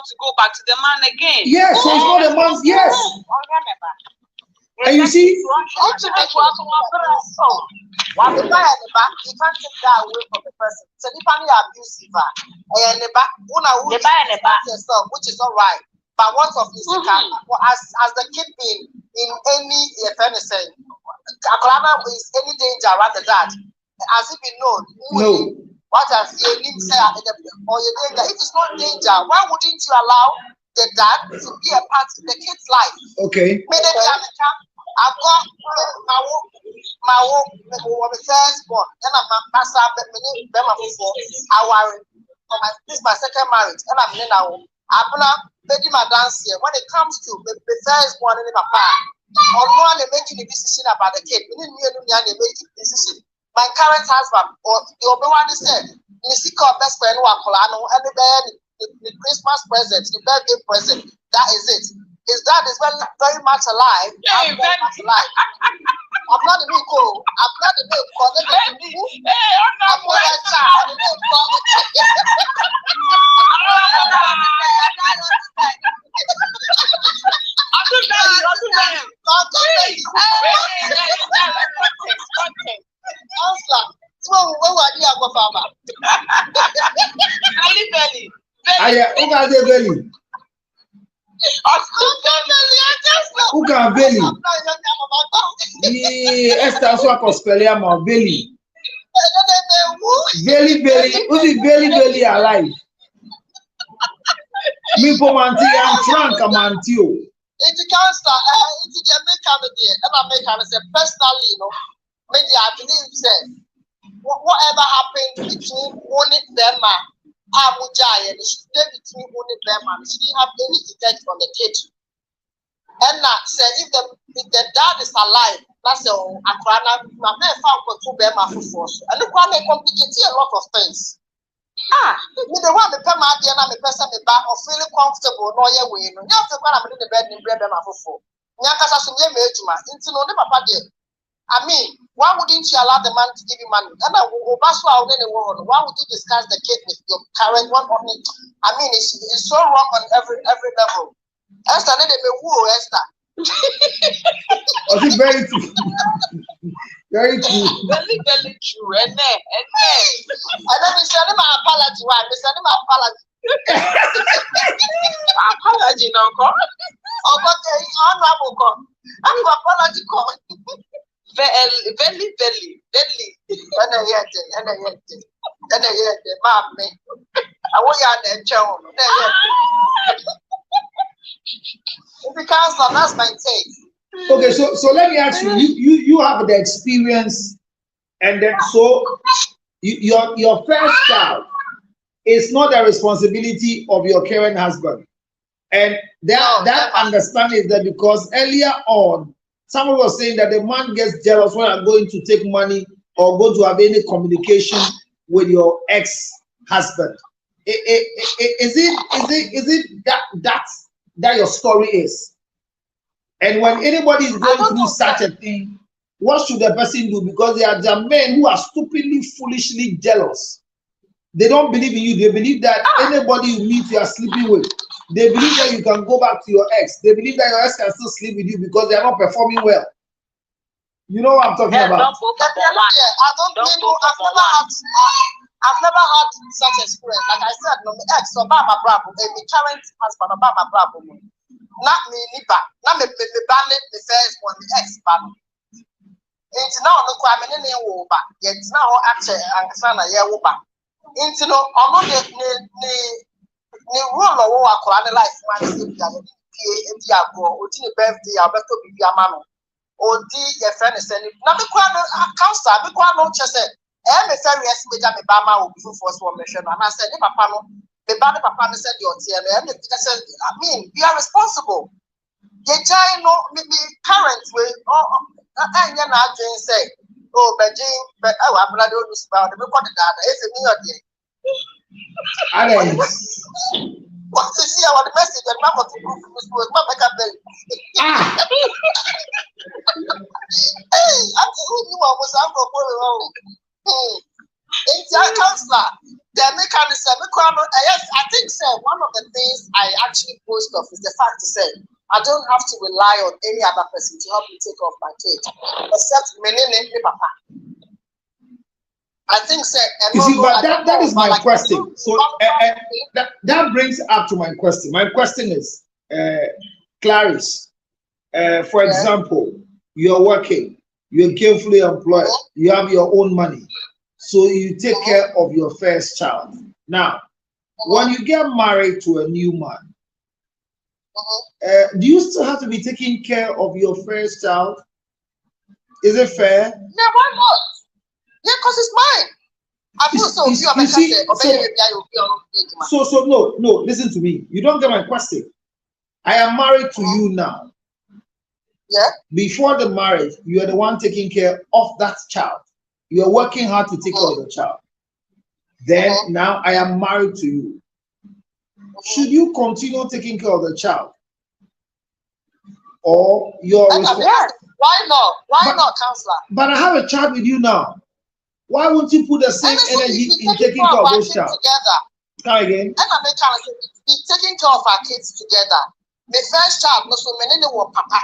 E: to go back to the man again.
C: Yes, so it's not a man's. Yes. And you see,
G: you can't take that away from the person. So if I'm abusive, and the back, which is all right. But what of this? As the kid being in any offense, is any danger around the dad? Has it been known?
C: No.
G: What has the name say or your danger? If it's not danger, why wouldn't you allow the dad to be a part of the kid's life?
C: Okay.
G: I've got my first born, and I'm pastor. This is my second marriage, and I'm now. My dance here. When it comes to the first born in my papa, or no one making a decision about the kid, we didn't make a decision. My current husband, or the one said, Nisiko best friend who are Colano, and the Christmas present, the birthday present. That is it. His dad is very much alive. I'm very much alive. I'm not the Miko. I'm not the Miko. I'm not the child.
C: Who can belly? Esther so belly. Very alive. Me for manti and Frank Amantio.
J: It's a cancer, it's a Jamaican idea. And American say personally, you know, maybe I believe that whatever happened between only them and Abuja, and she stay between only them and she didn't have any effect on the kid. And now say if the dad is alive, that's all. Akrana, my man found control them for force, and the crime may complicate a lot of things. The one the come out there and I'm a person back or feeling comfortable, no, yeah, we know. You have to come in the bed and bread them for. Nyakasa Sumia Majuma, into no papa dear. I mean, why wouldn't you allow the man to give you money? And I will pass out in the world. Why would you discuss the kid with your current one on it? I mean, it's so wrong on every level. Esther, they may woo Esther.
C: It's very true. Very true.
J: Very true. And then we send him an apology. Why? We send him an apology. Apology, no, come. Oh, but honorable come. I'm going to apology come. Very. And I hear it. Mommy. I want you to tell me. It's because that's my take.
C: Okay, so let me ask you. You have the experience, and then so your first child is not the responsibility of your current husband, and that understanding is that because earlier on someone was saying that the man gets jealous when you're going to take money or going to have any communication with your ex-husband. Is it that your story is? And when anybody is going through such a thing, what should the person do? Because there are men who are stupidly, foolishly jealous. They don't believe in you. They believe that anybody you meet, you are sleeping with. They believe that you can go back to your ex. They believe that your ex can still sleep with you because they are not performing well. You know what I'm talking about?
J: I've never had such experience. Like I said, no, my ex, so Baba Bravo, and my current husband, Baba Bravo. Not me, Nipa. Not me, the first one, the ex, Baba. It's now no crime in any over. Yet now, actually, I'm saying, yeah, over. Into no, I'm not the rule of war, I life, man, if you are go, or the birthday, I'll better be your man. Or your friend is sending. Now, the counselor, the no chest. I'm a very estimate me Bama will be first one mission. And I said, Papa, no, the Bama Papa said, your tear. I mean, we are responsible. The child, no, maybe parents will, and you're not doing say, oh, Beijing, but I'm not doing this about the record that it's a new idea. What to see our message and Mama to go to school, Mama Campbell. Hey, I'm who I was out for. It's a counselor. The mechanism, I think one of the things I actually boast of is the fact to say I don't have to rely on any other person to help me take off my kid, except my papa. I think
C: you see, but that is my question. So that brings up to my question. My question is, Clarice, for example, you're working. You're carefully employed. You have your own money. So you take care of your first child. Now, when you get married to a new man, do you still have to be taking care of your first child? Is it fair?
J: Yeah, why not? Yeah, because it's mine. I feel
C: so no, listen to me. You don't get my question. I am married to you now.
J: Yeah.
C: Before the marriage, you are the one taking care of that child. You are working hard to take care of the child. Then now I am married to you. Should you continue taking care of the child? Or your
J: why not? Why not, counselor?
C: But I have a child with you now. Why won't you put the same energy in taking care of this child? Come again.
J: And I'm taking care of our kids together. The first child, no, so many were papa.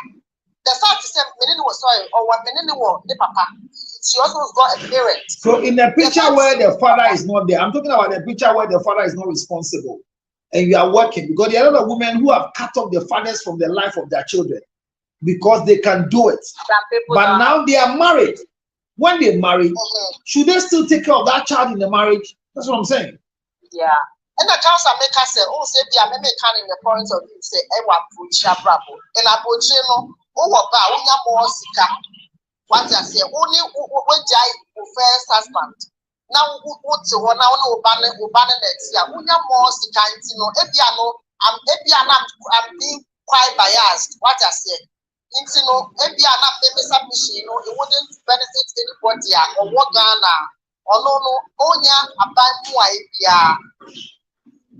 J: The fact is that many were sorry, or what many were the papa. She also got a parent.
C: So in the picture where the father is not there, I'm talking about the picture where the father is not responsible, and you are working, because there are a lot of women who have cut off the fathers from the life of their children because they can do it. But now they are married. when they marry, should they still take care of that child in the marriage? That's what I'm saying.
F: Yeah.
J: And the council maker say, oh, say, be a can in the point of view, say, Ewa Pucha Bravo. And I put you know, more sika. What I say, only when Jai first husband. Now, what's the one now? No, Banner next year. Unya more sika, I'm being quite biased. What I say, Ebiana, maybe submission, it wouldn't benefit anybody or what Ghana or no, Onya, a bank,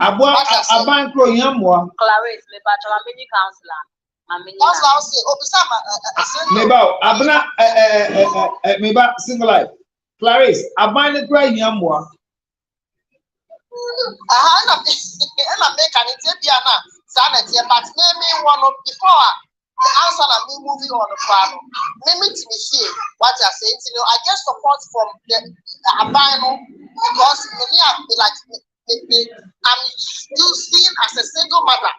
C: Aban Crow Yamwa.
F: Clarice, me bachelor mini counselor.
C: Meba, Abna, Meba, single life. Clarice, Aban Crow Yamwa.
J: I make an Ethiopiana, sanity, but maybe one of before the answer and me moving on the panel. Maybe to me see what I say, I get support from the Abano because many are like. I'm still seen as a single mother.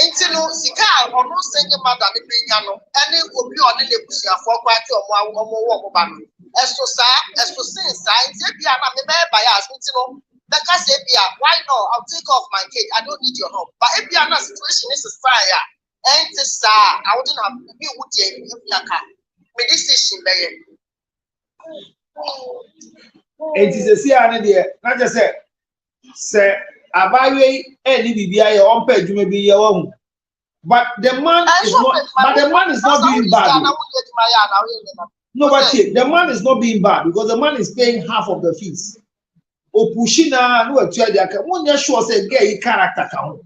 J: Sika or no single mother, the Piano, and it will be on the Lebusia for quite a while. As to say, science, Ebiana, may by us, the Casabia, why no? I'll take off my cake. I don't need your help. But Ebiana situation is a fire. And this, I wouldn't have to be with you if you can. Medication,
C: It is a CND, not just say, Abaye, any BBI or page, you may be your own. But the man is not being bad. No, but the man is not being bad because the man is paying half of the fees. O Pushina, no, one year sure say gay character count.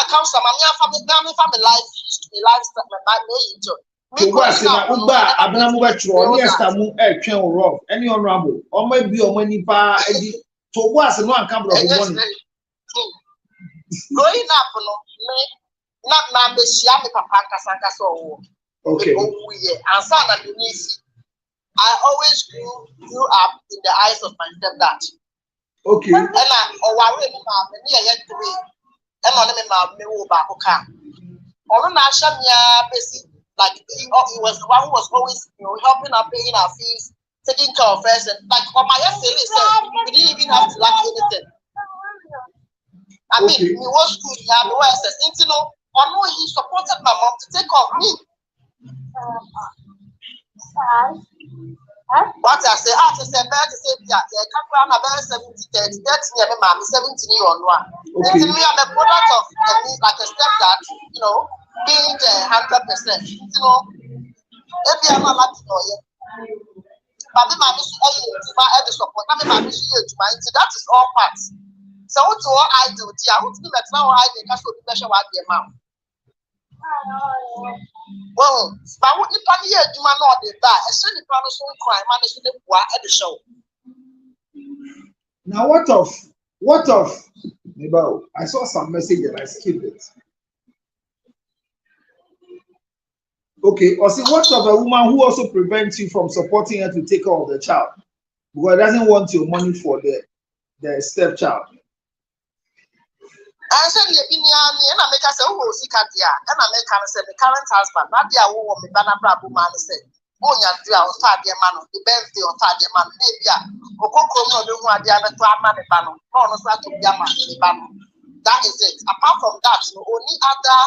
J: Come some family life used to be lifestyle, my age.
C: Uba Abramu Chro, yes, Tamu, Rob, any honorable, or maybe your money pa to was no uncomfortable money.
J: Growing up, not now, the Shiami Papa Sanka so.
C: Okay.
J: And son and Denise, I always grew up in the eyes of my stepdad.
C: Okay.
J: And I, or I remember, yet to be, and on me, Bahoka. Or not, Shamia, basic. Like he was the one who was always, helping us, paying our fees, taking care of us, and like on my essay, we didn't even have to lack anything. I mean, we was school, we had the SS, or no, he supported my mom to take care of me. What I say, after say, better to say, yeah, I can't run about 70, 30, that's near my mom, 70 on one. Me, I'm a product of like a stepdad, being 100%, every other but the support. That is all parts. So what's all I do? I want to do that now. I think I should measure what the amount. Well, but what the funny year do I know the that? As soon as you crime, managing the poor at the show.
C: Now, what of? Maybe I saw some message and I skipped it. Okay, or see, what of a woman who also prevents you from supporting her to take care of the child because doesn't want your money for the stepchild?
J: I said, and I make us say, oh, Sikadia, and I make her say, the current husband, not the woman, Banabra woman said, oh, you're on Fadia man, the birthday on Fadia man, maybe a Coco, no, the one, the other man, the banner, no, not to Yama, the banner. That is it. Apart from that, only other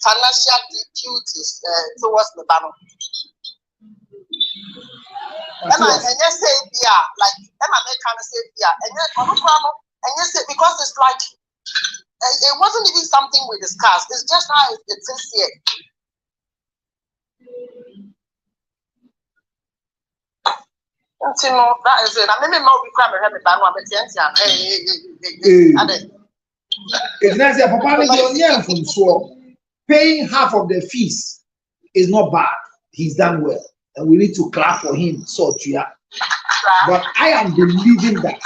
J: financial duties towards the banner. And I say, yeah, like, and I make kind of say, yeah, and you say, because it's like, it wasn't even something we discussed, it's just how it is here. That is it. I mean, more we come and have a
C: it's not a papa from so paying half of the fees is not bad. He's done well, and we need to clap for him. So, but I am believing that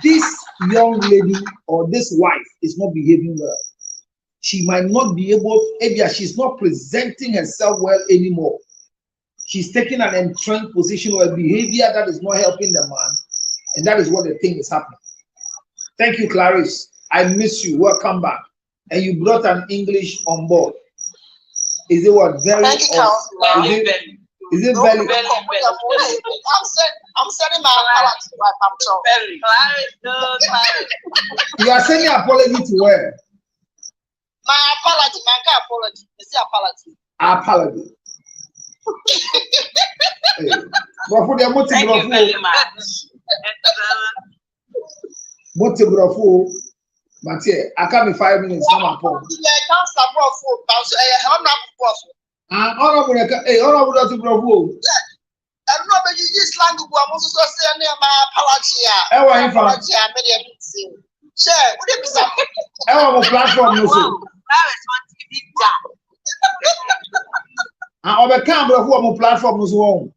C: this young lady or this wife is not behaving well. She might not be able. She's not presenting herself well anymore. She's taking an entrenched position or a behavior that is not helping the man, and that is what the thing is happening. Thank you, Clarice. I miss you. Welcome back. And you brought an English on board. Is it what very? Is it
J: No,
C: belly?
J: belly. I'm sending my apology to my pamcho.
G: Belly.
C: You are sending apology to where?
J: My apology, my apology. You see apology.
C: Apology.
G: Thank you very much.
C: Motibrofo, Mathieu, I come in 5 minutes. Come on, Paul. Honorable, Honorable,
J: I'm not going to use language. I'm also saying my apology.
C: I want
J: apology. I'm ready to see. Sure, what do you say?
C: I want a platform. No, I have a camera who platform as well.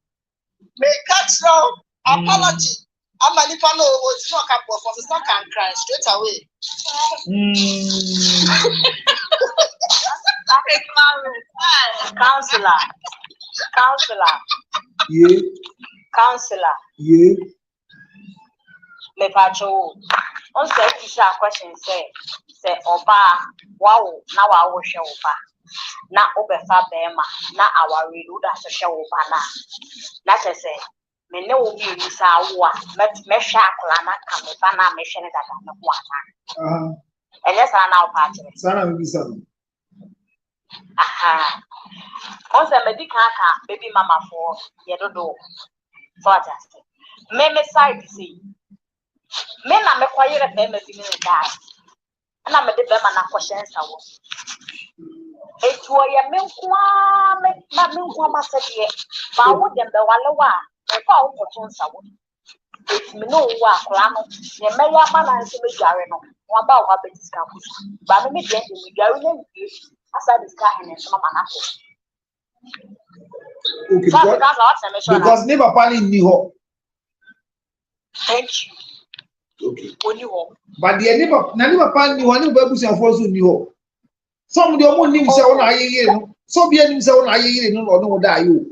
J: May catch no apology. I'm a Nipano was not a for the second cry straight away.
F: Counselor.
C: Yeah.
F: Counselor.
C: Yeah.
F: Me pacho. On say kisha question say oba wow na wa wo hwe oba na obefa bema na aware do da hwe oba na say me ne wo bi ni sa wo a me hwe akola na ka me ba na me hwe ne dada me ho ana enye sa na o pa kire
C: Sana me bisa.
F: aha on say medical ka baby mama for ye dodo so just me side see me na me kwayere be me bi ni da na me de be ma na question sa wo etu o ye me nkwa me nkwa ma se de ba wo de be wale wa e fa wo ko sa wo etu me no wo akora no ye me ya ma na nse me dware no wa ba wo ba diska ko ba me de me dware no ni asa diska hene so ma na ko
C: Okay, because never planning ni ho.
F: Thank you.
C: Okay.
F: Only ho.
C: But the never plan ni ho, never busi afo so ni ho. Some de omo nim se wona ayeye no. So bia nim se wona ayeye no no da ayo.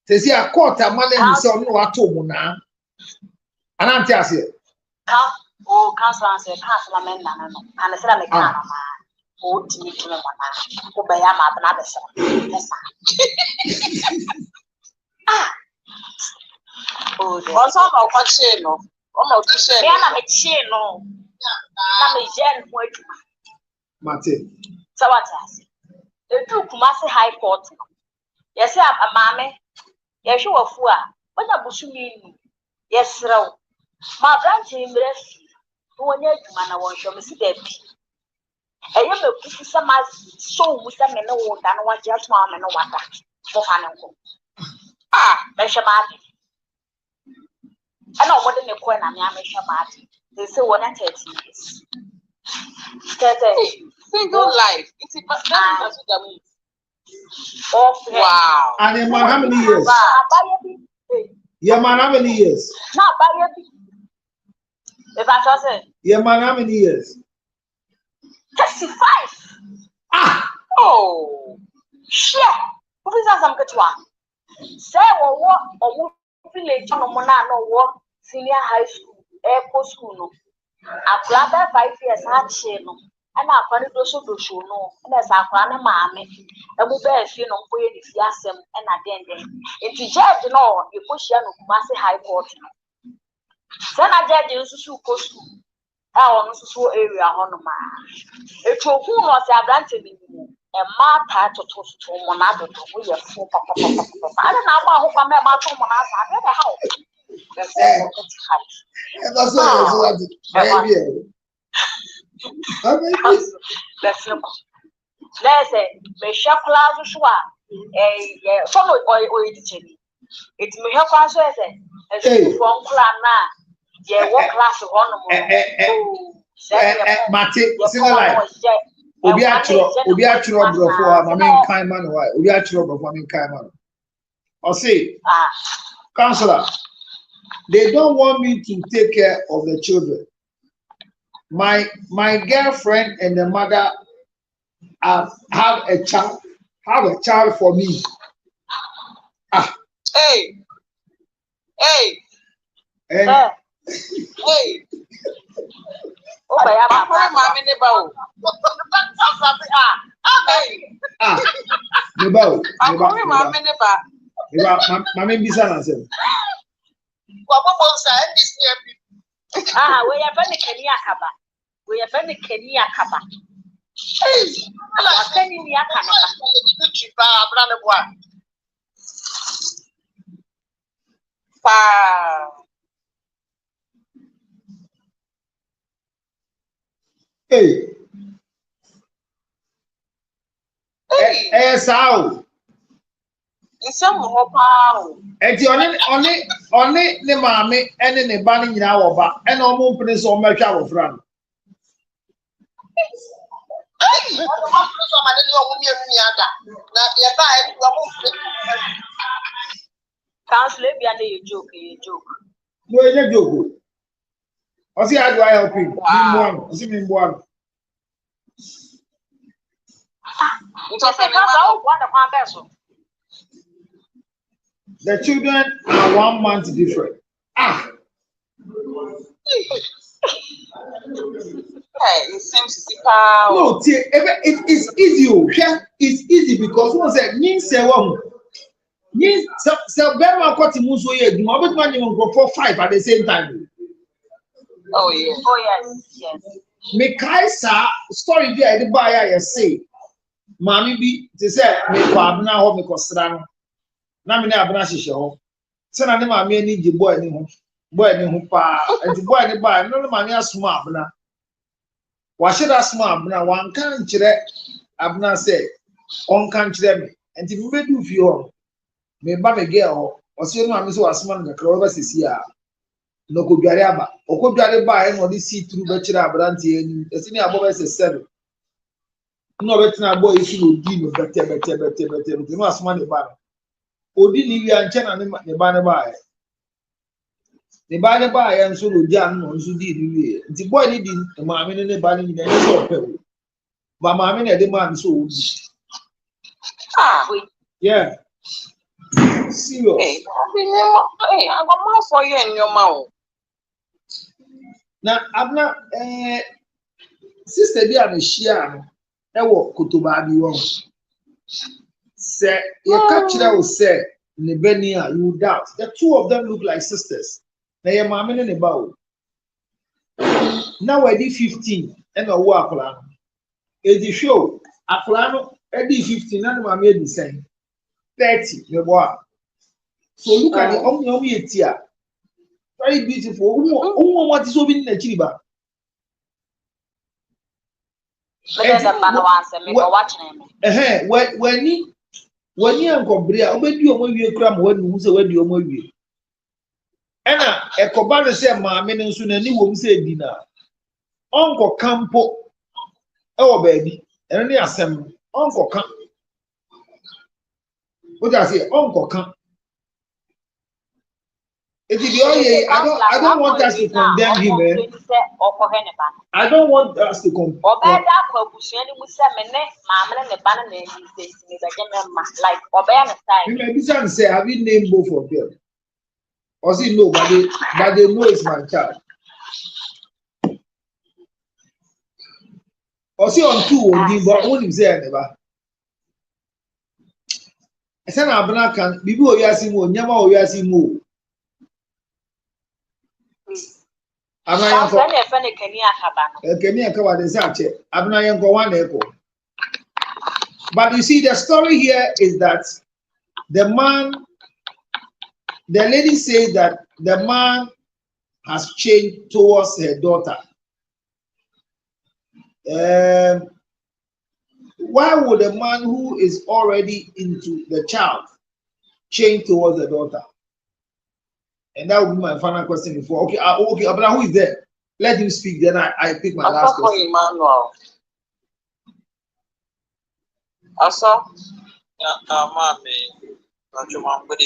C: Se si a court amale ni se no wato mo na. Ananti ase.
F: Council say council men na no. And say me kana ma. O timi timi mo na. Ko be ya ma na be se. Yes. Oh,
G: also about what she no. Almost to say.
F: Me na me chi no. Na me jen ho aduma.
C: Mate.
F: So what else? The two Kumasi High Court. Yes, a mammy. Yes, you are fool. What a bushumi. Yes, sir. My branch in rest. Who are you, man? I want you to see that. I am a pretty some so with them and no one than what just mom and no one that. For Hannah. Measure Marty. I know what in the corner, I measure Marty. They say 130 years.
G: Single life. It's
C: wow. And your man, how many years? Your man, how many years?
F: Not by if I say.
C: Your man, how many years?
F: 35.
G: Oh,
F: shit. Who is that? Some good one. Say, or village no what senior high school, airport school. No. I grab 5 years hard channel. And I find it also do show no, and as I find a mammy, and we bear if you know where if you ask them and again. If you judge no, you push your Kumasi High Court. Then I judge you to go to our area on the man. If you who was a granted a martyr to toast to Monado, we are full papa. I don't know how I'm about to Monas. I don't know how. That's no. Let's say, me shop class shwa. Some or it's me help us as from clan na. Yeah, what class of honor?
C: Mate, single life. Obi atro brofo am kind man why? Obi atro brofo am kind man. I say, counselor, they don't want me to take care of the children. My girlfriend and the mother have a child for me.
G: Hey.
C: Mami bisa na say.
F: We have any Kenya Kaba. We have any Kenya Kaba.
C: Hey, sao?
G: Some hope.
C: Eti oni ne maame ene ne ba ne nyina wo ba ene omo mpene so omo atwa wo fra no.
F: Council be a joke,
C: No, you joke. I see how do I help him? Wow. The children are 1 month different.
G: It seems to see power.
C: No, it's easy. It's easy because one said, so Bema got him so yeah, you know, but you go for 5 at the same time.
G: Oh yes.
C: Me kaisa story there the buyer you say. Mami bi te say me ko abna ho me ko sra no. Na me na abna hihye ho. Se na ne mami ani gi boy ni ho. Boy ni ho pa. Enti boy ni ba no mami asoma abna. Wa sheda asoma abna wan kan kire abna say on kan kire me. Enti me bedu fi ho. Me ba me girl o se no mami so asoma no kra over sisi a. No ko dware aba. O ko dware ba e no di see through be kire abrante ani. Esi ni abo be se 7. No betina boy isi no di no bete no asoma ne ba. Odi ni wi anche na ne ba ne ba e. Ne ba ne ba e nso no dia no nso di ni wi. Nti boy ni di maame ne ba ne nyina ni so pe wo. Ba maame na de man so wo. Yeah. Serious.
G: Hey, I got more for you in your mouth.
C: Na abna sister bi a me share no e wo kotoba bi wo. Say you catch that will say Nebenia, you doubt. The two of them look like sisters. Now your mama and the bow. Now I did 15 and a walk plan. It's the show. A plan I did 15 and my made the same 30. The boy. So look at the only tia. Very beautiful. Who what is over in the chiba? When you are Cobria, obey you when you cram when you say when you are Anna, a cobana say, Mamma, and soon any woman say dinner. Uncle Campo, oh baby, and any assembly, Uncle Camp. What I say, Uncle Camp. I don't want us to condemn him. I don't want us to condemn. You may be trying to say, have you named both of them? Or say no, but they know it's my child. Or say on 2, but only say never. I said, Abna can be more Yasimo, Yama or Yasimo. I'm not but you see, the story here is that the lady says that the man has changed towards her daughter. Why would a man who is already into the child change towards the daughter? And that would be my final question before. Okay, but who is there? Let him speak, then I pick my last question.
G: Emmanuel. Asa? Good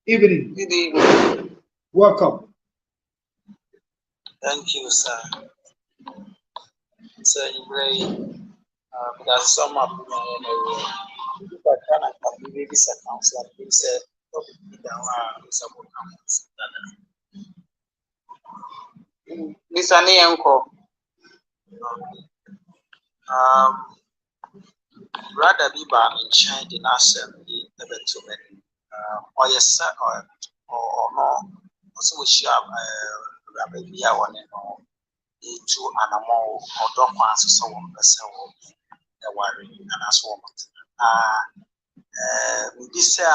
G: evening.
C: Evening. Welcome.
K: Thank you, sir. Sir, you very that's some of but can I come maybe circumstance like you said.
G: Listen, uncle.
K: Rather be by in China in assembly never too many. or yes, or no, also we share Rabbi one into animal or dog ones, so one person the worry and as woman. This no.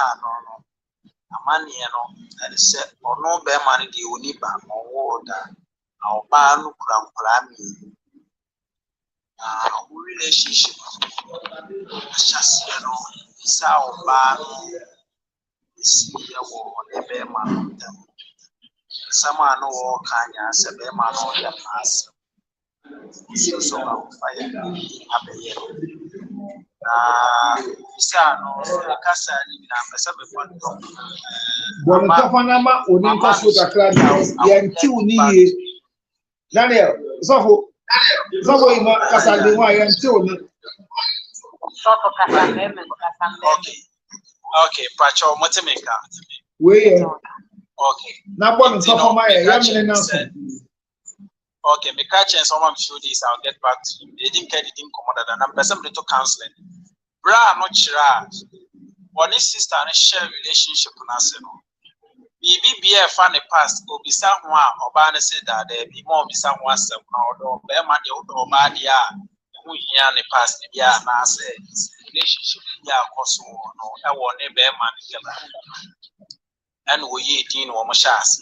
K: Amani and said, or no bear money, the uniba or water, our barn cram. Relationship, just is our barn. Is here or the bear man. Someone no kind as a bear man on the pass. So fire. Casa
C: Bonitafanama, Oninka Sutakran, Yanti, Daniel, Sofo, Casandiwa, Yanti.
K: Okay, Pacho, Motimeka.
C: We
K: okay.
C: Now, one of my
K: okay, me catch and someone show this, I'll get back to you. They didn't care, they didn't come out and I'm person to counseling. Bra, not sure. One is sister and share relationship on us. BBA fan the past, or be someone or Banner said that there be more be someone or bear money or bad ya. Who here in the past, the year, and I say relationship, yeah, also, no, I want a bear money. And we eat in Wamashas.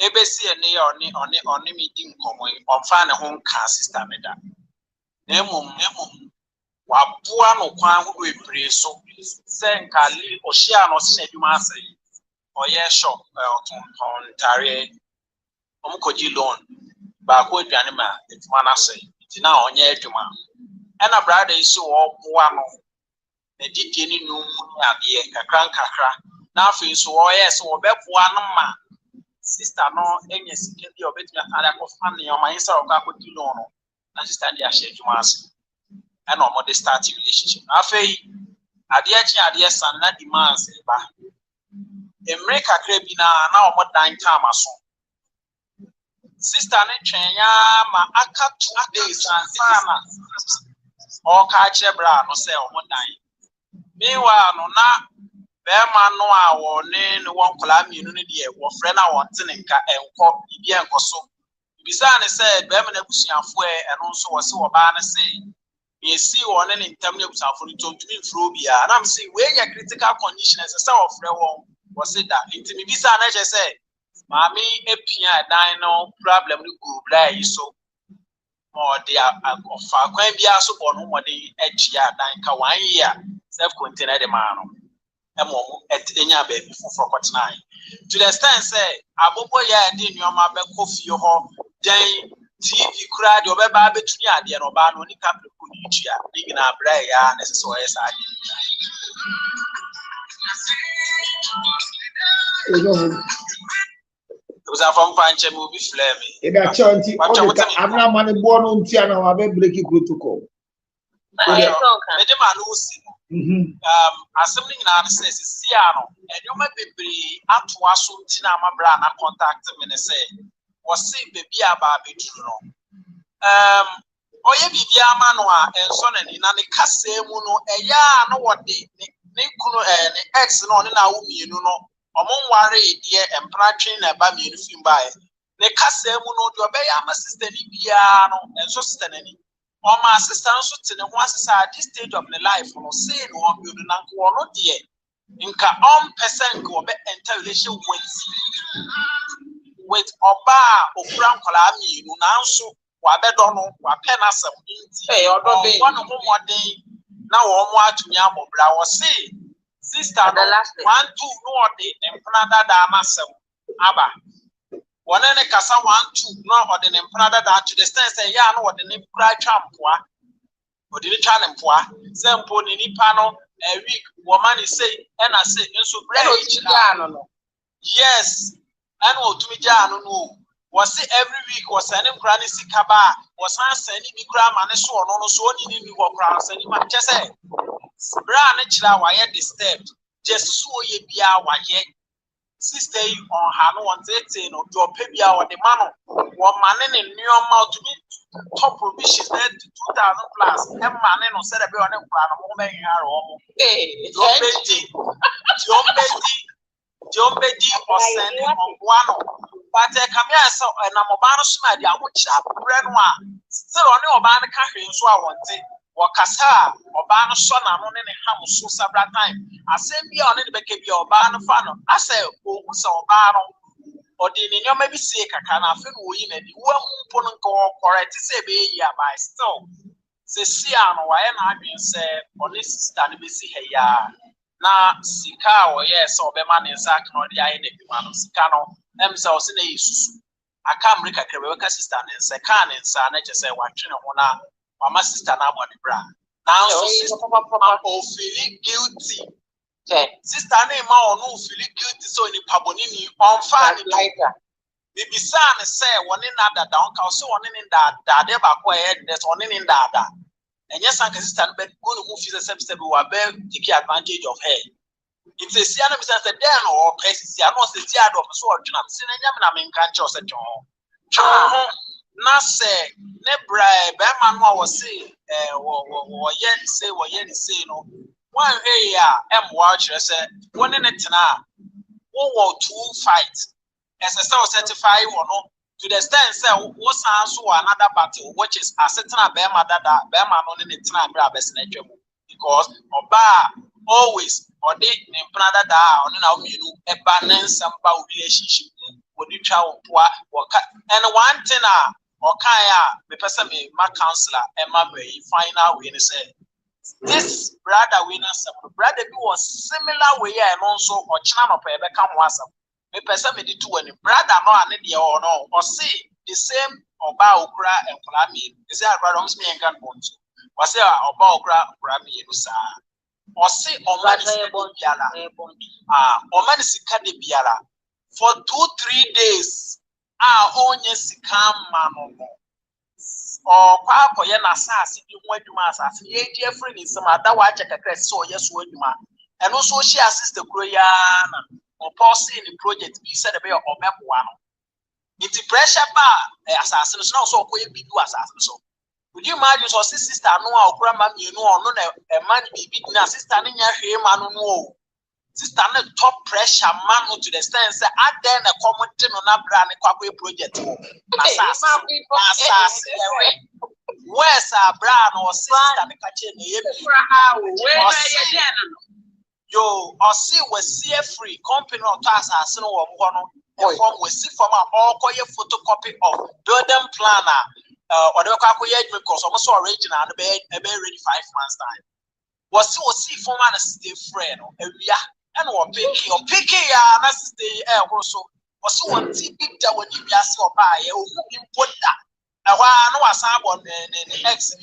K: ABC and on meeting common on fan a home car system. Nemo, Wapuano Kwan who we pray so, Saint Kali or Shiano said you must say, or yes, shop on Tare, Omkoji loan, Bako Janima, it's Manase, it's now on Yetuma. And a brother is so all Puano, the Dini no Moon, a crank now feels so, yes, or Bepuanama. Sister no any security of it me family on my Insta or Gakuti no and sister dey share jumas and no more start relationship afei ade san na demands ba America krebi na omo dan time aso sister ne twen ya ma aka 2 days ansana o ka chebra no say omo dan meanwhile no na Bema no a wone no won kola mienu ne de wo frɛ na won tene nka enko bibia enko so bisa ne sɛ bema na busuafo ɛno nso wɔ se wo ba ne sɛ yesi wone ne ntam ne busuafo no tontumi mfro bia na m sɛ we nya critical condition sɛ wo frɛ won wo se da ntimi bisa na kyɛ sɛ maami epia dan no problem no go bla yi so mo de afa kwan bia so bɔ no mo de agia dan ka 1 year self contained de ma no enya baby for kwatnai to the extent say abobo ya de nneoma be kofi ho den TV kura de obeba betuni ade no ba no ni kapre ko ni tua ni gina bra ya na se so yes ade was a from fanche mo bi flame
C: e da chanti amna mane bo no ntia na wa be break protocol
K: Medem alusi assembling na say no enyoma bebre atoa so ntina amabra na contact me say was say baby aba bedru no oye bibia ama no a enso na ni na ne kase mu no eya no wode ne kunu ne ex no ne na wo mienu no omonware de empratrin na ba mienu fimbae ne kase mu no de obeya ama sister ni bia no enso sister nani or my sister also to the one this stage of the life no say no build na ko no de nka person go be enter relation with oba ofran kwala mi no na nso wa be do no wa pe na asem nti odo be one mo modern na wo mo atumi abobra wo say sister no 1 2 no de empana da na asem aba one ne kasa 1 2 no ode ne mprada da to the sense say ya no ode ne kra twampoa ode ne twa ne mpoa say mpo ne nipa no a week woman is say and I say nso bread no yes and o tumi ja no was say every week was sending kra ne sikaba was sending me kra ma ne so no so ni ni wo kra sending ma che say bra ne kira wa ye disturbed just so ye bia wa ye sister on her no one no do pebia or the man one man in new amount to me top provisions 2,000 plus and man no said a bit on a plan of woman here or Jombedi or sending one. But I come here so and I'm about to smell the which are brand still on your band country, so I want it. Or Casa or Bano son, I'm on any ham so several time. I send me on it, make your ban fan. I say, oh, so Bano or the name maybe say, can I feel we may be one correct to say, be ya by still. Say, see, I'm why I'm say, on this stand be see here. Na sika o yes o be man Isaac no dia ene bi man sika no em se o se na yesusu aka America kere we ka sister ne se ka ne nsa na che se wa twene ho na mama sister na abone bra na so sister o feel guilty sister na ma o no feel guilty so ni paboni ni on fa ni lighter bibisa ne se woni na dada on ka so woni ni dada de ba ko e de so woni ni dada. And yes, I can stand back, go to move his step who are bear take advantage of her. If they see an Mr. Dan or places, I know the yard of sword, I'm saying, I'm in conscious at all. Nase, Nebra, Berman was saying, or yet say, no. One area, watcher said, one in it now, World War II fight, as a self certified or no. To the extent say what's answer another battle which is a certain Bema that Bema on the time because Oba always or they in Canada on our menu a balance and relationship with you travel and one thing or Kaya the person my counselor and my final win say this brother winner some brother was similar way and also or channel per become was me person me di two any brother no ane de or no or see the same oba okra and klami they say brother ums me enkan bond or say oba okra klami no sa or see o man biala o man sika de biala for 2-3 days onye sika mano or kwa koye na asase bi ho adwuma asase ye die free ni some ada wa check akra so ye so adwuma and also she assist the groya na or policy in the project be said about or one. It's the pressure bar assassin so so be do assassin so. Would you imagine so sister no or grandma you know no a man be na sister in your man no sister na top pressure man to the extent say add then a common thing on a brand project assassin where's a brand or sister yo, or see we see a free company or task as no one form we see from all photocopy of building planner or the because almost original and be ready 5 months time. Was see from an stay friend or area and or picky and stay also was one big that when you ask or buy or put that. I know what's up on the next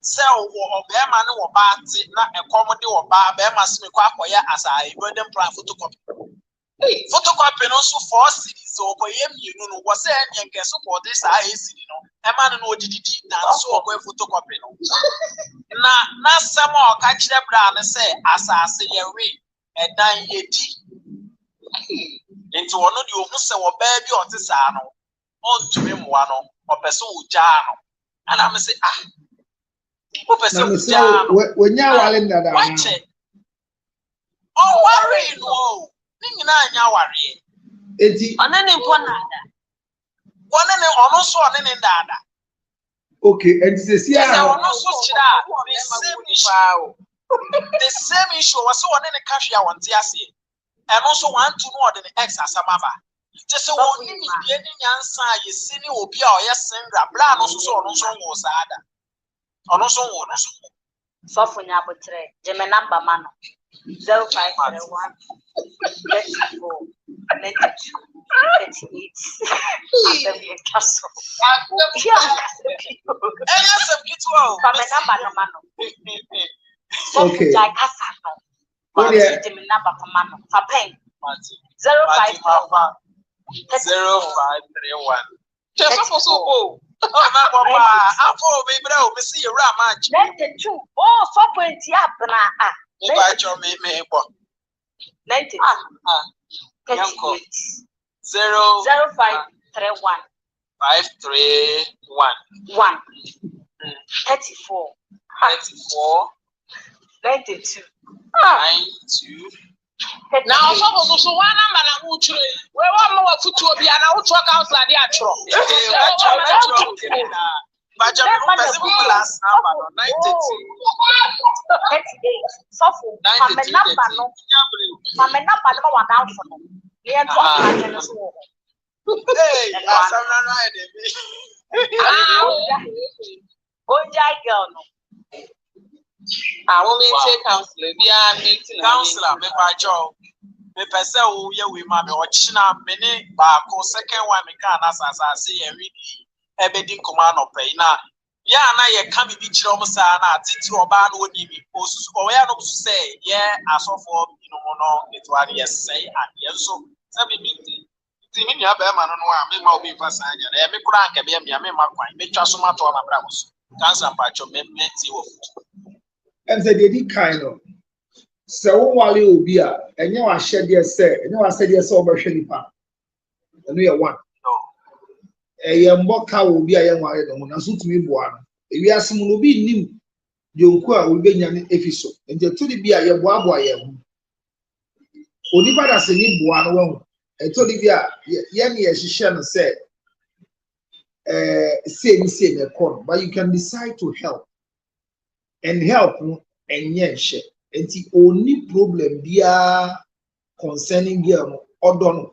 K: sell or bear man or bad not a comedy or bar bear must make up as I building plan photocopy. Photocopy also 4 cities so for him you know what's any and guess for this I see you know a man no DDT so go photocopy no na some more catch them down and say as I say your way and then ye into one of you who say or baby or this ano on to him one or person jano and I'm say
C: when you are in that,
K: watch it. Oh, worry, no. Nina, worry.
C: It's
F: on any one
K: also on any data.
C: Okay, and this is
K: the same issue was on any cash I want to see, and also want to know the ex as a mother. Just so one in the answer, you see, will be our yes, and Brown also was other. Also,
F: Sofunya Butre, Jimmy number man 0501 34 92 38.
C: Okay.
F: Jimmy number command for pain 0531
K: 0531. Oh, my papa, I'm for baby, we see you ram match.
F: 92. Oh, 4.0 up.
K: Me
F: 92. 38. 0531
K: 531
F: 1 34
K: 94
F: 92
K: 92 Now, so one number na utre. We want more foot to be an out work out like the atro. But you last number 90.
F: So for my number no. My number no one out for them. We are talking about so.
K: Hey, I'm not right.
F: Girl no.
E: I want me to counselor. Be a meeting
K: Counselor, me by Joe. Me pese wo ye we ma me ochina me ne ba ko second one me kan asase ye ready ebedi nkoma no pe na ya na ye ka bibi kire omo sa na titi oba na oni bi osusu o ya no so say ye asofo no eto ari yes say and ye so say bibi ti me nia ba ma no a me ma obi pasa anya na me kura anka be me ma kwan me twa so ma to ma bra so cancer pa cho me ti wo
C: and say they did kind of so while you be a and you are shed yes say and you are said yes over shenipa and we are one e mboka will be a young one na so to me boa no we are simu obi nim yonku a we benya ne efiso and to the be a ye boa boa ye hu onipa da se ni boa no hu e to the be a ye ne ye hihye no say say me call but you can decide to help and help and yes and the only problem dia concerning girl odon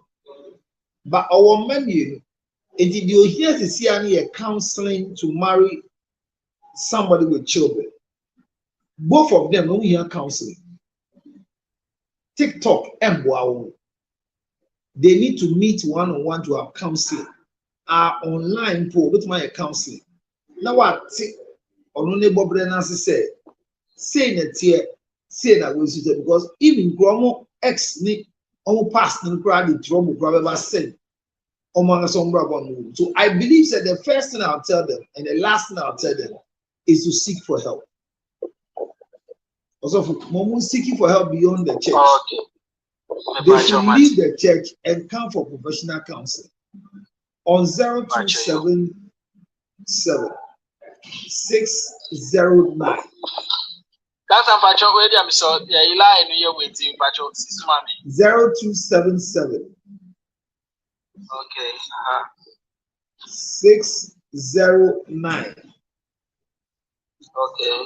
C: but our menu and the here to see any counseling to marry somebody with children. Both of them don't hear counseling. TikTok and wow, they need to meet one-on-one to have counseling. Online for with my counseling. Now what? Only Bob Brennan said, saying it here, saying that was because even Gromo ex Nick almost passed the crowd the trouble probably said. So I believe that the first thing I'll tell them and the last thing I'll tell them is to seek for help. Also, for Momo seeking for help beyond the church, they should leave the church and come for professional counseling on 0277 609.
K: That's a patch of where I'm so yeah, you lie in your waiting patch of
C: 0277.
K: Okay.
C: 609.
K: Okay.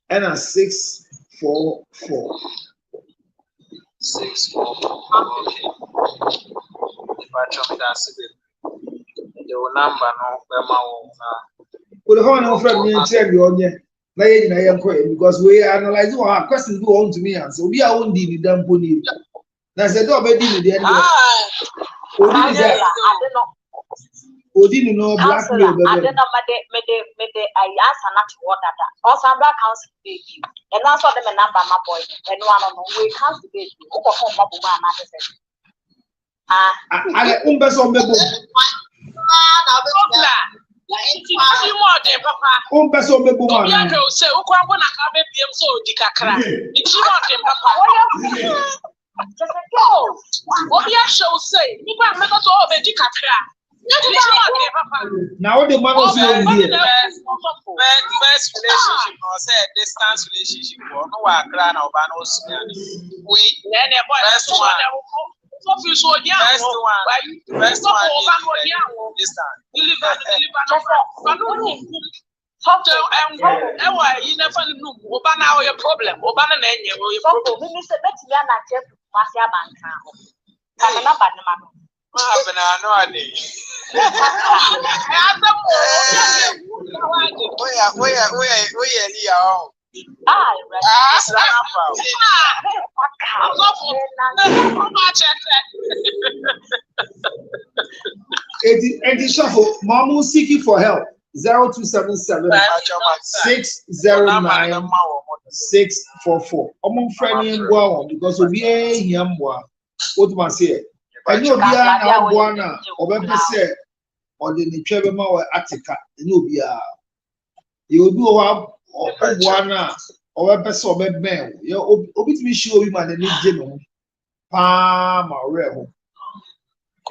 C: And a 644.
K: 644. Okay. If I try that's it. Your number no
C: well, the whole friend me check you on here. Because we analyze what questions go on to me and so we are on the damn pony. Now said already the end. Odin no blackmail.
F: I don't know me I ask not to order that. Also I'm council baby. And also them a number my boy. And one on we council baby. Oko home babu man na say.
C: Ale umbeso mbebo. Umbeso mbebo man.
K: Ya do say ukwa go na ka be biem so di kakra. Iti mo dem papa.
F: Just go.
K: Obi a show say, ni ba me go so obedi kakra.
C: Now the man was here.
K: First relationship or say distance relationship or no wa kra na oba no sunya ni. We first one. First one distance. You never knew oba na your problem. Oba na enye your problem.
F: So we say bet ya na chef masia banka ho. Ka na ba na ma.
K: No idea.
C: Mamu seeking for help 0277 609 644. Among friendly because we are here. What do I say? I know Biana Buana or Webber or the Trevor or Attica, Nubia. You do have Buana or Webber so bad man. You obit me show him and the new general Palm or Rebel.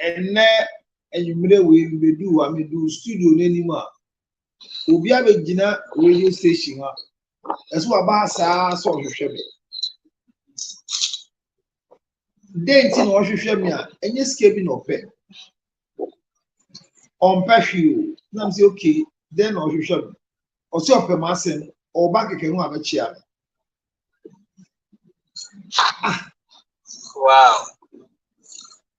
C: And you may do, I mean, do studio anymore. We have a dinner radio station. That's what Bassa saw you. denti no hwehwehwe me a enye sika bi no pe on pahwe na say okay then no hwehwehwe o se ope ma sen o ba keke hu abachia
E: Wow.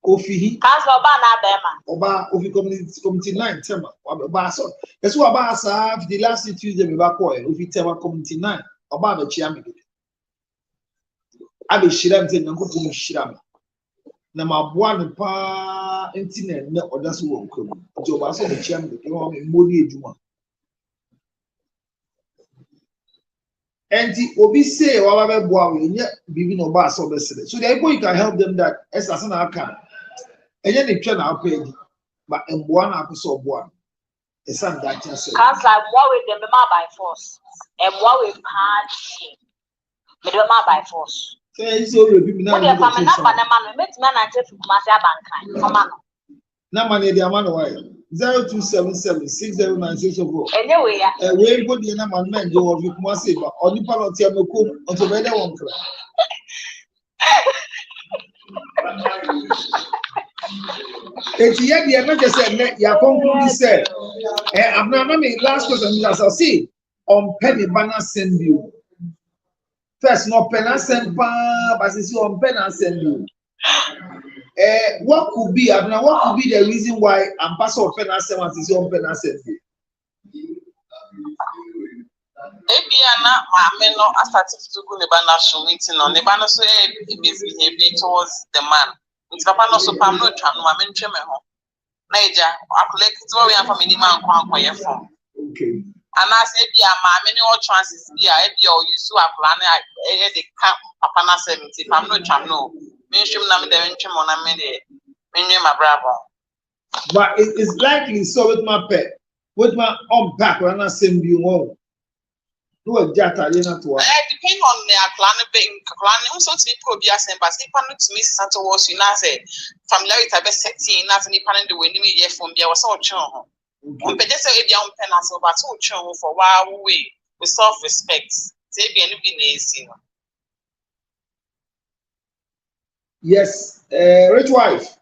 C: Ofi
F: Council Oba na Bema.
C: Oba Ofi community 9 tema Oba so eso Oba asa the last Tuesday me ba call Ofi tema community 9 Oba abachia me abe shiram te nyankopon shiram na maboa ne pa enti na oda so wo nkom nti Oba so be chia me ke ho me modi ejuma enti obi say wa ba boa we nya bibi no Oba so be sele so the people you can help them that esa na aka enye ne twa na apedi ba emboa na akoso boa esa nda cha say
F: Council more with them by force and more with party me do by force.
C: Say so we be na
F: na man met me na chefu Kumasi Abankan come on
C: na man dey amano why 0277609604
F: anyway
C: we go dey na man men go of Kumasi ba oni pa no tie meko onto be dey won kra eti ye dey na je say me ya conclude say I'm not me last question is I see on penny banner send you first no penna send but see on penna send you what could be the reason why I'm pass on penna send and see on penna send you
E: Ebiana maame no started to go the national meeting on the banner so misbehave towards the man. It's papa no so pam no twa no maame ntwe me ho. Na eja akole kitwa we am family man kwa ye phone.
C: Okay.
E: And I say bia maame ne all chances bia e bia o use akula na e de ka papa na 70 pam no twa no. Me nhwem na me de ntwe mo na me de me nwe ma bravo.
C: But it is likely so with my pet. With my back when I send you home. Who are Jata Lena to us?
E: Depend on the clan being clan, also to be probably sent, but if I'm not to miss Santa was you now say, familiarity best setting, nothing depending the way you from there was all chon. But just say if you're pen as over so chon for a while way with self respect. Say be any easy.
C: Yes, rich wife.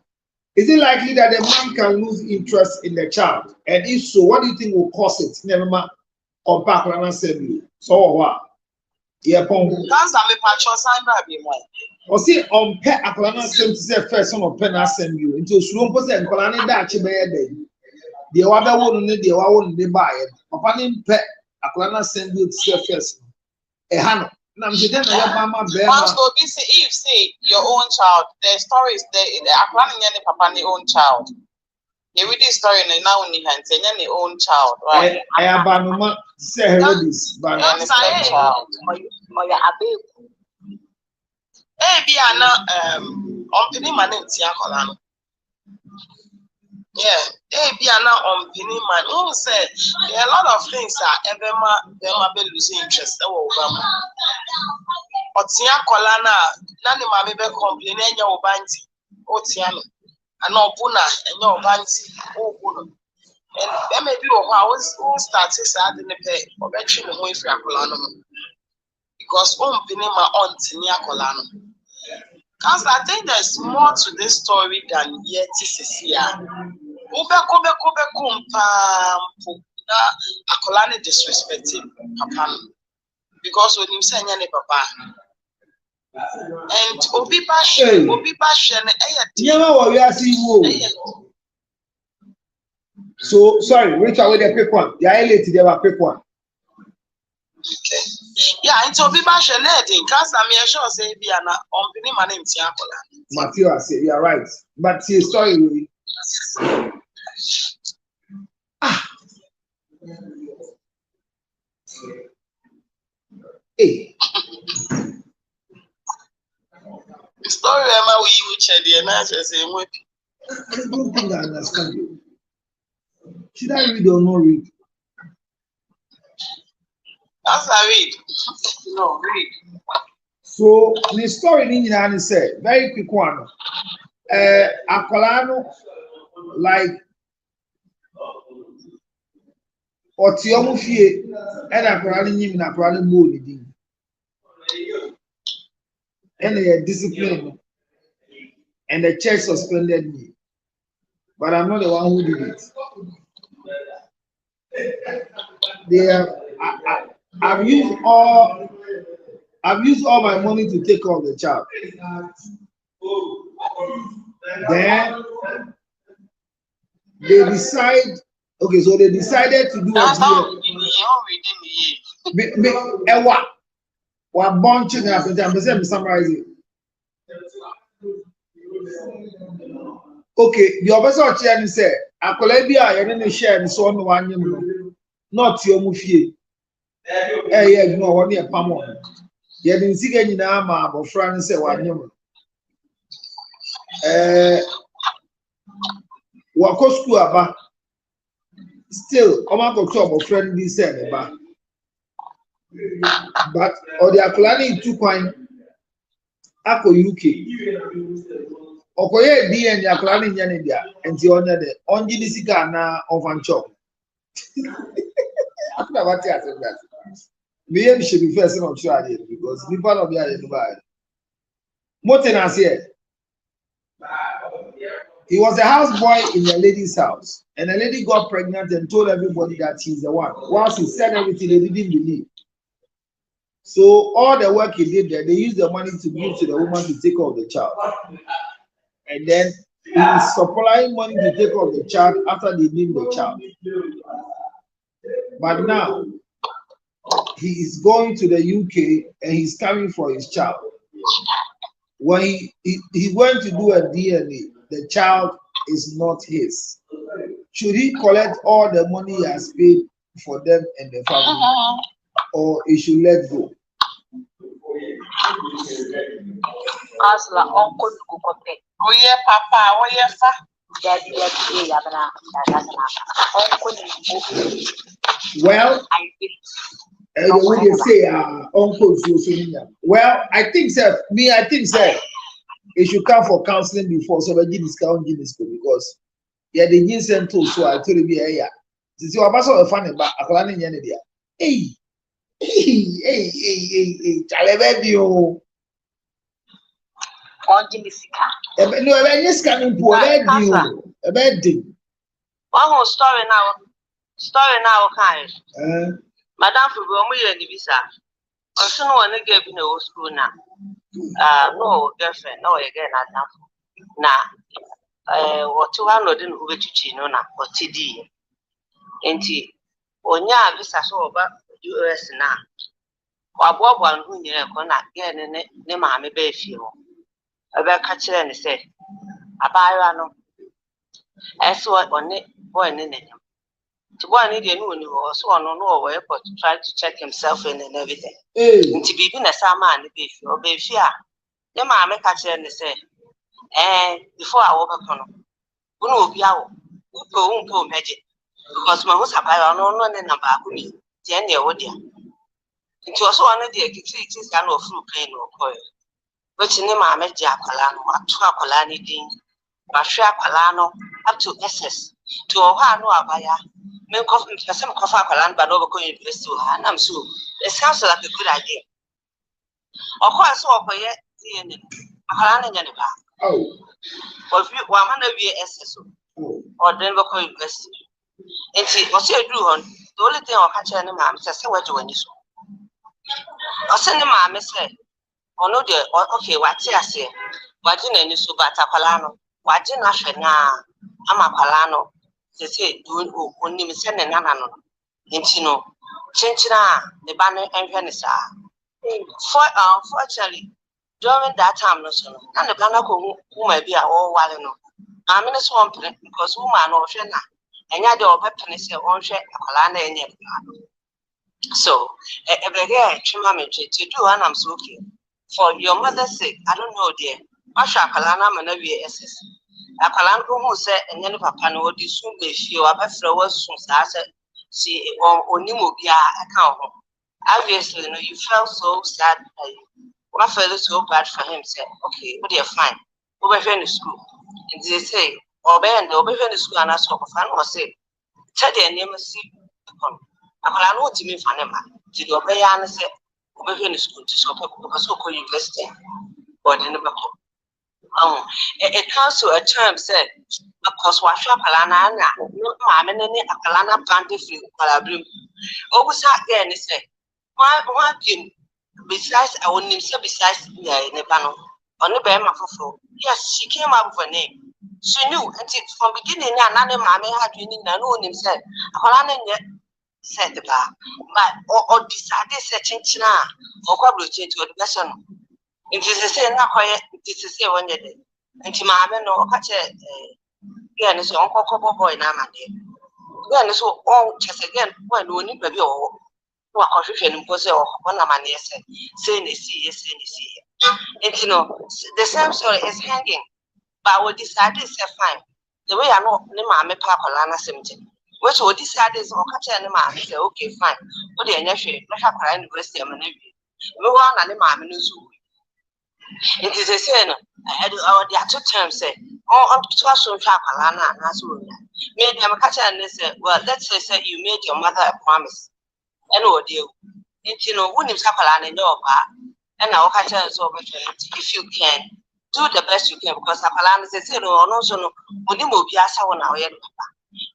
C: Is it likely that the man can lose interest in the child? And if so, what do you think will cause it? Never mind. On back when I said you. So what? Yeah, pong.
E: That's a me patron sign by me one.
C: Or see on pet Aklana send to say first on of pen I send you into slow person Kolani Dachi by day. The other one the one they buy it. Upon pet Aklana send you to say first. A hand. Now I'm saying mama bear.
E: Also, if say your own child, the story is the Aklana any papa the own child. You read this story now in the hands and your own child, right?
C: I have a say ladies, but
E: child. Or your abe. Be an penny man in Tiakolan. Yeah, be an penny man who said there are a lot of things that ever be losing interest over. But Tiakolana, none of my baby complaining your banty, or Tiano. And no puna and your banty, oh, and there may be a house who starts at the pay or betting away from Colano because on Pinima on Tinia Colano. Because I think there's more to this story than yet is here. Kobe kumpa a Colani disrespecting Papa because when you say any papa. And Obi Bashan,
C: what we are seeing. So sorry, Rachel with a quick one. The lady they were quick one.
E: Okay. Yeah, it's Obi Bashan, because I'm sure say be an opening my name Tiakola.
C: Matthew, say you are right. But see story really. Hey.
E: Story Emma we check the answers and what
C: I don't think I understand you. Should I read or not read?
E: As I read. No, read.
C: So the story in Nina said, very quick one. Akolano like Otiomu fie and Akolano nyim na Akolano mo ni din. And they discipline. and the church suspended me. But I'm not the one who did it. I've used all my money to take care of the child. Then they decide. Okay, so they decided to do what bunch in I'm summarizing. Okay, the officer chairman said, "Akolebia, you didn't share and so on one not your mufie. Yeah, no one near Pamon. You didn't see any nama of France one year. Wako school about still, I'm not talk about friendly said about. But or they are planning to coin Ako UK. Okoye di and ya planning Yanidia and the honor the Onjidisika na Ovancho. I could have said that. We should be first on Friday because people of the other Dubai. Motenas here. He was a houseboy in a lady's house, and a lady got pregnant and told everybody that he's the one. Once he said everything, they didn't believe. So all the work he did there, they used the money to give to the woman to take care of the child. And then he's supplying money to take care of the child after they named the child. But now he is going to the UK and he's coming for his child. When he went to do a DNA, the child is not his. Should he collect all the money he has paid for them and the family, or he should let go?
G: Oh yeah, Papa. Oh yeah,
C: Well, what do you say, Uncle? Well, I think, sir. I think, sir, it should come for counseling before so we discount because yeah, the new tool. So I told you, yeah. Since you are also a fan about a planning, hey, Chalebio. No, I just coming for a bad thing.
G: One story now, kind. Madame Fugomi and Visa. I soon want to give no school now. No girlfriend, no again at now. What 200 in Ubetuchino or TD. Enti, Onya Visa so about US now. Or Bob one who near Kona again in the Mammy Bay Fio. About catcher and say, a bayano. As what on it, boy in it. To go and Indian who also on no airport to try to check himself in and everything. And to be in a summer and be or be fear. The mamma catcher and say, and before I walk upon him, who know be out, who won't go magic. Because my house have I don't know any number me, Jenny or dear. It was one of the activities and no fruit pain or coil. Which in the mamma Jacqualano, up to Aqualani ding, Bashia Palano, up to SS, to Ohano Abaya. Make some coffee land, but over going to and I'm so it sounds like a good idea. Of course, so for yet, oh, but 100 years or Denver Coin University. And see what you do on the only thing I'll catch any mamma says, what you want you so. I'll send the mamma say, oh no, dear, okay, what's I say? What didn't you so bad Apolano? What didn't I say now? I'm a Palano. They say, doing only send an anano. Intino, Chinchina, the banner and Venisa. Unfortunately, during that time, no sooner, and the banner who may be all while no. I'm in a swamp because woman or Shena, and yet the weapons on share a colana in your so, every day, Chimamage to do, and I'm so okay. For your mother's sake, I don't know, dear. Masha Kalana Manavi SS. A Kalanko who said, and then Papa no, this soon be few of flowers soon started. See, or Nimobia account. Obviously, no, you felt so sad. One fellow so bad for him said, okay, but you're fine. Over here in school. And they say, or bend over here in school and ask for fun or say, tell their name and see. A Kalano to me for them. To your bay and say, over here in school to support because so called university or the never. It comes to a term said, because what shop alana, no mamma, a palana planted free palabrim. Always again, he said, why can besides I wouldn't say besides the panel on the Bama for. Yes, she came up with a name. She knew until from beginning, another mammy had been in a known himself. Palana said the bar, but or decided searching China or probably change to the person. It is a say not quiet, it is a say one day. And Mamma no catch it. Again, it's uncle boy now, my dear. Then so all just again, when we need baby or what confusion impose or one of my niece saying they see, yes, and they see. And you know, the same story is hanging, but we decided to say fine. The way I know, the mammy papa lana something. Which we decided is or catch any man say, okay, fine. What the initial, not have a university of Manavy. We want any mammy news. It is a saying, the two terms say, oh, to us from Chapalana and Asuna. Made them catch and they say, well, let's say you made your mother a promise. And oh, dear, you know, wouldn't Chapalana in your bar, and our catch us over if you can do the best you can, because Chapalana says, no, so no, would you move your son now yet?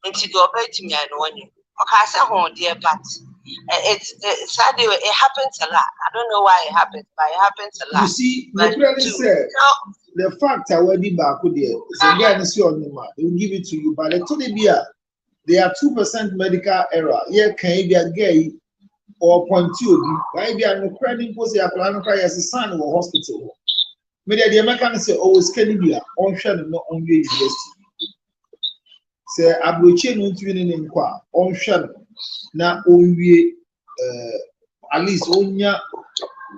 G: And to go back to me and one year. Okay, I said, oh, dear, but. It's sadly it happens a lot. I don't know why it happens, but it happens a lot.
C: You see, the clearly said the fact I will be back with you. So again, it's your name. They will give it to you, but there are 2% medical error. Yeah, can it be a gay or 0.2? Why be a no credit for the plan as a son of a hospital? Maybe the American say, oh, it's Canada, on Shannon, not on your university. Say, I'm going to in qua on Shannon. Now, only at least only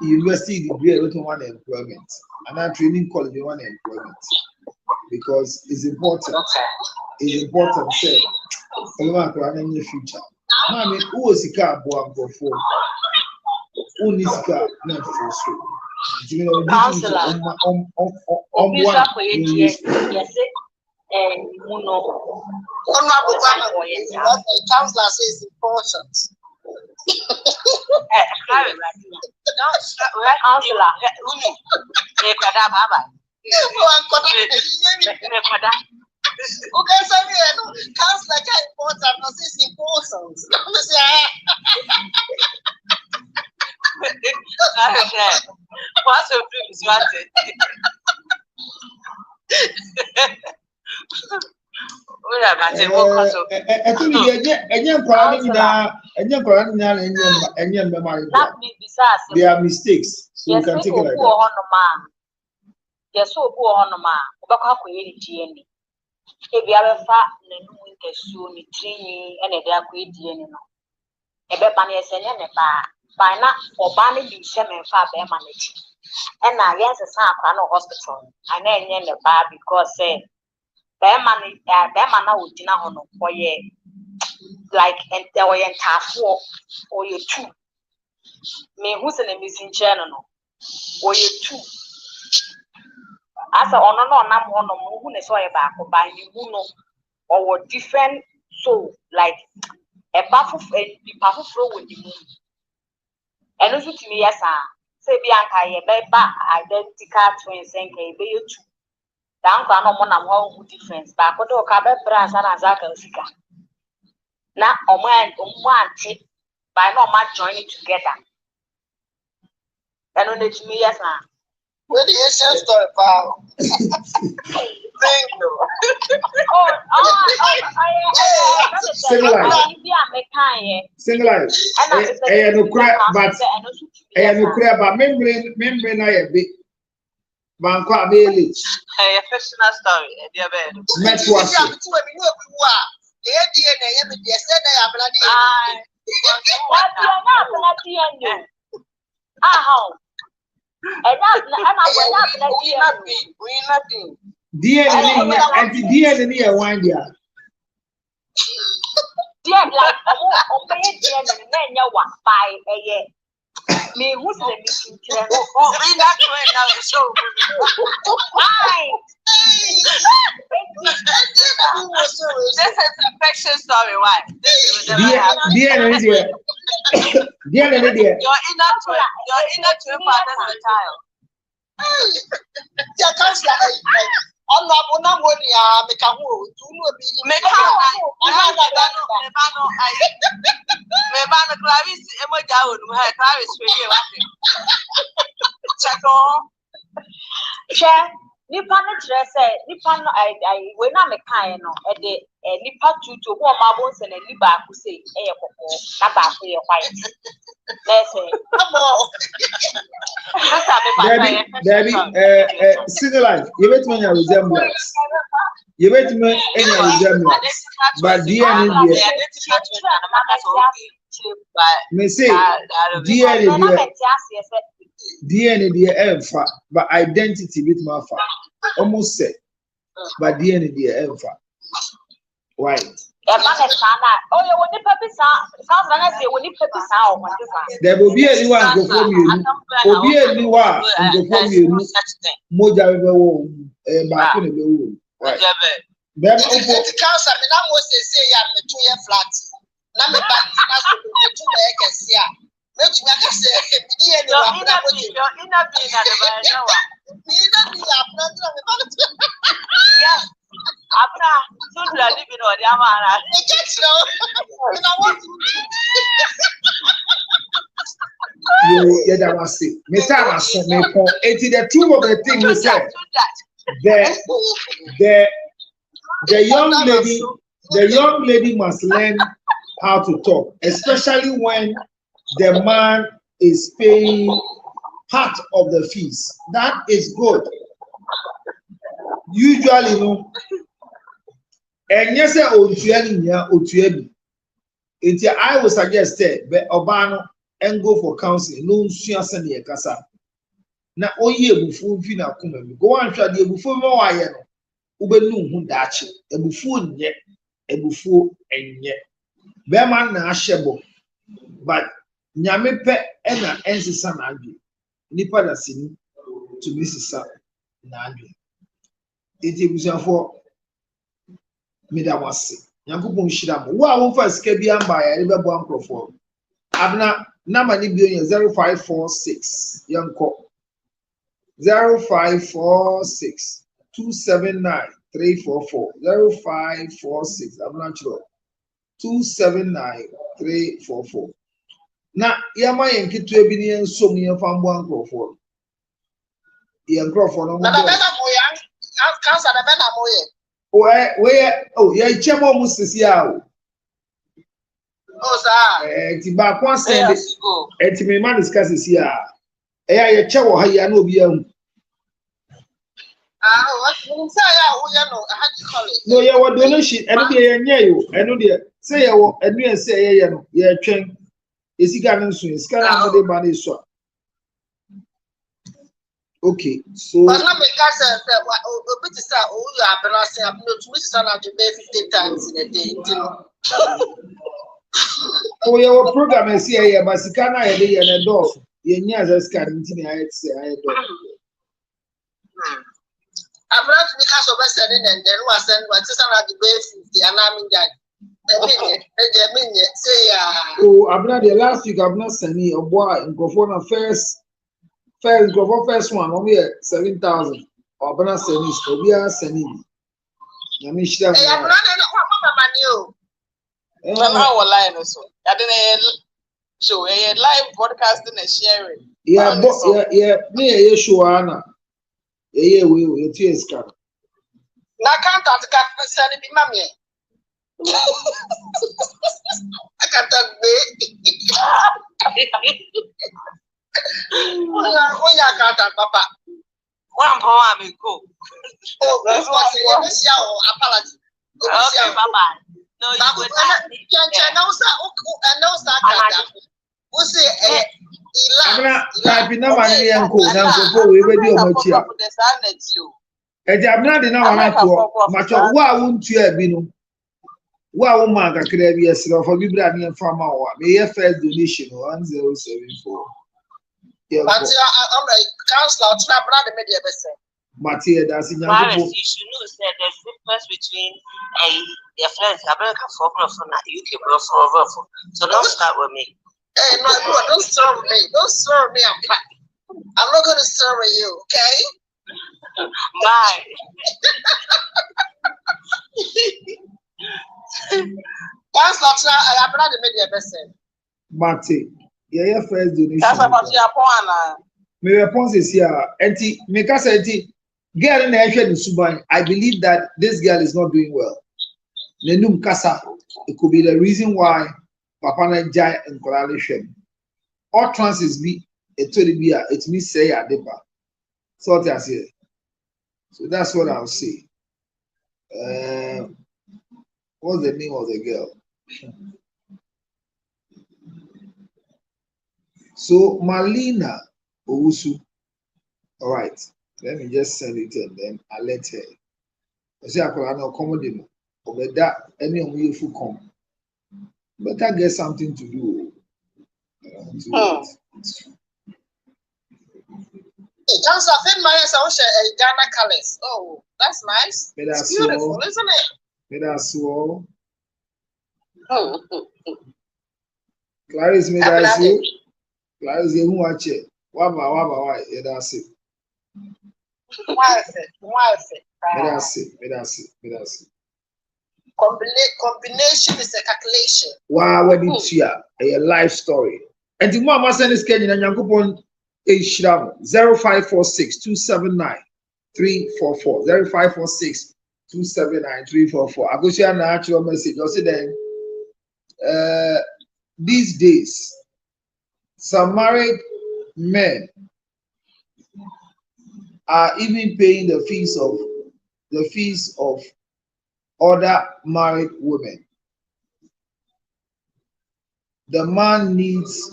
C: university degree one employment, and our training college one employment, because it's important. It's important. Say, in the future. Mommy, who is the car born for? Who needs car not for so? You know,
J: Counselor says important. Okay, so counselor can important, not says important.
G: What's your dreams, Martin?
C: There are mistakes, so you can take it like that.
F: Yes, so go on, ma. Baka kweli DNA. Ebi abefa na nu nkesu ni training ene de akwe DNA no. Ebe ba na esenye ne ba na oba ne bi se menfa be ma na chi. Ena yes san akwa no hospital. Ana enye ne ba because Bema na udina hono oye like and there were entafo or you two. Me who's in a missing channel no or you two. As a honor no nam hono who is so back by you know or different so like a powerful flow with the moon. And also to me, yes, say Bianca, ye ba identical twins and be you two. Down for no one and difference, but I could have brass and Azaka Sika. Now, one by no much joining together. And only to me, yes, ma'am.
J: Where the Asian story, pal? Thank you.
C: But membrane I be. Banqua village.
G: A fictional story, dear bed.
C: Let's watch it.
F: Me who's the meeting?
G: This is a fiction story. Why?
C: Dear,
G: your inner twin fathers a child.
J: Yeah, councillor. Ọ̀nà àbúnáwó ni àmìkà wò tún ní òbí yìí.
G: Mebano Clarice, Emoja, who had Clarice for you. Check on.
F: Chair, Nippon dress, Nippon, I will not make kind at the Nippon to warm my bones and a liba who say, eh, Napa for your white. Let's say,
C: Debbie, single life, you bet me a resemblance. You bet me any resemblance. But DNA, may say, DNA, alpha, but identity with my father. Almost said, but DNA, alpha. Why?
F: Oh, you want the puppy sounds like I say, when you put this out,
C: there will be anyone go from you, will be anyone go from you, Moja, back in the room. Right.
J: Then, the council, I was say, I'm a 2-year flat. Number back, that's the 2 acres here. Which we can say,
G: yeah. After soon living on the Amara.
C: You that was it. Mr. Amason, it is the truth of the thing you said. The young lady must learn how to talk, especially when the man is paying part of the fees. That is good. Usually, no. And yes, I would suggest that Obano and go for counseling. No, she has any casa. Now, oh, yeah, before Vina come, go and try the before no I am. Ubenu who dachi, a buffoon yet, a buffoon and yet. Beman na shebo, but Nyamepe ena ensi sana agi. Nipa da sini to Mrs. Nagi. It is for Midawasi. Yankupon Shidam. Wow, first Kebian by a river bomb croford. Abna Namani billion 0546. Yanko 0546 279 344 0546. I'm not sure. 279 344. Now, Yama Yankee to a billion so near from one croford. Young Crawford.
J: Council, I bet
C: where, oh, yeah, Chemo Mustis Yao.
J: Oh, sir.
C: Tiba one send it. Me man discusses here. Eh, Chawo, I know beyond.
J: What you say? How do you call it?
C: No, yeah, what donation, and near you, and no, dear, say, and we say, yeah, train. Is he got soon? Scan out the money, so. Okay, so.
J: But not because you are balancing up no to 50 times in a day.
C: Oh, your program is here, but you can't have a dog. You near the scanning, I say, I don't.
J: I'm not because of us and then was sent what is on the base, the alarming guy.
C: Oh, I'm not the last week, I've not sent me a boy in Gofona first one, only 7,000. Or Bana Senis, we are sending. Yamisha.
J: I'm not
K: our line also. I didn't show a live broadcasting and sharing.
C: Yeah, me a Shuana. Yeah, we will tears car.
J: Now can't send it, mammy. I can't talk Papa.
G: One poem go.
J: Oh, that's what you say. Apology.
G: Okay, bye-bye. No, you would
J: But I'm like, Councillor,
C: Matia, that's in your
G: you should know that there's difference between your friends, American folk from UK for. So don't start with me.
J: Hey, no, don't serve me. Don't serve me. I'm fine. I'm not going to sorry you, okay?
G: Bye.
J: That's not I have not made your best.
C: Mate, yeah, first donation.
K: That's about your point.
C: My response is here. Enti, make us enti. Girl in the Suban, I believe that this girl is not doing well. Nenum kasa, it could be the reason why Papa na jai and coalition. All chances be it told be it me say a deba. So what I say. So that's what I'll say. What's the name of the girl? So Malina Owusu. All right. Let me just send it and then I'll let her. I say I could not accommodate or better any of you who come. Better get something to do.
J: Sounds like Ghana colors. Oh, that's nice. It's beautiful, isn't it?
C: That's all. Clarice made us so. Clarice, you watch it. Why? That's it.
J: Why is it? Combination is a calculation.
C: Wow, what did you a life story? And the mama send this Kenyan and Yankupon 0546 279 344 0546 279 344. I go share an actual message. You see then these days some married men are even paying the fees of other married women. The man needs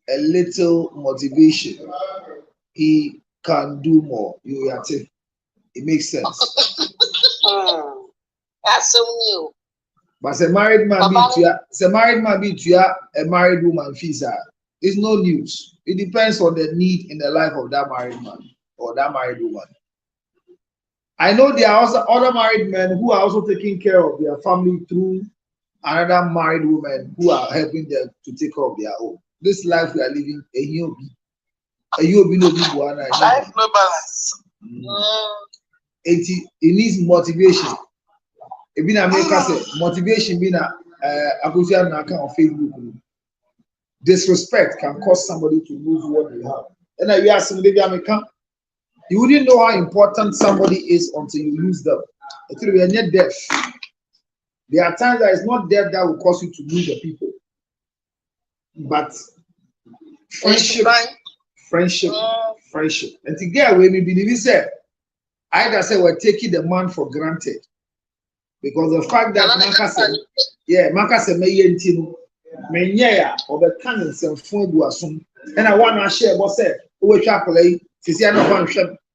C: a little motivation. He can do more. It makes sense.
J: That's so new.
C: But a married man be to a married woman fees. It's no news. It depends on the need in the life of that married man or that married woman. I know there are also other married men who are also taking care of their family through another married woman who are helping them to take care of their own. This life we are living, life
K: no balance.
C: It needs motivation. It be na make us motivation be na akusia na account on Facebook. Disrespect can cause somebody to lose what they have. And I ask somebody American. You wouldn't know how important somebody is until you lose them. It will be a net death. There are times that it's not death that will cause you to lose the people, but friendship. And to get away, maybe we said, I say we're taking the man for granted because the fact that Maka said, or the cannons and phone was soon, and I want to share what said, oh, chocolate.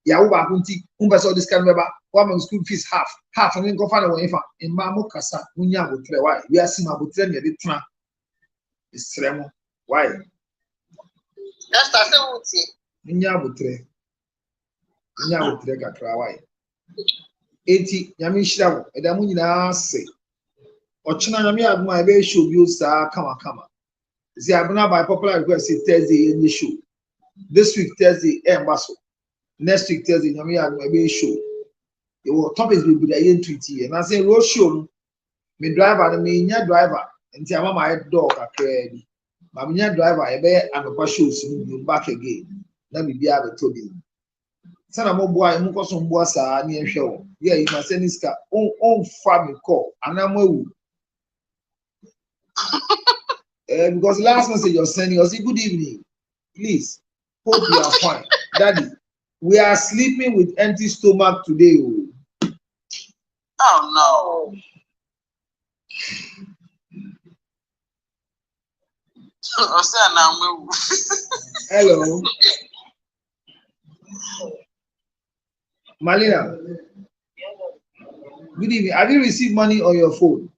C: Yahuba Hunti, saw this can remember one school fees half, and then go find a way in Mamu Casa, Munya would play. Why? We are seeing about 10 years. It's Tremo. Why?
J: That's the
C: Munya would play. Munya would play at Rawai. 80 Yamishra, and Amuna say, or China Yamia, my baby should use Kama. See, I'm not by popular request Thursday in the show. This week Thursday, Basso. Next week Thursday, Yami had my baby show. Your topics will be the entry, and I say, road show me driver, and me driver, and tell my dog a credit. My driver, I bear and a passion soon back again. Let me be able to be. Son of a boy, Mukosom Bossa near show. Yeah, you must send this car. Oh, family call, and I'm woo. Because last message you're sending us, good evening. Please. Hope you are fine. Daddy, we are sleeping with empty stomach today.
K: Oh no.
C: Hello. Malina. Good evening. Have you received money on your phone?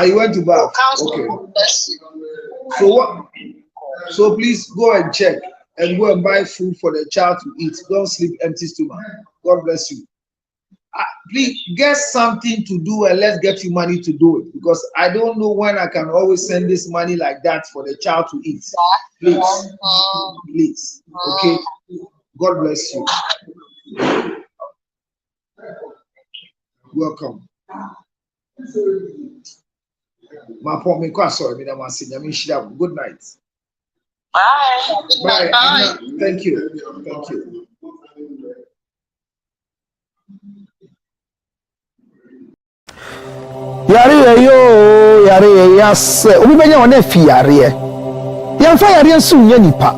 C: You went to bath. Okay. So what? So please go and check and go and buy food for the child to eat. Don't sleep empty stomach. God bless you. please get something to do and let's get you money to do it, because I don't know when I can always send this money like that for the child to eat. Please, please. Okay. God bless you. Welcome. Good night.
E: Bye.
C: Bye. Thank you. Thank you.
L: Yare yo, yare yas. Obi benya wana fi yare. Yamfa yare nsu nya nipa.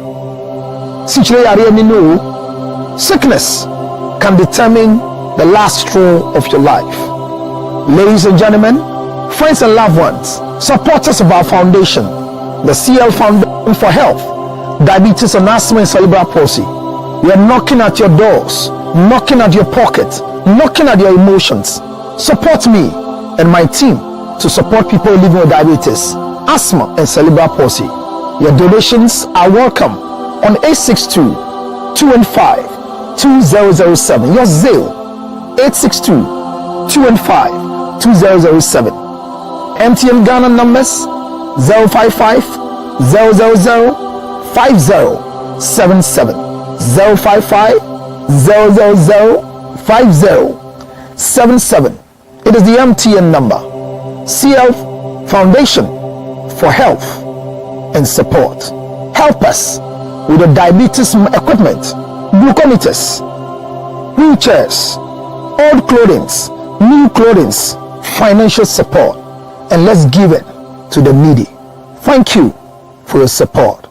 L: Sichire yare ni no. Sickness can determine the last straw of your life. Ladies and gentlemen, friends and loved ones, supporters of our foundation, the CL Foundation for Health, Diabetes and Asthma and Cerebral Palsy. We are knocking at your doors, knocking at your pocket, knocking at your emotions. Support me and my team to support people living with diabetes, asthma and cerebral palsy. Your donations are welcome on 862-215-2007. Your Zelle 862-215-2007. MTN Ghana numbers 055 000 5077 055 000 5077. It is the MTN number. CL Foundation for Health and Support. Help us with the diabetes equipment, glucometers, wheelchairs, old clothing, new clothing, financial support, and let's give it to the needy. Thank you for your support.